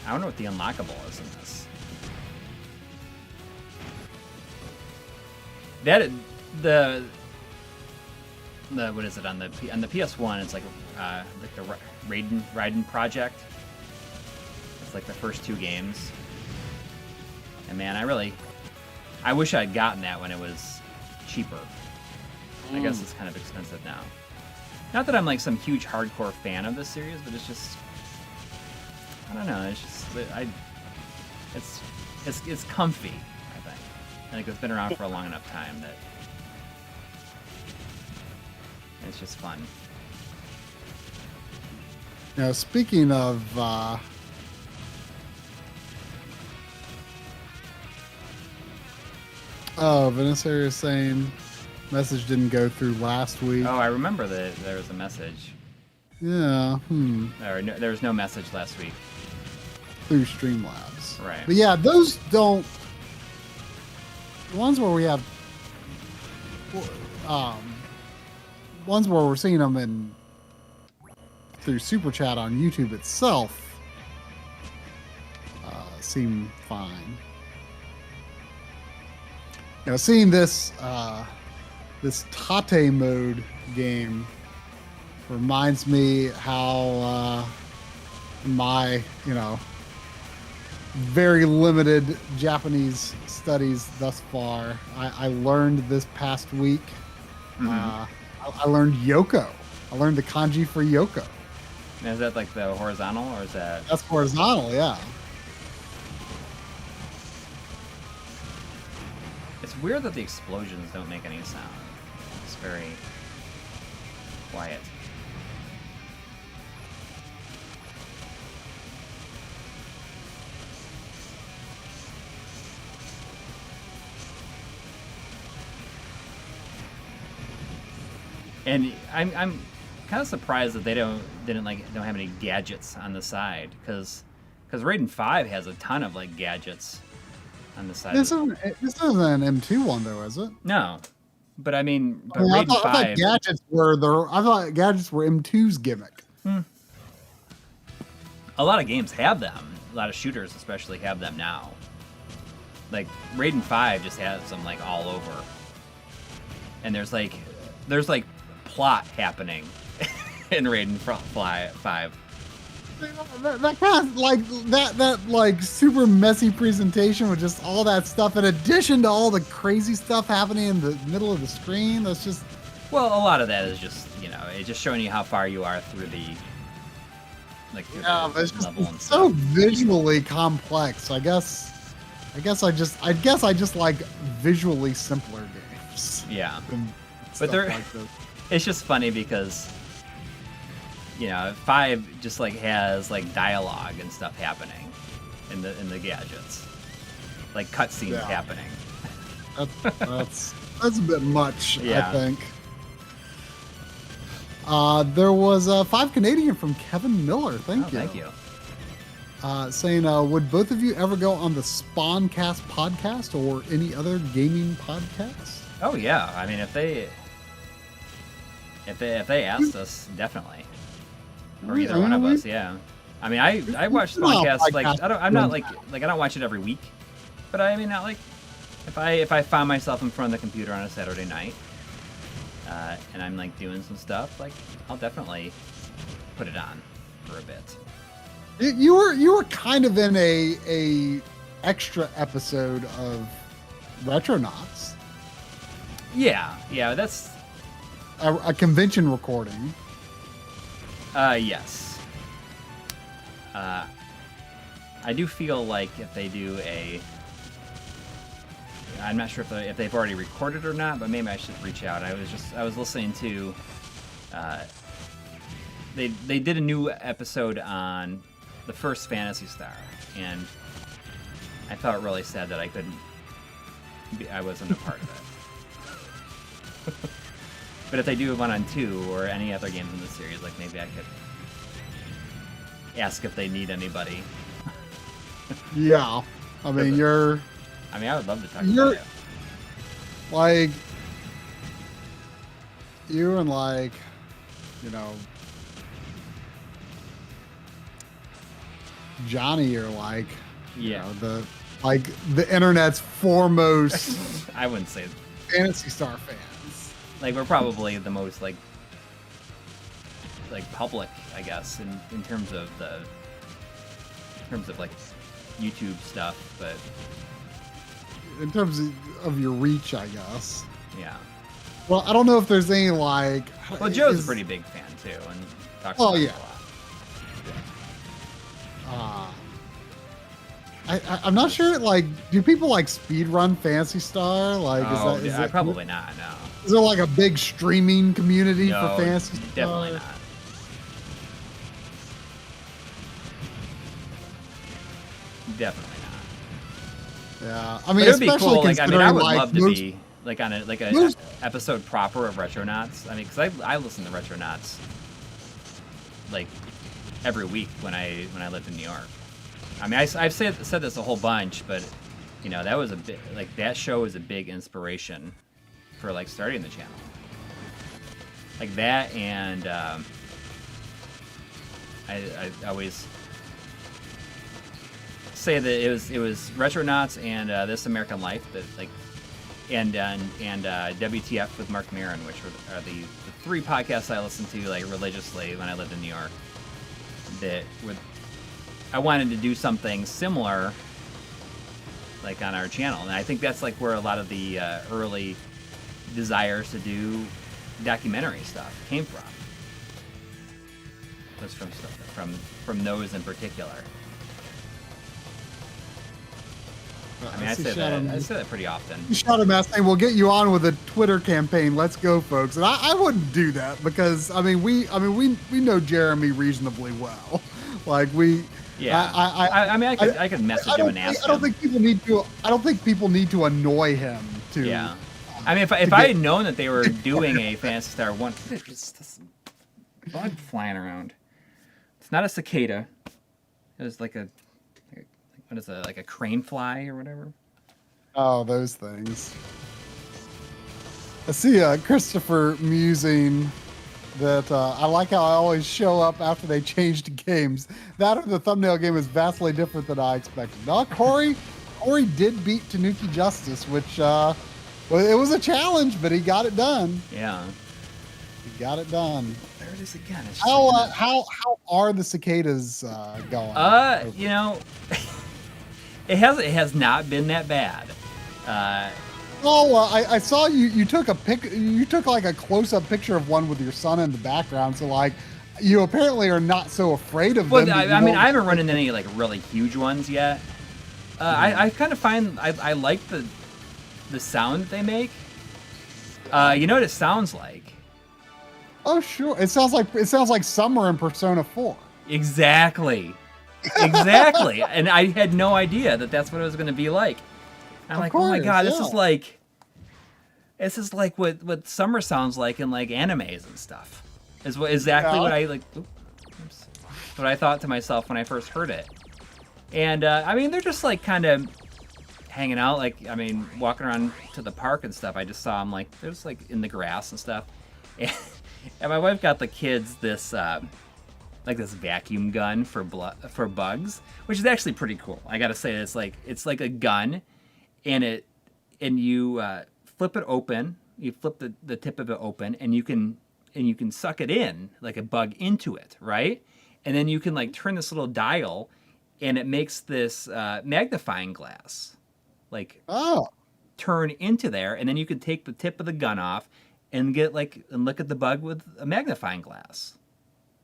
I don't know what the unlockable is in this. The what is it on the PS1? It's like the Raiden project. It's like the first 2 games. And man, I wish I'd gotten that when it was cheaper. I guess it's kind of expensive now. Not that I'm like some huge hardcore fan of this series, but it's just, I don't know. It's just it's comfy, I think. I think it's been around for a long enough time that it's just fun. Now, speaking of Vanessa is saying message didn't go through last week. Oh, I remember that there was a message. Yeah. There was no message last week. Through Streamlabs. Right. But yeah, those don't... The ones where we have... ones where we're seeing them through Super Chat on YouTube itself seem fine. You know, seeing this Tate mode game reminds me how my very limited Japanese studies thus far. I learned this past week. I learned Yoko. I learned the kanji for Yoko. Is that like the horizontal, or is that? That's horizontal, yeah. It's weird that the explosions don't make any sound. It's very quiet. And I'm kind of surprised that they don't have any gadgets on the side, because Raiden 5 has a ton of like gadgets on the side. This isn't an M2 one though, is it? No, but I mean, I Raiden thought 5. gadgets were M2's gimmick. A lot of games have them. A lot of shooters, especially, have them now. Like Raiden 5 just has them like all over, and there's like plot happening in Raiden 5. That kind of like super messy presentation with just all that stuff, in addition to all the crazy stuff happening in the middle of the screen. That's just, well, a lot of that is just, it's just showing you how far you are through the it's just level and so stuff. visually complex. I guess I just like visually simpler games. Yeah, But it's just funny because 5 just like has like dialogue and stuff happening in the gadgets, like cutscenes happening. That's a bit much, Yeah. I think. There was 5 Canadian from Kevin Miller. Thank you. Thank you. Saying, would both of you ever go on the Spawncast podcast or any other gaming podcast? Oh yeah, I mean if they asked us, definitely, or either one of us, yeah. I mean I watch Spawncast, like I don't watch it every week, but I mean, not like if I find myself in front of the computer on a Saturday night, and I'm like doing some stuff, like I'll definitely put it on for a bit. You were kind of in a extra episode of Retronauts. Yeah, that's A convention recording. yes. I do feel like if they do I'm not sure if they've already recorded or not, but maybe I should reach out. I was listening to, they did a new episode on the first Phantasy Star, and I felt really sad that I wasn't a part of it. But if they do one on 2 or any other games in the series, like maybe I could ask if they need anybody. Yeah, I mean I would love to talk about it. Like you and Johnny are like the internet's foremost I wouldn't say Phantasy Star fans. like we're probably the most like public, I guess, in terms of like YouTube stuff, but in terms of your reach, I guess. yeah. Well, I don't know if there's any like. Well, Joe's a pretty big fan too, and talks about it a lot. I'm not sure. Like, do people like speed run Phantasy Star? Like, probably not. No. Is there like a big streaming community No, for Phantasy Star? definitely not. Definitely not. Yeah, I mean, But it would be especially cool. Like, I mean, I would love to most- be like on a episode proper of Retronauts. I mean, because I listen to Retronauts like every week when I lived in New York. I mean, I've said this a whole bunch, but that was a bit like that show was a big inspiration for like starting the channel. Like that, and I always say that it was Retronauts and This American Life that like and WTF with Marc Maron, which are the 3 podcasts I listened to like religiously when I lived in New York. I wanted to do something similar like on our channel, and I think that's like where a lot of the early desires to do documentary stuff came from. Was from those in particular. I mean, I say that pretty often. Shadow Mask saying, "We'll get you on with a Twitter campaign. Let's go, folks." And I wouldn't do that because we know Jeremy reasonably well. Like yeah. I could message him and ask him. I don't think people need to annoy him to. Yeah. I mean, if I had known that they were doing a Phantasy Star 1, just this bug flying around. It's not a cicada. It was like what is it, like a crane fly or whatever? Oh, those things. I see Christopher musing that I like how I always show up after they changed games. That of the thumbnail game is vastly different than I expected. No, Coury did beat Tanuki Justice, which well, it was a challenge, but he got it done. Yeah. He got it done. There it is again. How are the cicadas going? You know, it has not been that bad. I saw you took like a close-up picture of one with your son in the background, so like you apparently are not so afraid of them. I mean, I haven't run into any like really huge ones yet. I kind of find I like the sound that they make. You know what it sounds like? Oh sure, it sounds like Summer in Persona 4. Exactly. And I had no idea that that's what it was going to be like. I'm like, oh my god, this is like what Summer sounds like in like animes and stuff. Exactly what I like. Oops, what I thought to myself when I first heard it. And I mean, they're just like kind of hanging out, like I mean, walking around to the park and stuff. I just saw them like they're just like in the grass and stuff. And my wife got the kids this like this vacuum gun for bugs, which is actually pretty cool. I gotta say, it's like a gun, and you flip it open. You flip the tip of it open, and you can suck it in like a bug into it, right? And then you can like turn this little dial, and it makes this magnifying glass, like turn into there, and then you can take the tip of the gun off and look at the bug with a magnifying glass.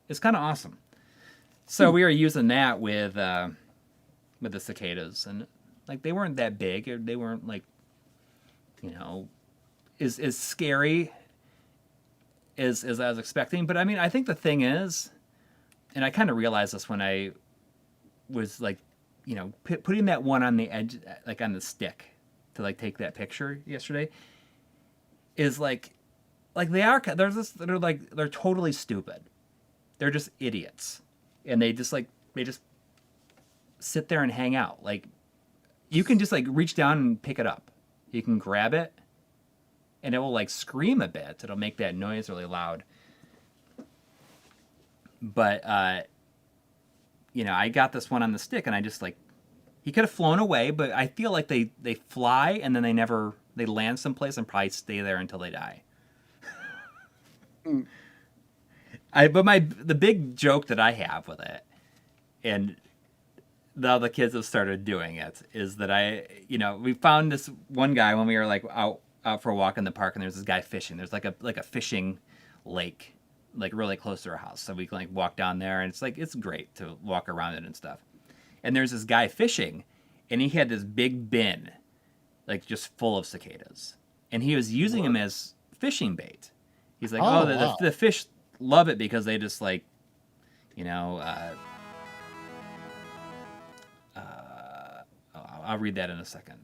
It's kind of awesome. So we were using that with the cicadas, and like they weren't that big, or they weren't like, you know, as scary as I was expecting. But I mean, I think the thing is, and I kind of realized this when I was like, you know, putting that one on the edge, like on the stick, to like take that picture yesterday, is like they're totally stupid. They're just idiots, and they just sit there and hang out. Like you can just like reach down and pick it up. You can grab it, and it will like scream a bit. It'll make that noise really loud. But you know, I got this one on the stick, and I just like, he could have flown away, but I feel like they fly and then they land someplace and probably stay there until they die. The big joke that I have with it, and now the kids have started doing it, is that we found this one guy when we were like out for a walk in the park, and there's this guy fishing. There's like a fishing lake, like really close to our house, so we can like walk down there, and it's great to walk around it and stuff. And there's this guy fishing, and he had this big bin, like just full of cicadas, and he was using them as fishing bait. He's like, wow. the fish love it because they just like, you know, I'll read that in a second.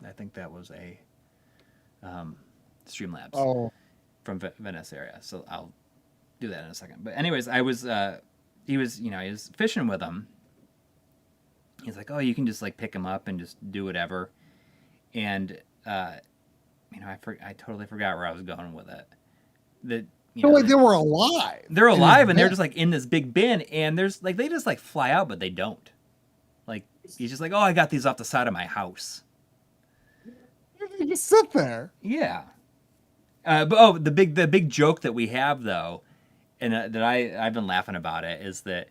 I think that was a Streamlabs from Venice area, so I'll do that in a second. But anyways, he was fishing with him. He's like, oh, you can just like pick him up and just do whatever. And I totally forgot where I was going with it. They were alive. They're alive, and they're just like in this big bin, and there's like they just like fly out, but they don't. Like he's just like, oh, I got these off the side of my house. You just sit there. Yeah. But the big joke that we have though, and that I've been laughing about it, is that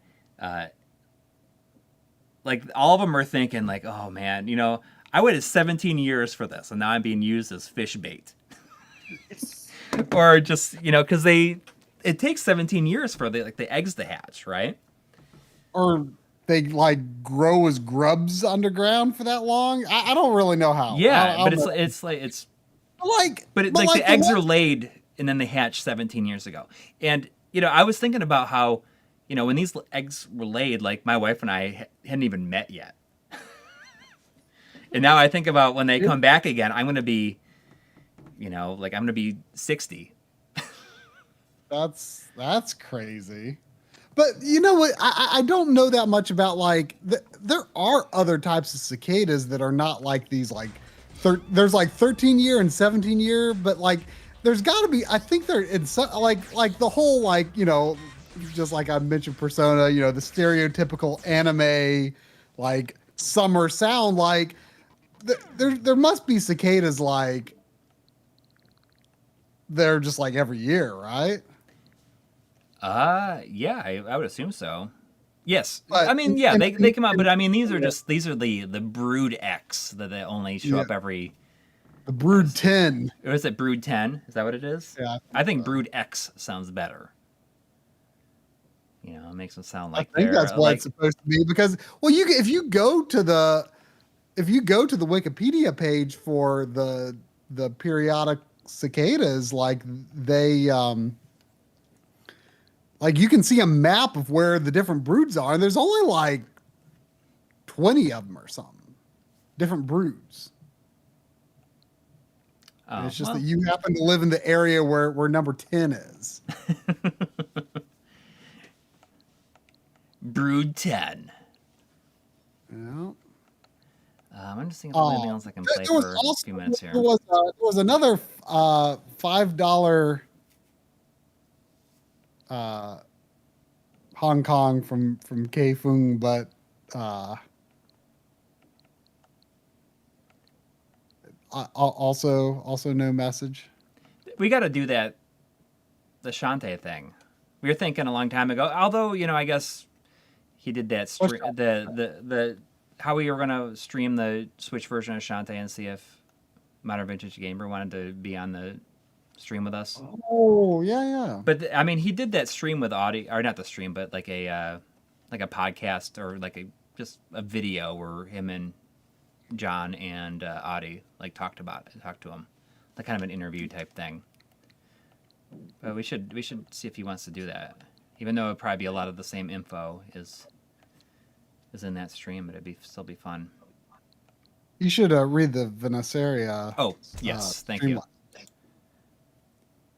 like all of them are thinking like, oh man, you know, I waited 17 years for this, and now I'm being used as fish bait. Or just, because it takes 17 years for the eggs to hatch, right? Or they like grow as grubs underground for that long. I don't really know how. Yeah, I but don't know. the eggs are laid and then they hatch 17 years ago. And I was thinking about how, when these eggs were laid, like my wife and I hadn't even met yet. And now I think about when they come back again, I'm going to be, I'm going to be 60. That's crazy. But you know what? I don't know that much about there are other types of cicadas that are not like these there's like 13 year and 17 year, but there's got to be. I think they're in like the whole just like I mentioned Persona, the stereotypical anime summer sound. There must be cicadas they're just like every year, right? Yeah, I would assume so. Yes. But I mean, yeah, they come out, but I mean, these are the Brood X that they only show up every. The Brood 10. Or is it Brood 10? Is that what it is? Yeah. I think Brood X sounds better. It makes them sound like I think that's what it's supposed to be because, if you go to the Wikipedia page for the periodic cicadas, you can see a map of where the different broods are, and there's only 20 of them or something, different broods. Oh, it's just that you happen to live in the area where number 10 is. Brood 10. Yeah. I'm just thinking of anything else I can play for a few minutes here. There was another $5 Hong Kong from Kaifeng, but also no message. We got to do the Shantae thing. We were thinking a long time ago. Although I guess he did that the how we were gonna stream the Switch version of Shantae and see if Modern Vintage Gamer wanted to be on the stream with us. Oh yeah. But I mean, he did that stream with audio, or not the stream, but like a podcast or just a video where him and John and Audie talked to him, kind of an interview type thing. But we should see if he wants to do that, even though it'd probably be a lot of the same info is in that stream, but it'd still be fun. You should read the Vanessaria. Oh yes, thank you.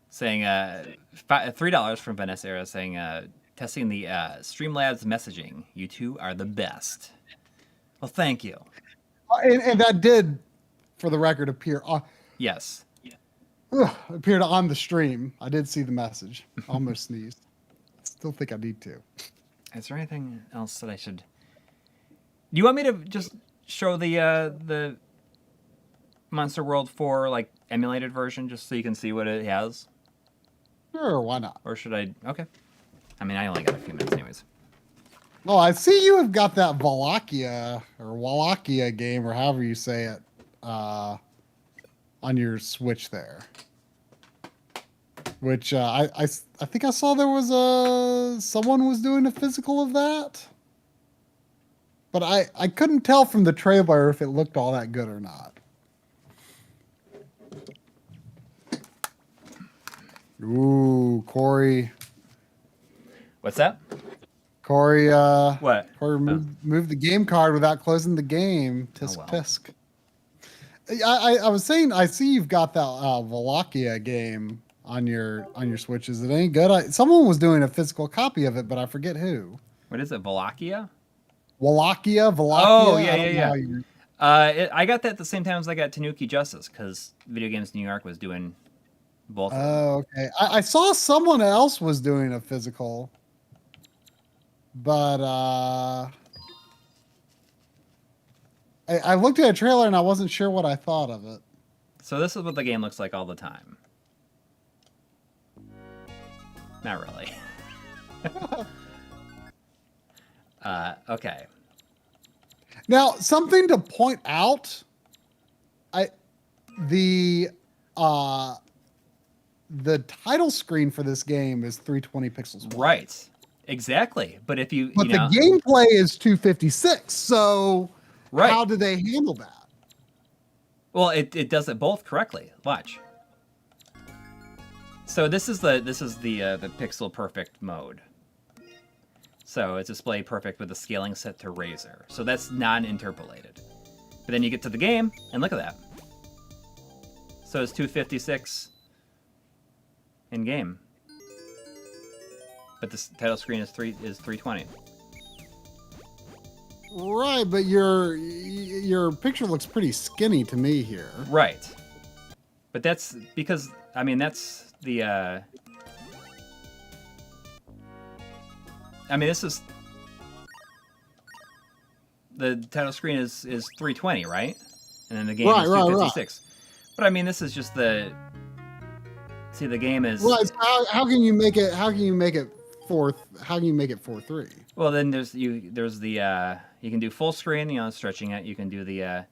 Saying $3 from Vanessaria, saying testing the Streamlabs messaging. You two are the best. Well, thank you. And that did, for the record, appear. Yes. Appeared on the stream. I did see the message. Almost sneezed. Still think I need to. Is there anything else that I should? Do you want me to just show the Monster World 4 emulated version just so you can see what it has? Sure, why not? Or should I? Okay. I mean, I only got a few minutes anyways. Oh, I see you have got that Wallachia game, or however you say it, on your Switch there. Which I think I saw there was someone was doing a physical of that, but I couldn't tell from the trailer if it looked all that good or not. Ooh, Coury. What's that? Coury, what? Coury moved the game card without closing the game. Tisk tisk. I was saying, I see you've got that Wallachia game on your Switch. Is it any good? Someone was doing a physical copy of it, but I forget who. What is it? Wallachia? Wallachia. Oh yeah. I got that at the same time as I got Tanuki Justice because Video Games New York was doing both. Oh, okay. I saw someone else was doing a physical, but I looked at a trailer and I wasn't sure what I thought of it. So this is what the game looks like all the time. Not really. Okay. Now, something to point out the uh the title screen for this game is 320 pixels wide. Right. Exactly. But if you, But you know, the gameplay is 256. So right. how do they handle that? Well, it does it both correctly. Watch. So this is the pixel perfect mode. So it's display perfect with the scaling set to razor. So that's non-interpolated. But then you get to the game and look at that. So it's 256 in game. But this title screen is 320. Right, but your picture looks pretty skinny to me here. Right. But that's because I mean that's the I mean this is the title screen is 320, right? And then the game is 256. Right. But I mean this is just the the game is right. How can you make it 4:3? Well, then there's the you can do full screen, you know, stretching it. You can do the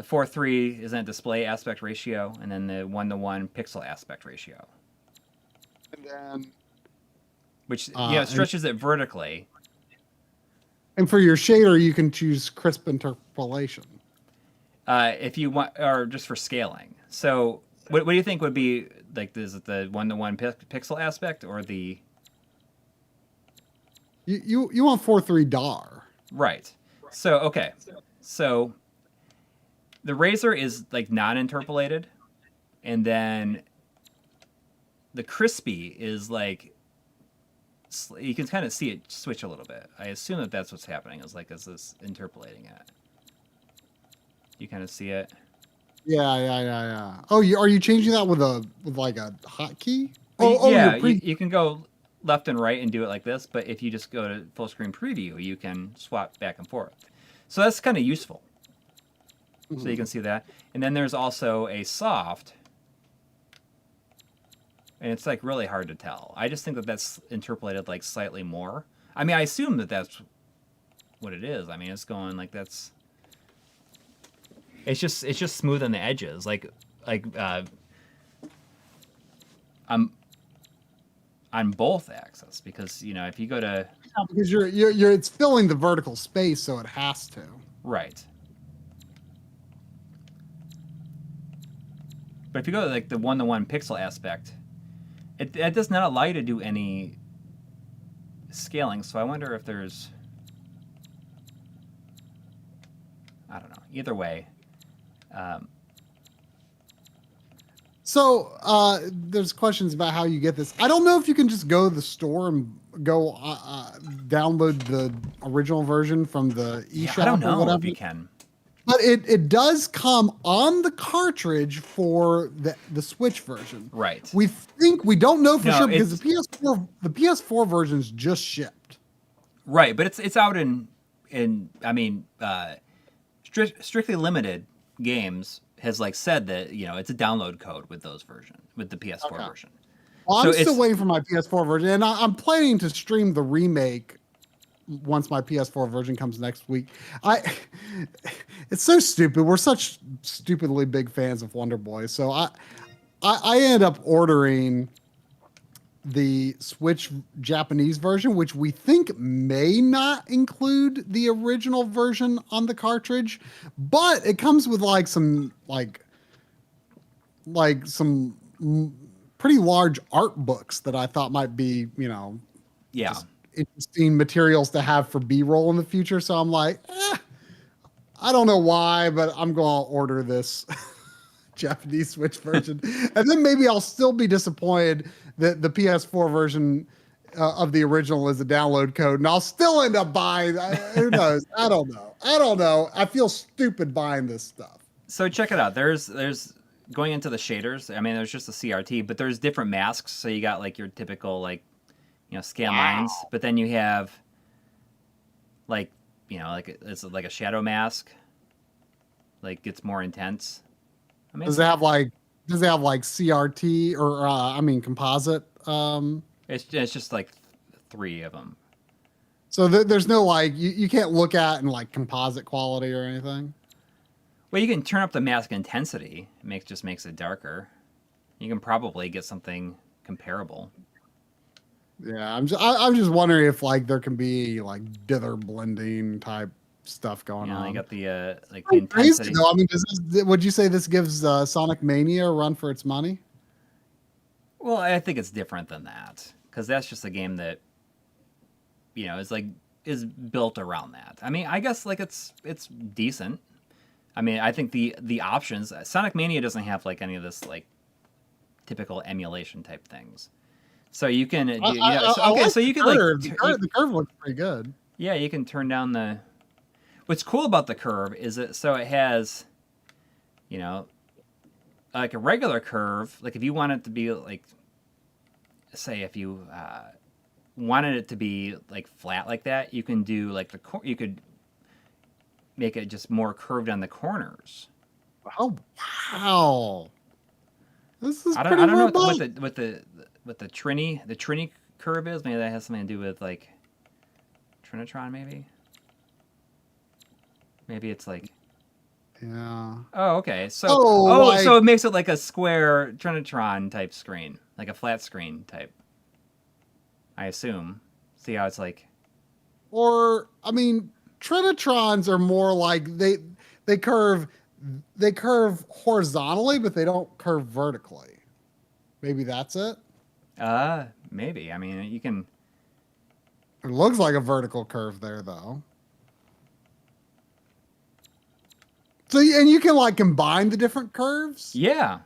4:3 is that display aspect ratio, and then the 1:1 pixel aspect ratio. And then which stretches it vertically. And for your shader, you can choose crisp interpolation. If you want, or just for scaling. So, what do you think would be like? Is it the 1:1 pixel aspect or the? You want 4:3 DAR. Right. So okay. So the razor is like non-interpolated, and then the crispy is like you can kind of see it switch a little bit. I assume that that's what's happening. Is this interpolating it? You kind of see it. Yeah. Oh, are you changing that with like a hotkey? Yeah, you can go left and right and do it like this, but if you just go to full screen preview, you can swap back and forth. So that's kind of useful. So you can see that. And then there's also a soft, and it's like really hard to tell. I just think that that's interpolated like slightly more. I mean, I assume that that's what it is. I mean, it's going like that's. It's just smooth on the edges, on both axes, because you know if you go to because you're it's filling the vertical space, so it has to. Right. But if you go to like the 1:1 pixel aspect, it does not allow you to do any scaling. So I wonder if there's, I don't know. Either way. So there's questions about how you get this. I don't know if you can just go to the store and go download the original version from the eShop I don't know or whatever. if you can. But it does come on the cartridge for the Switch version. Right. We don't know for sure because the PS4 version's just shipped. Right, but it's out in I mean strictly limited games has like said that, you know, it's a download code with those with the PS4 version. Well, I'm still waiting for my PS4 version, and I'm planning to stream the remake once my PS4 version comes next week. It's so stupid. We're such stupidly big fans of Wonder Boy, so I end up ordering the Switch Japanese version, which we think may not include the original version on the cartridge, but it comes with like some pretty large art books that I thought might be, you know, interesting materials to have for B-roll in the future. So I'm like, I don't know why, but I'm going to order this Japanese Switch version. And then maybe I'll still be disappointed that the PS4 version of the original is a download code, and I'll still end up buying. Who knows? I don't know. I feel stupid buying this stuff. So check it out. There's going into the shaders. I mean, there's just a CRT, but there's different masks. So you got like your typical like, you know, scan lines, but then you have like, you know, like it's like a shadow mask, like gets more intense. I mean, does it have like CRT or composite? It's just like 3 of them. So there's no like you can't look at in like composite quality or anything. Well, you can turn up the mask intensity. Just makes it darker. You can probably get something comparable. Yeah, I'm just wondering if like there can be like dither blending type stuff going on. You got the like the intensity. Though. I mean, would you say this gives Sonic Mania a run for its money? Well, I think it's different than that because that's just a game that is built around that. I mean, I guess like it's decent. I mean, I think the options. Sonic Mania doesn't have like any of this like typical emulation type things. So you can so you can the curve looks pretty good. Yeah, you can turn down the. What's cool about the curve is it has, like a regular curve. Like if you want it to be like, say if you wanted it to be like flat like that, you can do like you could make it just more curved on the corners. Oh wow! This is I don't know what the Trini curve is. Maybe that has something to do with like Trinitron. Maybe it's like. Yeah. Oh, okay. So like, so it makes it like a square Trinitron type screen, like a flat screen type. I assume. See how it's like. Or I mean, Trinitrons are more like they curve horizontally, but they don't curve vertically. Maybe that's it. Maybe. I mean, you can. It looks like a vertical curve there, though. So and you can like combine the different curves. Yeah.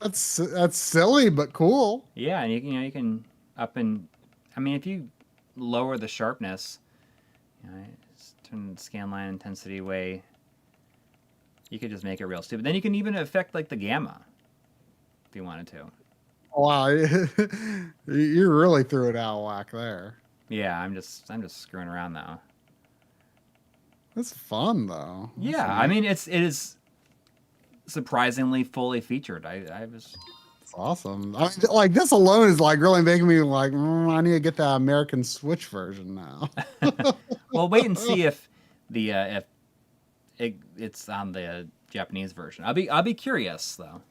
That's silly but cool. Yeah, and you can up and. I mean, if you lower the sharpness, turn the scan line intensity way. You could just make it real stupid. Then you can even affect like the gamma, if you wanted to. Wow, you really threw it out of whack there. Yeah, I'm just screwing around now. That's fun though. That's nice. I mean it is surprisingly fully featured. I was. It's awesome. I mean, like this alone is like really making me like I need to get that American Switch version now. Well, wait and see if it's on the Japanese version. I'll be curious though.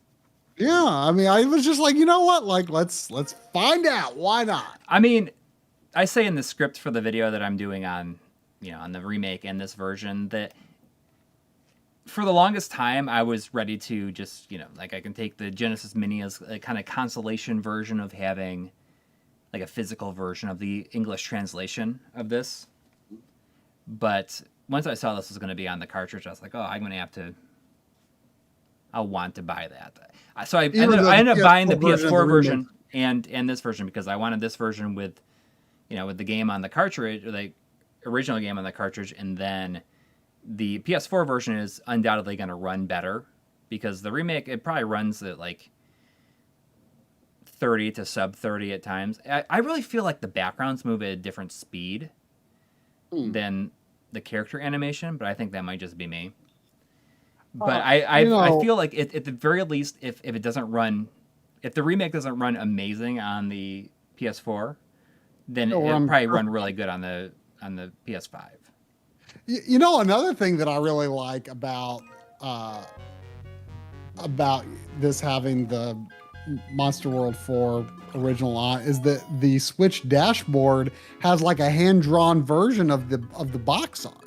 Yeah, I mean, I was just like, you know what? Like, let's find out. Why not? I mean, I say in the script for the video that I'm doing on, on the remake and this version that for the longest time I was ready to just, like I can take the Genesis Mini as a kind of consolation version of having like a physical version of the English translation of this. But once I saw this was going to be on the cartridge, I was like, oh, I'll want to buy that. So I ended up buying the PS4 version and this version because I wanted this version with, with the game on the cartridge, or the original game on the cartridge, and then the PS4 version is undoubtedly going to run better because the remake, it probably runs at like 30 to sub 30 at times. I really feel like the backgrounds move at a different speed than the character animation, but I think that might just be me. But I feel like at the very least, if it doesn't run, if the remake doesn't run amazing on the PS4, then it'll probably run really good on the PS5. Another thing that I really like about this having the Monster World 4 original on is that the Switch dashboard has like a hand-drawn version of the box art.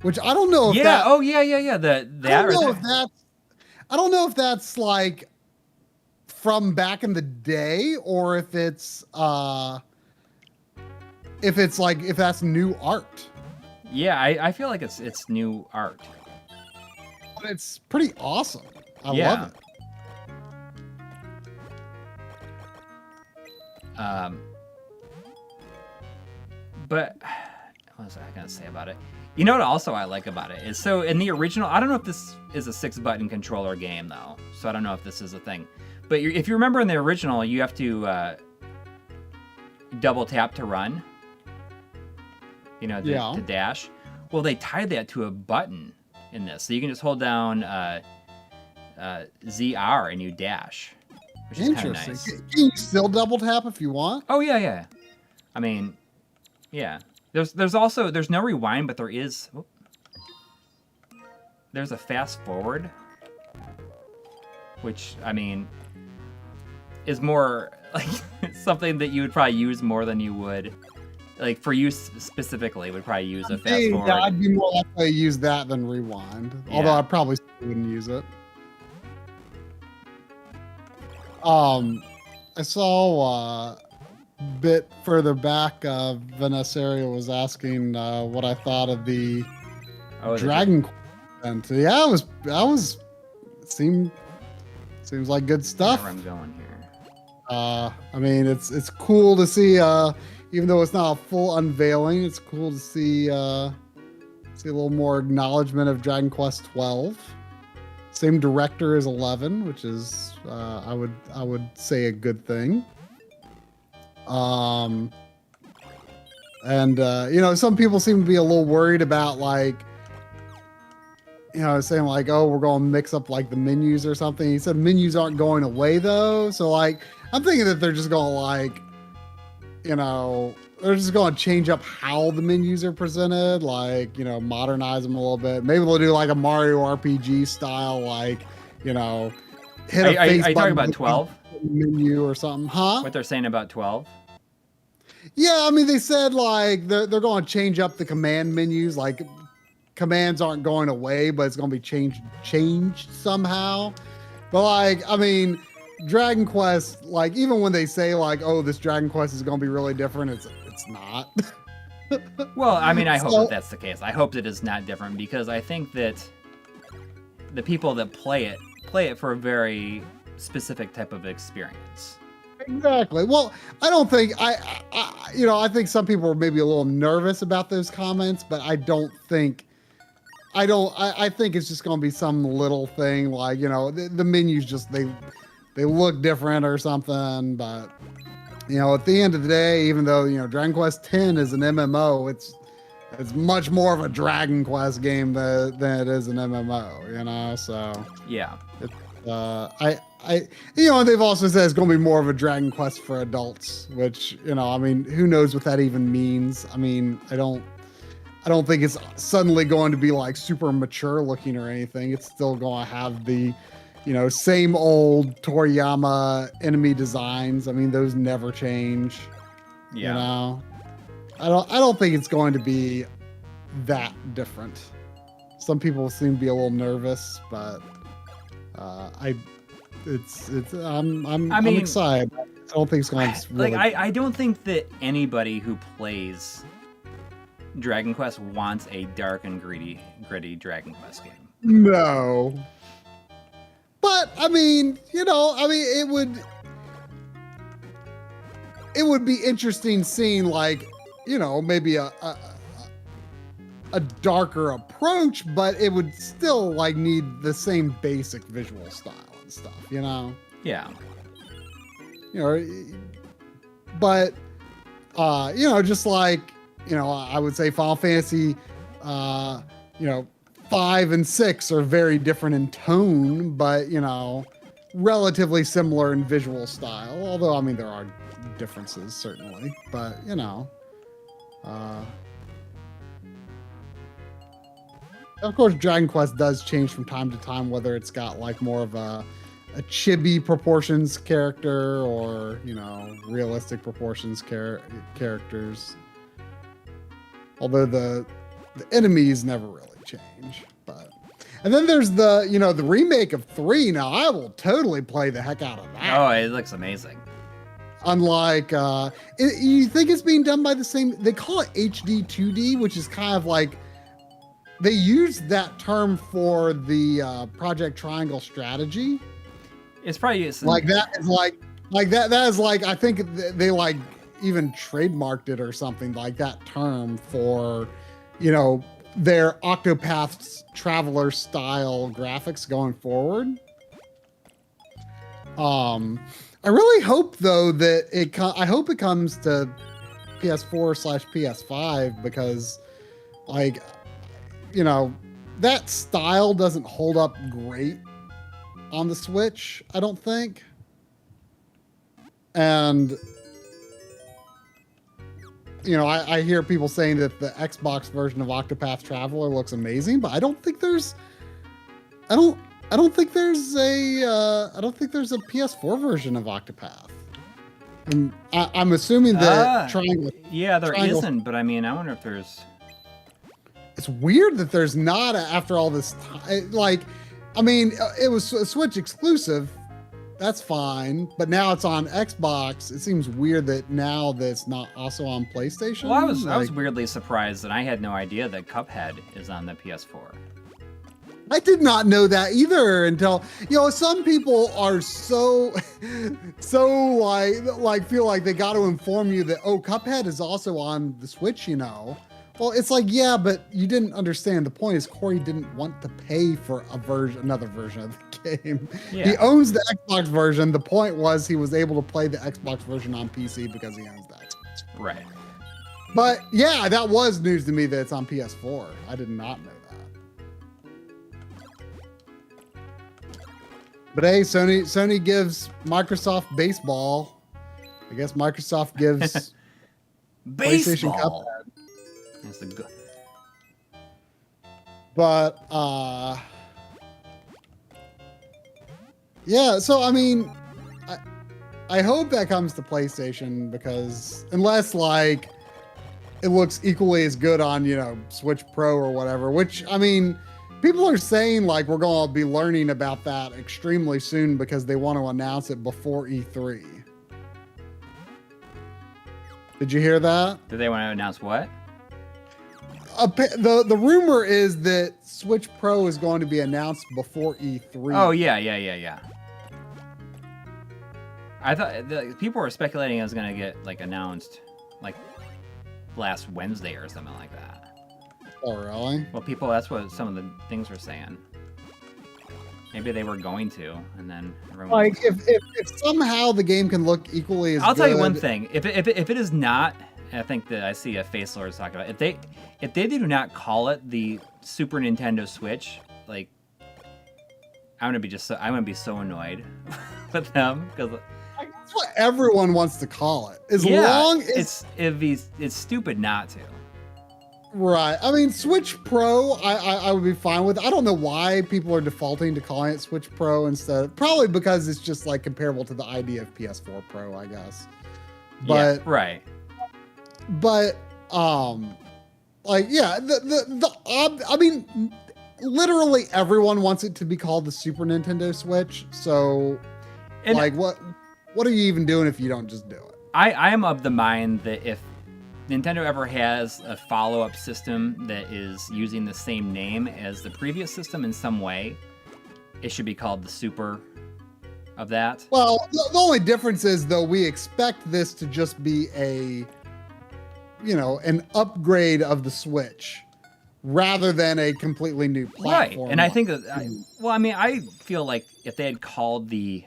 Which I don't know if that... Oh, yeah. I don't know if that's like from back in the day or if it's if that's new art. Yeah, I feel like it's new art. But it's pretty awesome. I love it. But what was I gonna say about it? You know what also I like about it is, so in the original, I don't know if this is a 6-button controller game though, so I don't know if this is a thing. But if you remember in the original, you have to double tap to run, to dash. Well, they tied that to a button in this, so you can just hold down ZR and you dash, which is kind of nice. Can you still double tap if you want? Oh yeah. I mean, yeah. There's no rewind, but there is. there's a fast forward, which I mean is more like something that you would probably use more than you would. Like for you specifically, would probably use a fast forward. Yeah, I'd be more likely to use that than rewind. Yeah. Although I probably still wouldn't use it. I saw a bit further back, Vanessaria was asking what I thought of the Dragon Quest event. Yeah, seems like good stuff. Where I'm going here. I mean, it's cool to see. Even though it's not a full unveiling, it's cool to see a little more acknowledgement of Dragon Quest 12. Same director as 11, which is I would say a good thing. And some people seem to be a little worried about like, saying like, oh, we're going to mix up like the menus or something. He said menus aren't going away though, so like I'm thinking that they're just going to like, they're just going to change up how the menus are presented, like, modernize them a little bit. Maybe they'll do like a Mario RPG style, like, hit a face Are you button talking about 12? Menu or something, huh? What they're saying about 12? Yeah, I mean, they said like they're going to change up the command menus, like commands aren't going away, but it's going to be changed somehow. But like, I mean, Dragon Quest, like even when they say like, oh, this Dragon Quest is going to be really different, it's not. Well, I mean, I hope that that's the case. I hope that it's not different because I think that the people that play it for a very specific type of experience. Exactly. Well, I don't think I think some people are maybe a little nervous about those comments, but I think it's just going to be some little thing like, the menus just they look different or something, but at the end of the day, even though, Dragon Quest X is an MMO, it's much more of a Dragon Quest game than it is an MMO, so yeah. They've also said it's going to be more of a Dragon Quest for adults, which, I mean, who knows what that even means? I mean, I don't think it's suddenly going to be like super mature looking or anything. It's still going to have the, same old Toriyama enemy designs. I mean, those never change. Yeah. I don't think it's going to be that different. Some people seem to be a little nervous, but I'm excited. I don't think it's going to really... I don't think that anybody who plays Dragon Quest wants a dark and gritty Dragon Quest game. No. But I mean, it would be interesting seeing like, maybe a darker approach, but it would still like need the same basic visual style and stuff, Yeah. But just like, I would say Final Fantasy 5 and 6 are very different in tone, but relatively similar in visual style. Although, I mean, there are differences certainly, but of course, Dragon Quest does change from time to time, whether it's got like more of a chibi proportions character or realistic proportions characters. Although the enemies never really change, and then there's the the remake of 3. Now I will totally play the heck out of that. Oh, it looks amazing. Unlike you think it's being done by the same, they call it HD 2D, which is kind of like they use that term for the Project Triangle strategy. It's probably like that is like that is like, I think they like even trademarked it or something like that term for their Octopath's Traveler style graphics going forward. I really hope though that I hope it comes to PS4/PS5 because like that style doesn't hold up great on the Switch, I don't think. And I hear people saying that the Xbox version of Octopath Traveler looks amazing, but I don't think there's I don't think there's a PS4 version of Octopath. And I'm assuming that Triangle. Yeah, there isn't, but I mean, I wonder if there's. It's weird that there's not after all this time. Like, I mean, it was a Switch exclusive. That's fine, but now it's on Xbox. It seems weird that now that it's not also on PlayStation. Well, I was weirdly surprised, and I had no idea that Cuphead is on the PS4. I did not know that either until, some people are so like feel like they got to inform you that, oh, Cuphead is also on the Switch, Well, it's like, yeah, but you didn't understand. The point is Coury didn't want to pay for another version of the game. Yeah. He owns the Xbox version. The point was he was able to play the Xbox version on PC because he owns that. Right. But yeah, that was news to me that it's on PS4. I did not know that. But hey, Sony gives Microsoft baseball. I guess Microsoft gives PlayStation Cuphead. That's the good. But yeah, so I mean, I hope that comes to PlayStation, because unless like it looks equally as good on, Switch Pro or whatever, which I mean, people are saying like we're going to be learning about that extremely soon because they want to announce it before E3. Did you hear that? Did they want to announce what? The rumor is that Switch Pro is going to be announced before E3. Oh, yeah. I thought people were speculating it was going to get like announced like last Wednesday or something like that. Oh, really? Well, that's what some of the things were saying. Maybe they were going to, and then everyone like if somehow the game can look equally as I'll good. tell you one thing. If it is not, I think that I see a Face Lord talking about, if they do not call it the Super Nintendo Switch, like I'm gonna be so annoyed with them, because that's what everyone wants to call it. As long as it's stupid not to. Right. I mean, Switch Pro, I would be fine with. I don't know why people are defaulting to calling it Switch Pro instead. Probably because it's just like comparable to the idea of PS4 Pro, I guess. But yeah, right. But like yeah, I mean, literally everyone wants it to be called the Super Nintendo Switch. So, like, what are you even doing if you don't just do it? I am of the mind that if Nintendo ever has a follow-up system that is using the same name as the previous system in some way, it should be called the Super of that. Well, the only difference is, though, we expect this to just be an upgrade of the Switch rather than a completely new platform. Right, and I think that, I feel like if they had called the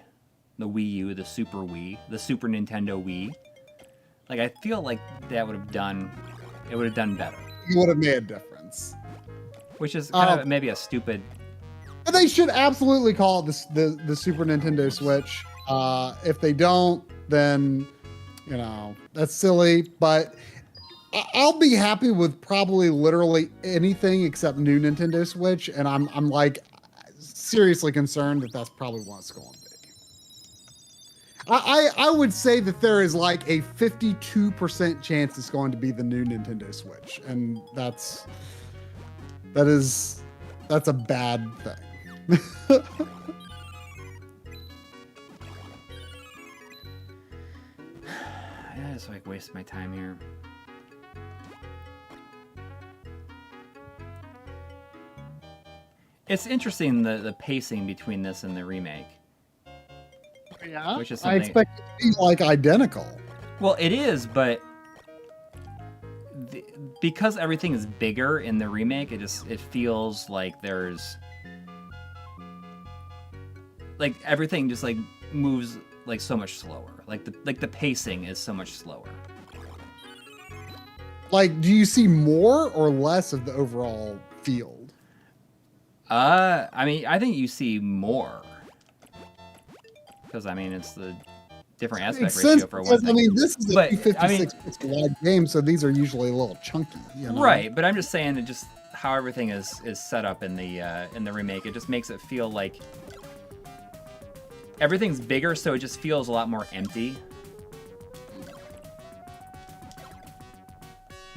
Wii U, the Super Wii, the Super Nintendo Wii, like, I feel like that would have done better. It would have made a difference. Which is kind of maybe a stupid... They should absolutely call it the Super Nintendo Switch. If they don't, then, that's silly. But I'll be happy with probably literally anything except new Nintendo Switch. And I'm like seriously concerned that that's probably what it's going to be. I would say that there is like a 52% chance it's going to be the new Nintendo Switch, and that's a bad thing. I just like waste my time here. It's interesting the pacing between this and the remake. Yeah, which is I expect it to be like identical. Well, it is, but because everything is bigger in the remake, it feels like there's like everything just like moves like so much slower. Like the pacing is so much slower. Like, do you see more or less of the overall field? I mean, I think you see more. Because, I mean, it's the different aspect ratio for one thing. I mean, this is a 56 pixel wide game, so these are usually a little chunky. Right, but I'm just saying that just how everything is set up in the remake. It just makes it feel like everything's bigger, so it just feels a lot more empty.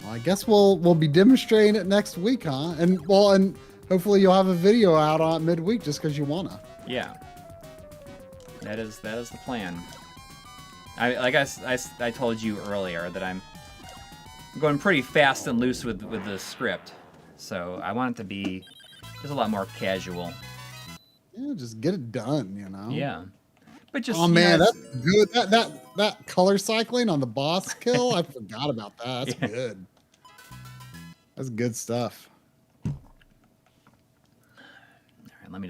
Well, I guess we'll be demonstrating it next week, huh? And hopefully you'll have a video out on it midweek just because you wanna. Yeah, that is the plan. I told you earlier that I'm going pretty fast and loose with the script, so I want it to be just a lot more casual. Yeah, just get it done, you know. Yeah, but just man, that's good. That color cycling on the boss kill, I forgot about that. That's good. That's good stuff. All right, let me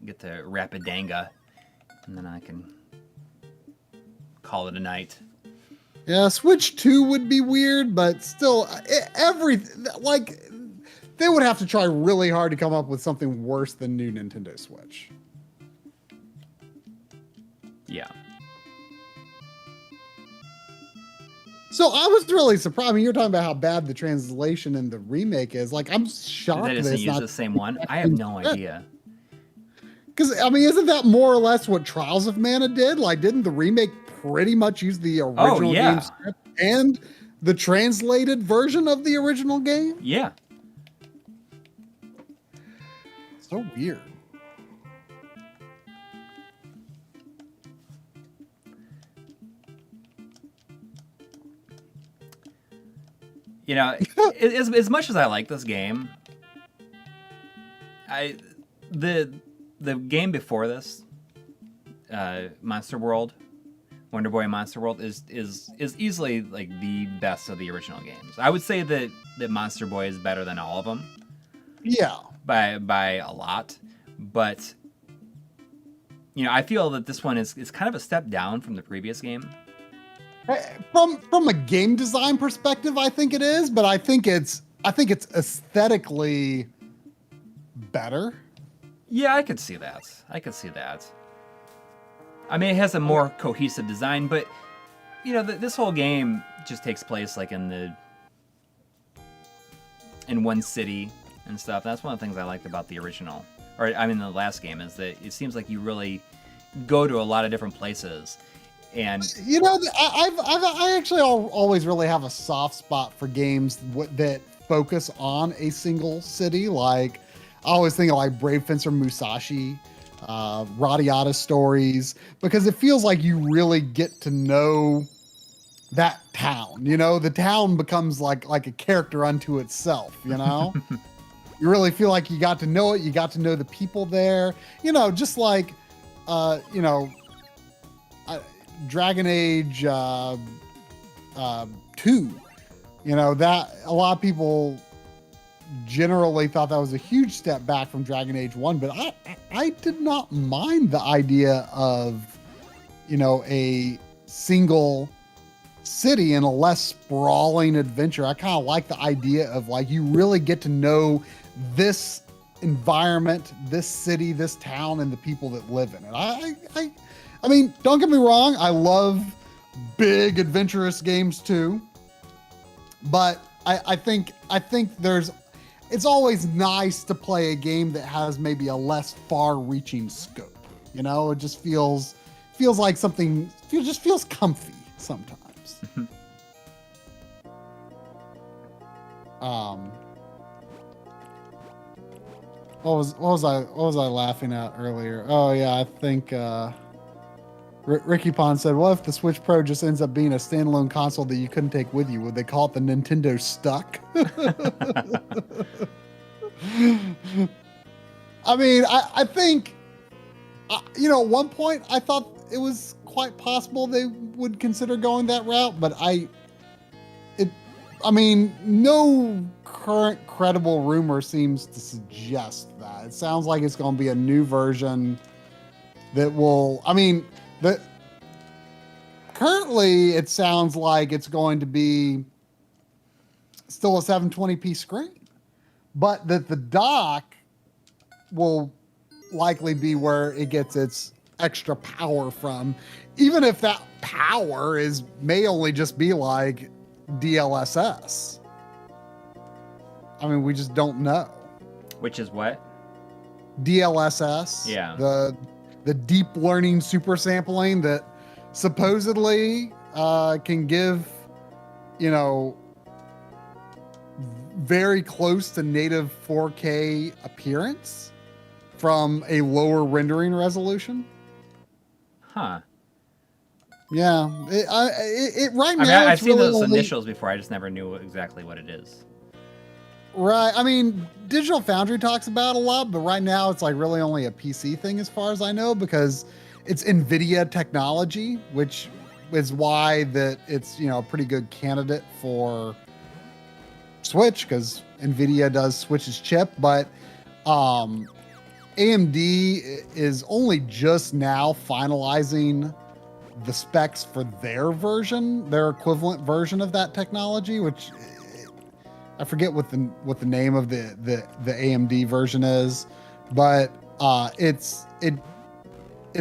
get to Rapidanga, and then I can call it a night. Yeah, Switch 2 would be weird, but still, they would have to try really hard to come up with something worse than new Nintendo Switch. Yeah. So I was really surprised. I mean, you're talking about how bad the translation and the remake is. Like, I'm shocked that that it's use the same one. I have no idea. Because, I mean, isn't that more or less what Trials of Mana did? Like, didn't the remake pretty much use the original game script and the translated version of the original game? Yeah. So weird. You know, as much as I like this game, the game before this, Monster World, Wonder Boy Monster World, is easily like the best of the original games. I would say that Monster Boy is better than all of them. Yeah. By a lot, but you know, I feel that this one is kind of a step down from the previous game. From a game design perspective, I think it is, but I think it's aesthetically better. Yeah, I could see that. I mean, it has a more cohesive design, but you know, this whole game just takes place like in one city and stuff. That's one of the things I liked about the original, or I mean the last game, is that it seems like you really go to a lot of different places. And you know, I actually always really have a soft spot for games that focus on a single city. Like, I always think of like Brave Fencer Musashi, Radiata stories, because it feels like you really get to know that town. You know, the town becomes like a character unto itself, you know? You really feel like you got to know it. You got to know the people there, you know, just like, you know, Dragon Age 2, you know, that a lot of people generally thought that was a huge step back from Dragon Age 1, but I did not mind the idea of, you know, a single city and a less sprawling adventure. I kind of like the idea of like, you really get to know this environment, this city, this town, and the people that live in it. I mean, don't get me wrong, I love big adventurous games too, but I think it's always nice to play a game that has maybe a less far-reaching scope. You know, it just feels like something, just feels comfy sometimes. What was I laughing at earlier? Oh yeah, I think Ricky Pond said, "What if the Switch Pro just ends up being a standalone console that you couldn't take with you? Would they call it the Nintendo Stuck?" I mean, I think, you know, at one point I thought it was quite possible they would consider going that route, but I mean, no current credible rumor seems to suggest that. It sounds like it's going to be a new version that will, I mean, currently it sounds like it's going to be still a 720p screen, but that the dock will likely be where it gets its extra power from, even if that power may only just be like DLSS. I mean, we just don't know. Which is what? DLSS. Yeah. The deep learning super sampling that supposedly can give, you know, very close to native 4K appearance from a lower rendering resolution. Huh. Yeah. It right I mean, now I've seen really those only, initials before. I just never knew exactly what it is. right. I mean, Digital Foundry talks about it a lot, but right now it's like really only a PC thing as far as I know, because it's NVIDIA technology, which is why that it's, you know, a pretty good candidate for Switch, because NVIDIA does Switch's chip. But AMD is only just now finalizing the specs for their version, their equivalent version of that technology, which I forget what the name of the AMD version is, but it's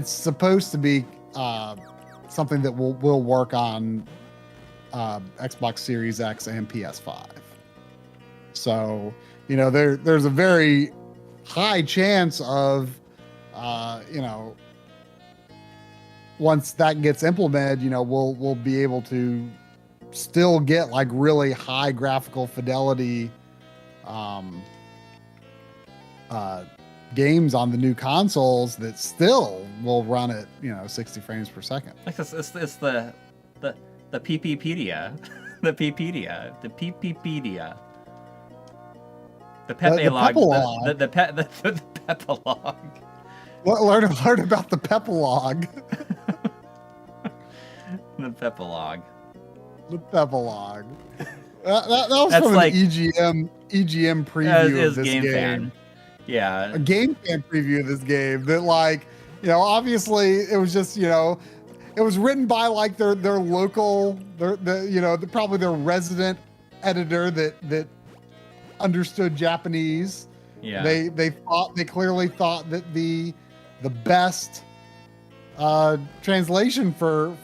supposed to be something that will work on Xbox Series X and PS5. So, you know, there's a very high chance of, you know, once that gets implemented, you know, we'll be able to still get like really high graphical fidelity games on the new consoles that still will run at, you know, 60 frames per second. Like it's the PPpedia, the Ppedia, the PPpedia, the Pepelog, the Pepelog. Learn about the Pepelog. The Pepelog. The Pepelog. That was That's from like, an EGM preview of this game. Fan. Yeah. A game fan preview of this game that, like, you know, obviously it was just, you know, it was written by like their local, you know, probably their resident editor that understood Japanese. Yeah. They clearly thought that the best translation for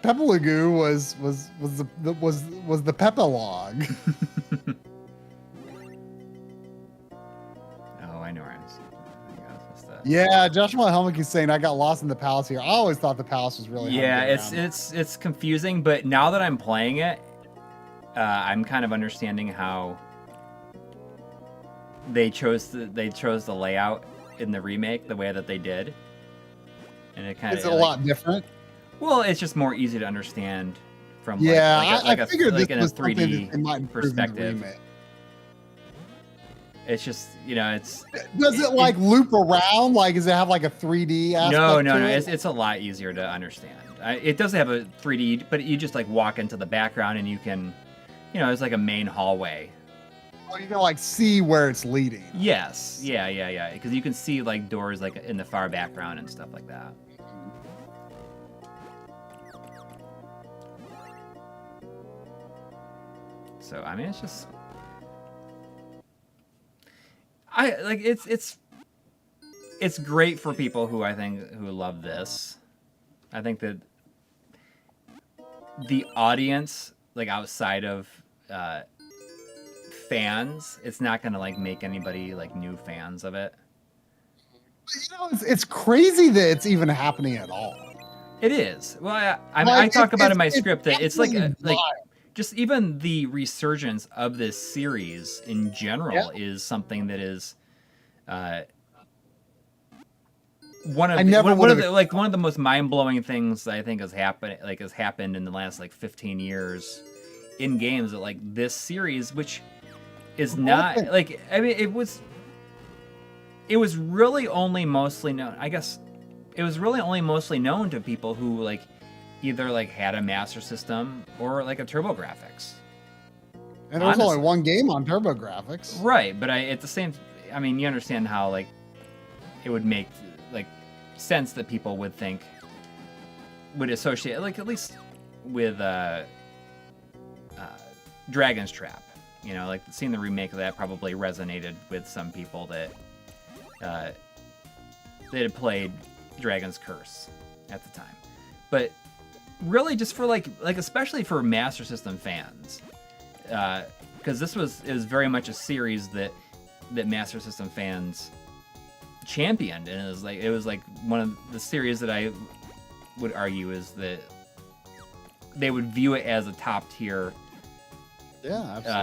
Pepelagoo was the Pepelog. Oh, I know where I'm. Yeah, Joshua Helmick is saying I got lost in the palace here. I always thought the palace was really yeah. It's confusing, but now that I'm playing it, I'm kind of understanding how they chose the layout in the remake the way that they did, and it kind of is it a lot different. Well, it's just more easy to understand from I figured like this in a was 3D perspective. It's just, you know, does it like loop around? Like, does it have like a 3D aspect? No. It's a lot easier to understand. It does have a 3D, but you just like walk into the background and you can, you know, it's like a main hallway. Oh, you can like see where it's leading. Yes. Yeah. Because you can see like doors like in the far background and stuff like that. So I mean, it's just, it's great for people who who love this. I think that the audience, like outside of fans, it's not gonna like make anybody like new fans of it. You know, it's crazy that it's even happening at all. It is. Well, I talk about in my script that it's like just even the resurgence of this series in general is something that is one of the most mind-blowing things that I think has happened in the last like 15 years in games. That like this series, which is not like, I mean, it was really only mostly known. I guess it was really only mostly known to people who like either like had a Master System or like a TurboGrafx. And there was only one game on TurboGrafx. Right, but I mean, you understand how like it would make like sense that people would associate, like at least with Dragon's Trap. You know, like seeing the remake of that probably resonated with some people that had played Dragon's Curse at the time. But really just for like especially for Master System fans, because it was very much a series that Master System fans championed, and it was like one of the series that I would argue is that they would view it as a top tier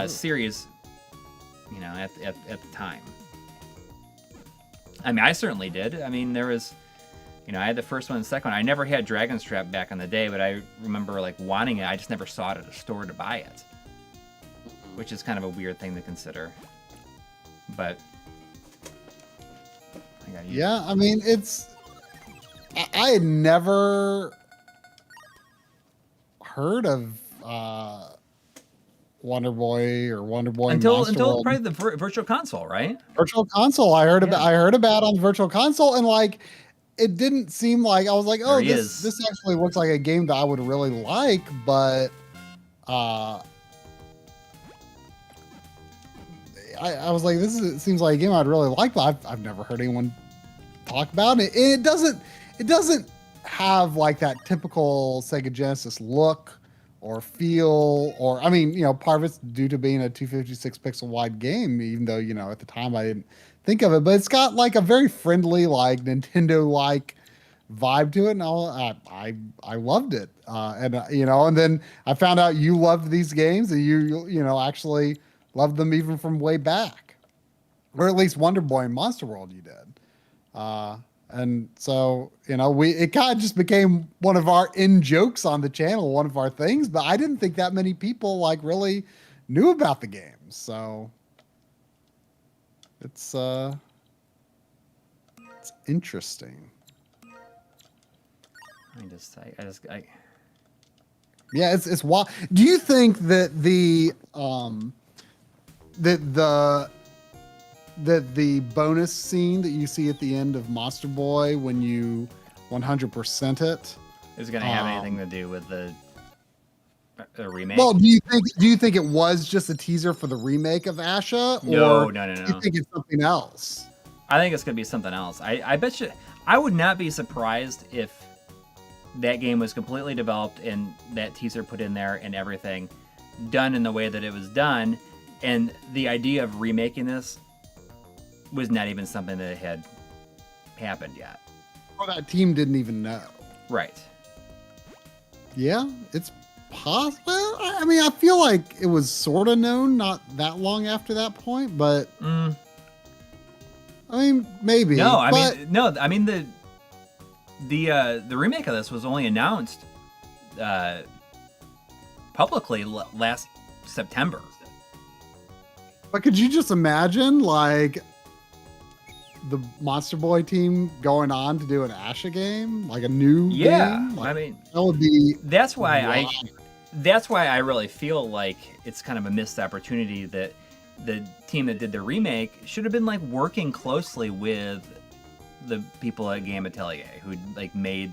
series, you know, at the time. I mean, I certainly did. I mean, there was, you know, I had the first one and the second one. I never had Dragon's Trap back in the day, but I remember like wanting it. I just never saw it at a store to buy it, which is kind of a weird thing to consider. But yeah, I mean, I had never heard of Wonder Boy or Wonder Boy until World. probably the Virtual Console, right? Virtual Console. I heard about on the Virtual Console, and like it didn't seem like I was like, oh, this actually looks like a game that I would really like, but I was like, seems like a game I'd really like, but I've never heard anyone talk about it. And it doesn't have like that typical Sega Genesis look or feel, or I mean, you know, part of it's due to being a 256 pixel wide game, even though, you know, at the time I didn't think of it, but it's got like a very friendly, like Nintendo like vibe to it, and I loved it. And you know, and then I found out you loved these games, and you know actually loved them even from way back, or at least Wonder Boy and Monster World you did. And so, you know, it kind of just became one of our in-jokes on the channel, one of our things, but I didn't think that many people like really knew about the games. So it's interesting. Yeah, it's wild. Do you think that the bonus scene that you see at the end of Monster Boy when you 100% it is going to have anything to do with the remake? Well, do you think it was just a teaser for the remake of Asha? No. Do you think it's something else? I think it's going to be something else. I bet you. I would not be surprised if that game was completely developed and that teaser put in there and everything done in the way that it was done, and the idea of remaking this was not even something that had happened yet. Or that team didn't even know. Right. Yeah, it's possible. I mean, I feel like it was sort of known not that long after that point, but I mean, maybe. No, I mean the remake of this was only announced publicly last September. But could you just imagine, like, the Monster Boy team going on to do an Asha game, like a new game? Like, I mean, that would be. That's why I really feel like it's kind of a missed opportunity that the team that did the remake should have been like working closely with the people at Game Atelier who like made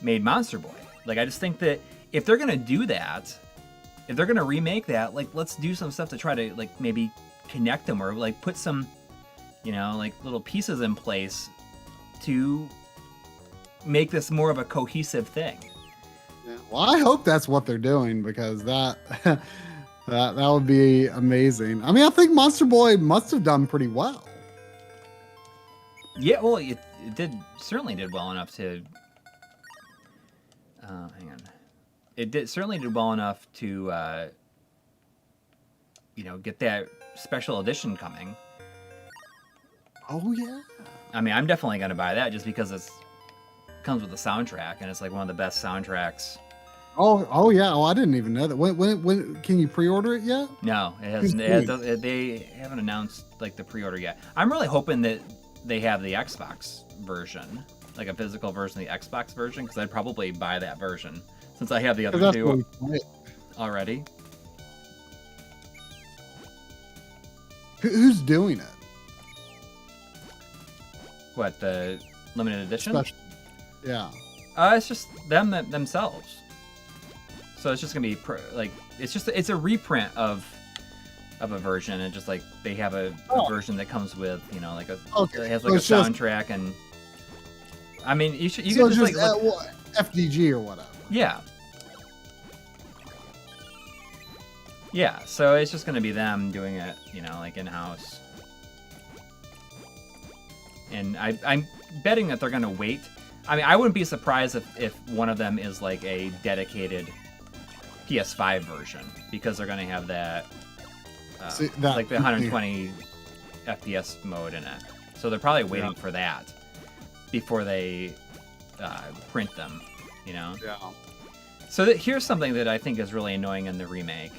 Monster Boy. Like, I just think that if they're gonna do that, if they're gonna remake that, like, let's do some stuff to try to like maybe connect them, or like put some, you know, like little pieces in place to make this more of a cohesive thing. Yeah. Well, I hope that's what they're doing, because that would be amazing. I mean, I think Monster Boy must have done pretty well. Yeah, well, it certainly did well enough to. Hang on. It certainly did well enough to, you know, get that special edition coming. Oh yeah. I mean, I'm definitely gonna buy that just because it comes with a soundtrack, and it's like one of the best soundtracks. Oh yeah. Oh, I didn't even know that. When can you pre-order it yet? No, it hasn't. They haven't announced like the pre-order yet. I'm really hoping that they have the Xbox version, like a physical version of the Xbox version, because I'd probably buy that version since I have the other two already. Who's doing it? What, the limited edition? Special. Yeah. It's just them themselves. So it's just gonna be it's a reprint of a version, and just like they have a version that comes with, you know, like it has like a soundtrack, and I mean you can just like FDG or whatever. Yeah. Yeah, so it's just going to be them doing it, you know, like in-house. And I'm betting that they're going to wait. I mean, I wouldn't be surprised if one of them is like a dedicated PS5 version, because they're going to have that, like the 120 FPS mode in it. So they're probably waiting for that before they print them, you know? Yeah. So here's something that I think is really annoying in the remake,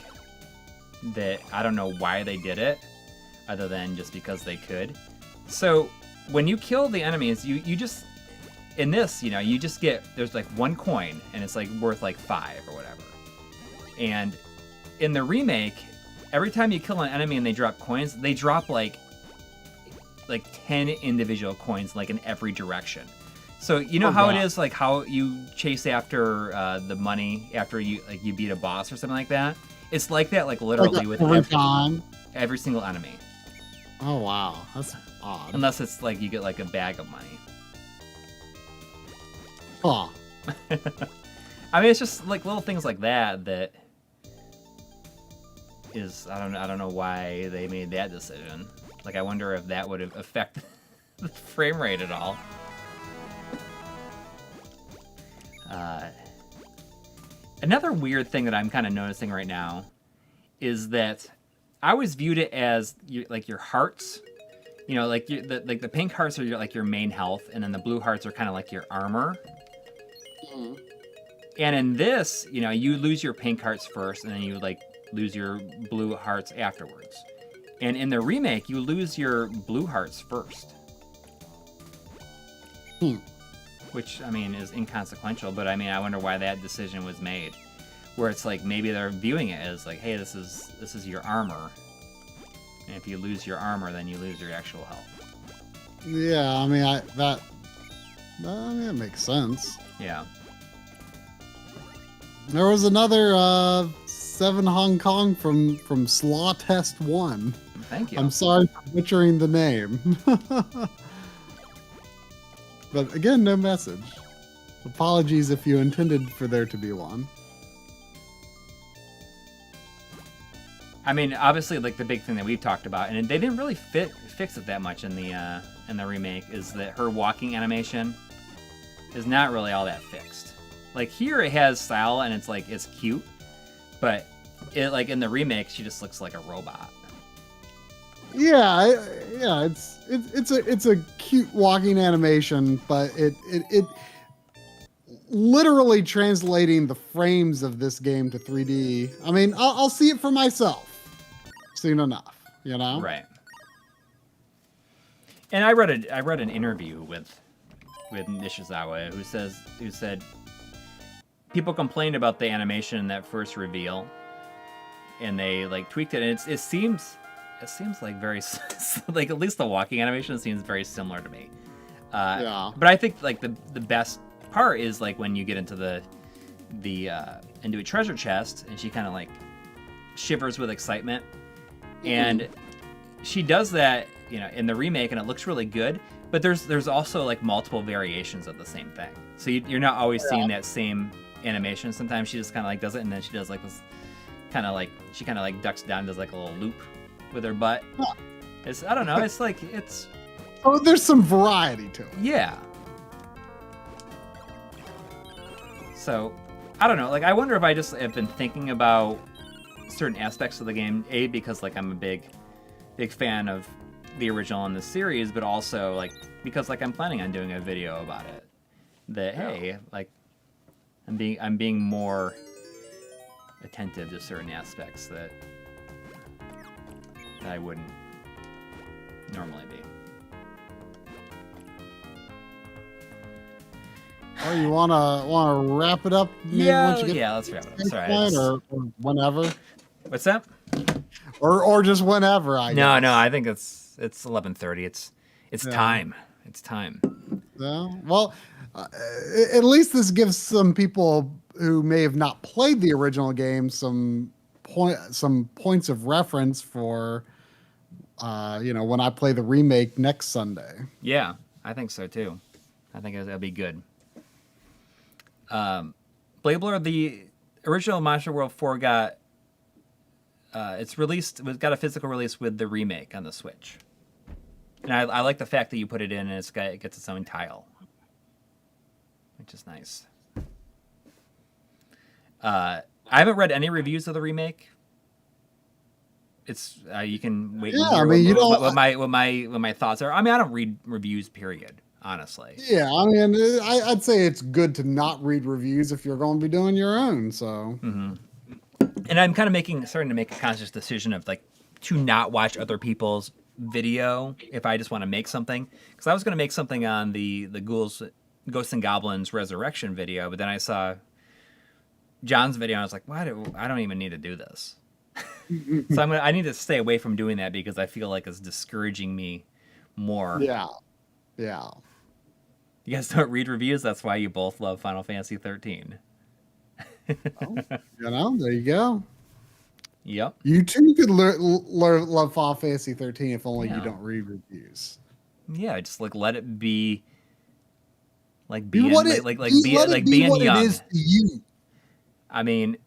that I don't know why they did it, other than just because they could. So when you kill the enemies, you just, in this, you know, you just get, there's like 1 coin, and it's like worth like 5 or whatever. And in the remake, every time you kill an enemy and they drop coins, they drop like 10 individual coins, like in every direction. So you know how it is, like how you chase after the money after you beat a boss or something like that. It's like that, like literally with every single enemy. Oh wow, that's odd. Unless it's like you get like a bag of money. Huh. I mean, it's just like little things like that that is, I don't know why they made that decision. Like, I wonder if that would have affected the frame rate at all. Another weird thing that I'm kind of noticing right now is that I always viewed it as your hearts. You know, like the pink hearts are like your main health, and then the blue hearts are kind of like your armor. Mm. And in this, you know, you lose your pink hearts first, and then you like lose your blue hearts afterwards. And in the remake, you lose your blue hearts first. Which, I mean, is inconsequential, but I mean, I wonder why that decision was made. Where it's like, maybe they're viewing it as like, hey, this is your armor. And if you lose your armor, then you lose your actual health. Yeah, I mean, that makes sense. Yeah. There was another 7 Hong Kong from Slaw Test 1. Thank you. I'm sorry for butchering the name. But again, no message. Apologies if you intended for there to be one. I mean, obviously, like the big thing that we've talked about, and they didn't really fix it that much in the remake, is that her walking animation is not really all that fixed. Like here, it has style and it's cute, but it like in the remake, she just looks like a robot. Yeah, it's a cute walking animation, but it literally translating the frames of this game to 3D. I mean, I'll see it for myself soon enough, you know? Right. And I read an interview with Nishizawa who said people complained about the animation in that first reveal, and they like tweaked it, and it seems like very like at least the walking animation seems very similar to me. Yeah. But I think like the best part is like when you get into into a treasure chest, and she kind of like shivers with excitement, and she does that, you know, in the remake, and it looks really good. But there's also like multiple variations of the same thing, so you're not always seeing that same animation. Sometimes she just kind of like does it, and then she does like this kind of like she kind of like ducks down, does like a little loop with her butt. Huh. I don't know. It's like Oh, there's some variety to it. Yeah. So, I don't know. Like, I wonder if I just have been thinking about certain aspects of the game. A, because like I'm a big fan of the original and the series, but also like because like I'm planning on doing a video about it. That hey, like I'm being more attentive to certain aspects that I wouldn't normally be. Oh, you wanna wrap it up? Yeah, let's wrap it up. Sorry, or whenever. What's that? Or just whenever. I guess. No. I think it's 11:30. It's time. It's time. Yeah. Well, at least this gives some people who may have not played the original game some points of reference for, when I play the remake next Sunday. Yeah, I think so too. I think that'll be good. Blabler, the original Monster World 4 got it's released. It's got a physical release with the remake on the Switch, and I like the fact that you put it in and it gets its own tile, which is nice. I haven't read any reviews of the remake. It's you can wait. Yeah, and I hear mean, what my thoughts are. I mean, I don't read reviews. Period. Honestly. Yeah, I mean, I'd say it's good to not read reviews if you're going to be doing your own. So. Mm-hmm. And I'm kind of starting to make a conscious decision of like to not watch other people's video if I just want to make something. Because I was going to make something on the Ghosts and Goblins Resurrection video, but then I saw John's video and I was like, I don't even need to do this. So I need to stay away from doing that because I feel like it's discouraging me more. Yeah. You guys don't read reviews. That's why you both love Final Fantasy 13. There you go. Yep. You too could love Final Fantasy 13 if only you don't read reviews. Yeah, just like let it be, like being young. It is to you. I mean,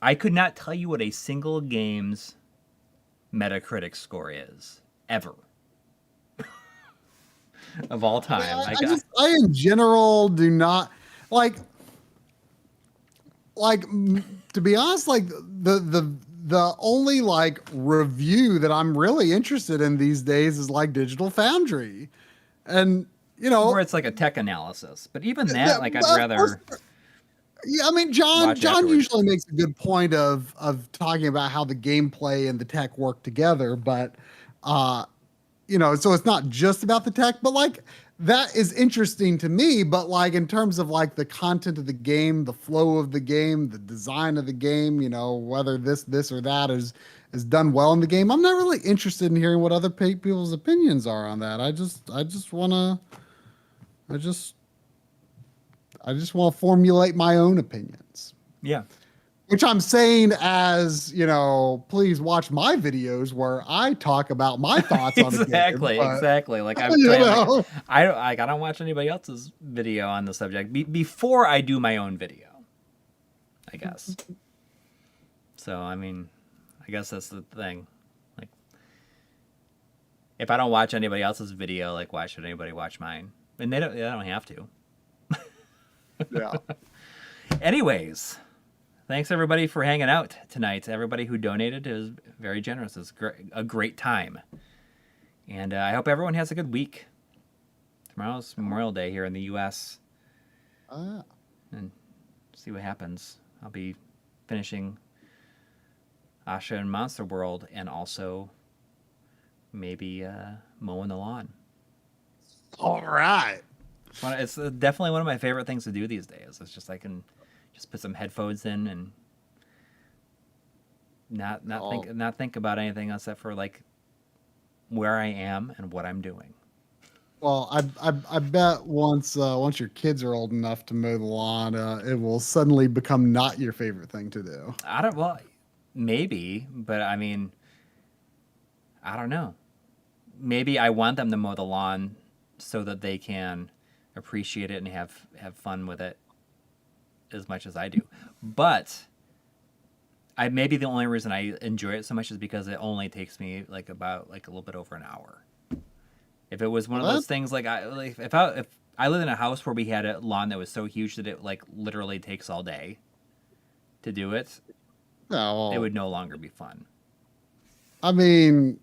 I could not tell you what a single game's Metacritic score is ever. Of all time. I in general do not like to be honest, like the only like review that I'm really interested in these days is like Digital Foundry, and where it's like a tech analysis. But even that like I'd rather. Yeah, I mean, John usually makes a good point of talking about how the gameplay and the tech work together, but so it's not just about the tech, but like that is interesting to me. But like in terms of like the content of the game, the flow of the game, the design of the game, whether this or that is done well in the game, I'm not really interested in hearing what other people's opinions are on that. I just want to formulate my own opinions. Yeah. Which I'm saying as, please watch my videos where I talk about my thoughts on the game. Exactly. Like I don't watch anybody else's video on the subject before I do my own video, I guess. So, I mean, I guess that's the thing. Like, if I don't watch anybody else's video, like, why should anybody watch mine? And they don't have to. Yeah. Anyways, thanks everybody for hanging out tonight. Everybody who donated is very generous. It's a great time. And I hope everyone has a good week. Tomorrow's Memorial Day here in the U.S. And see what happens. I'll be finishing Asha and Monster World and also maybe mowing the lawn. All right. It's definitely one of my favorite things to do these days. It's just I can just put some headphones in and not think about anything except for like where I am and what I'm doing. Well, I bet once your kids are old enough to mow the lawn, it will suddenly become not your favorite thing to do. Maybe, but I mean, I don't know. Maybe I want them to mow the lawn so that they can appreciate it and have fun with it as much as I do. But maybe the only reason I enjoy it so much is because it only takes me like about like a little bit over an hour. If it was one of those things if I lived in a house where we had a lawn that was so huge that it like literally takes all day to do it, it would no longer be fun. I mean,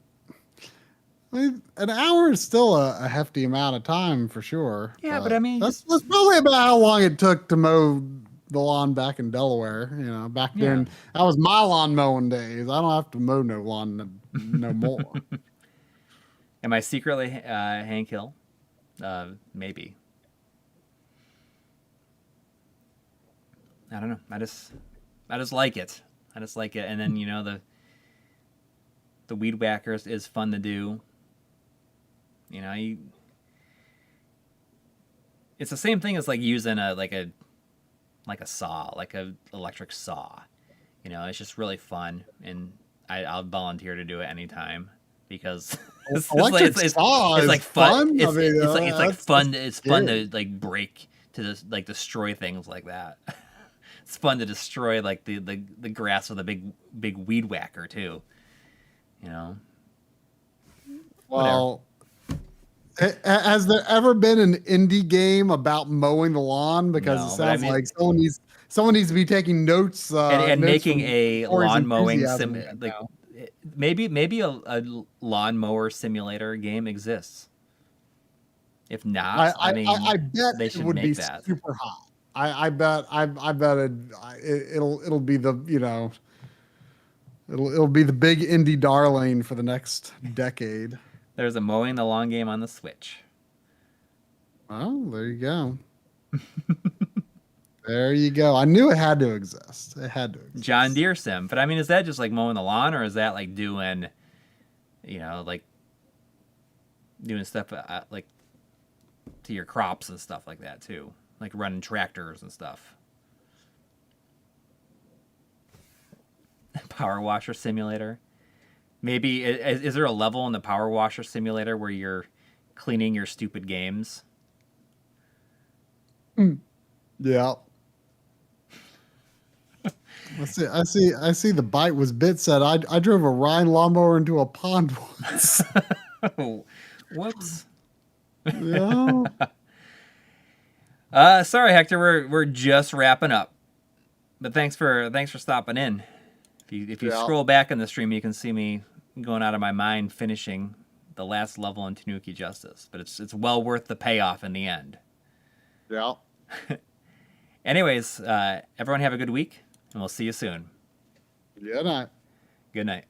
an hour is still a hefty amount of time for sure. Yeah, but I mean, that's probably about how long it took to mow the lawn back in Delaware. Back then, that was my lawn mowing days. I don't have to mow no lawn no more. Am I secretly Hank Hill? Maybe. I don't know. I just like it. And then the weed whackers is fun to do. It's the same thing as like using a saw, like a electric saw. It's just really fun, and I'll volunteer to do it anytime because it's like fun. fun. It's fun to like break to destroy things like that. It's fun to destroy like the grass with a big weed whacker too. You know. Well, has there ever been an indie game about mowing the lawn? Because No, it but I sounds mean, like someone needs to be taking notes. and Notes making from a Corey's lawn mowing enthusiasm right like now. maybe a lawn mower simulator game exists. If not, I I mean, bet they it should would be make that. super hot. I bet it'll be the it'll be the big indie darling for the next decade. There's a mowing the lawn game on the Switch. Oh, there you go. There you go. I knew it had to exist. It had to exist. John Deere sim. But I mean, is that just like mowing the lawn, or is that like doing, like doing stuff like to your crops and stuff like that too, like running tractors and stuff? Power washer simulator. Maybe is there a level in the power washer simulator where you're cleaning your stupid games? Yeah. I see. The bite was bit said. I drove a Rhine lawnmower into a pond once. Oh, whoops. Yeah. Sorry, Hector. We're just wrapping up, but thanks for stopping in. If you scroll back in the stream, you can see me going out of my mind finishing the last level in Tanuki Justice, but it's well worth the payoff in the end. Yeah. Anyways, everyone have a good week, and we'll see you soon. Good night. Good night.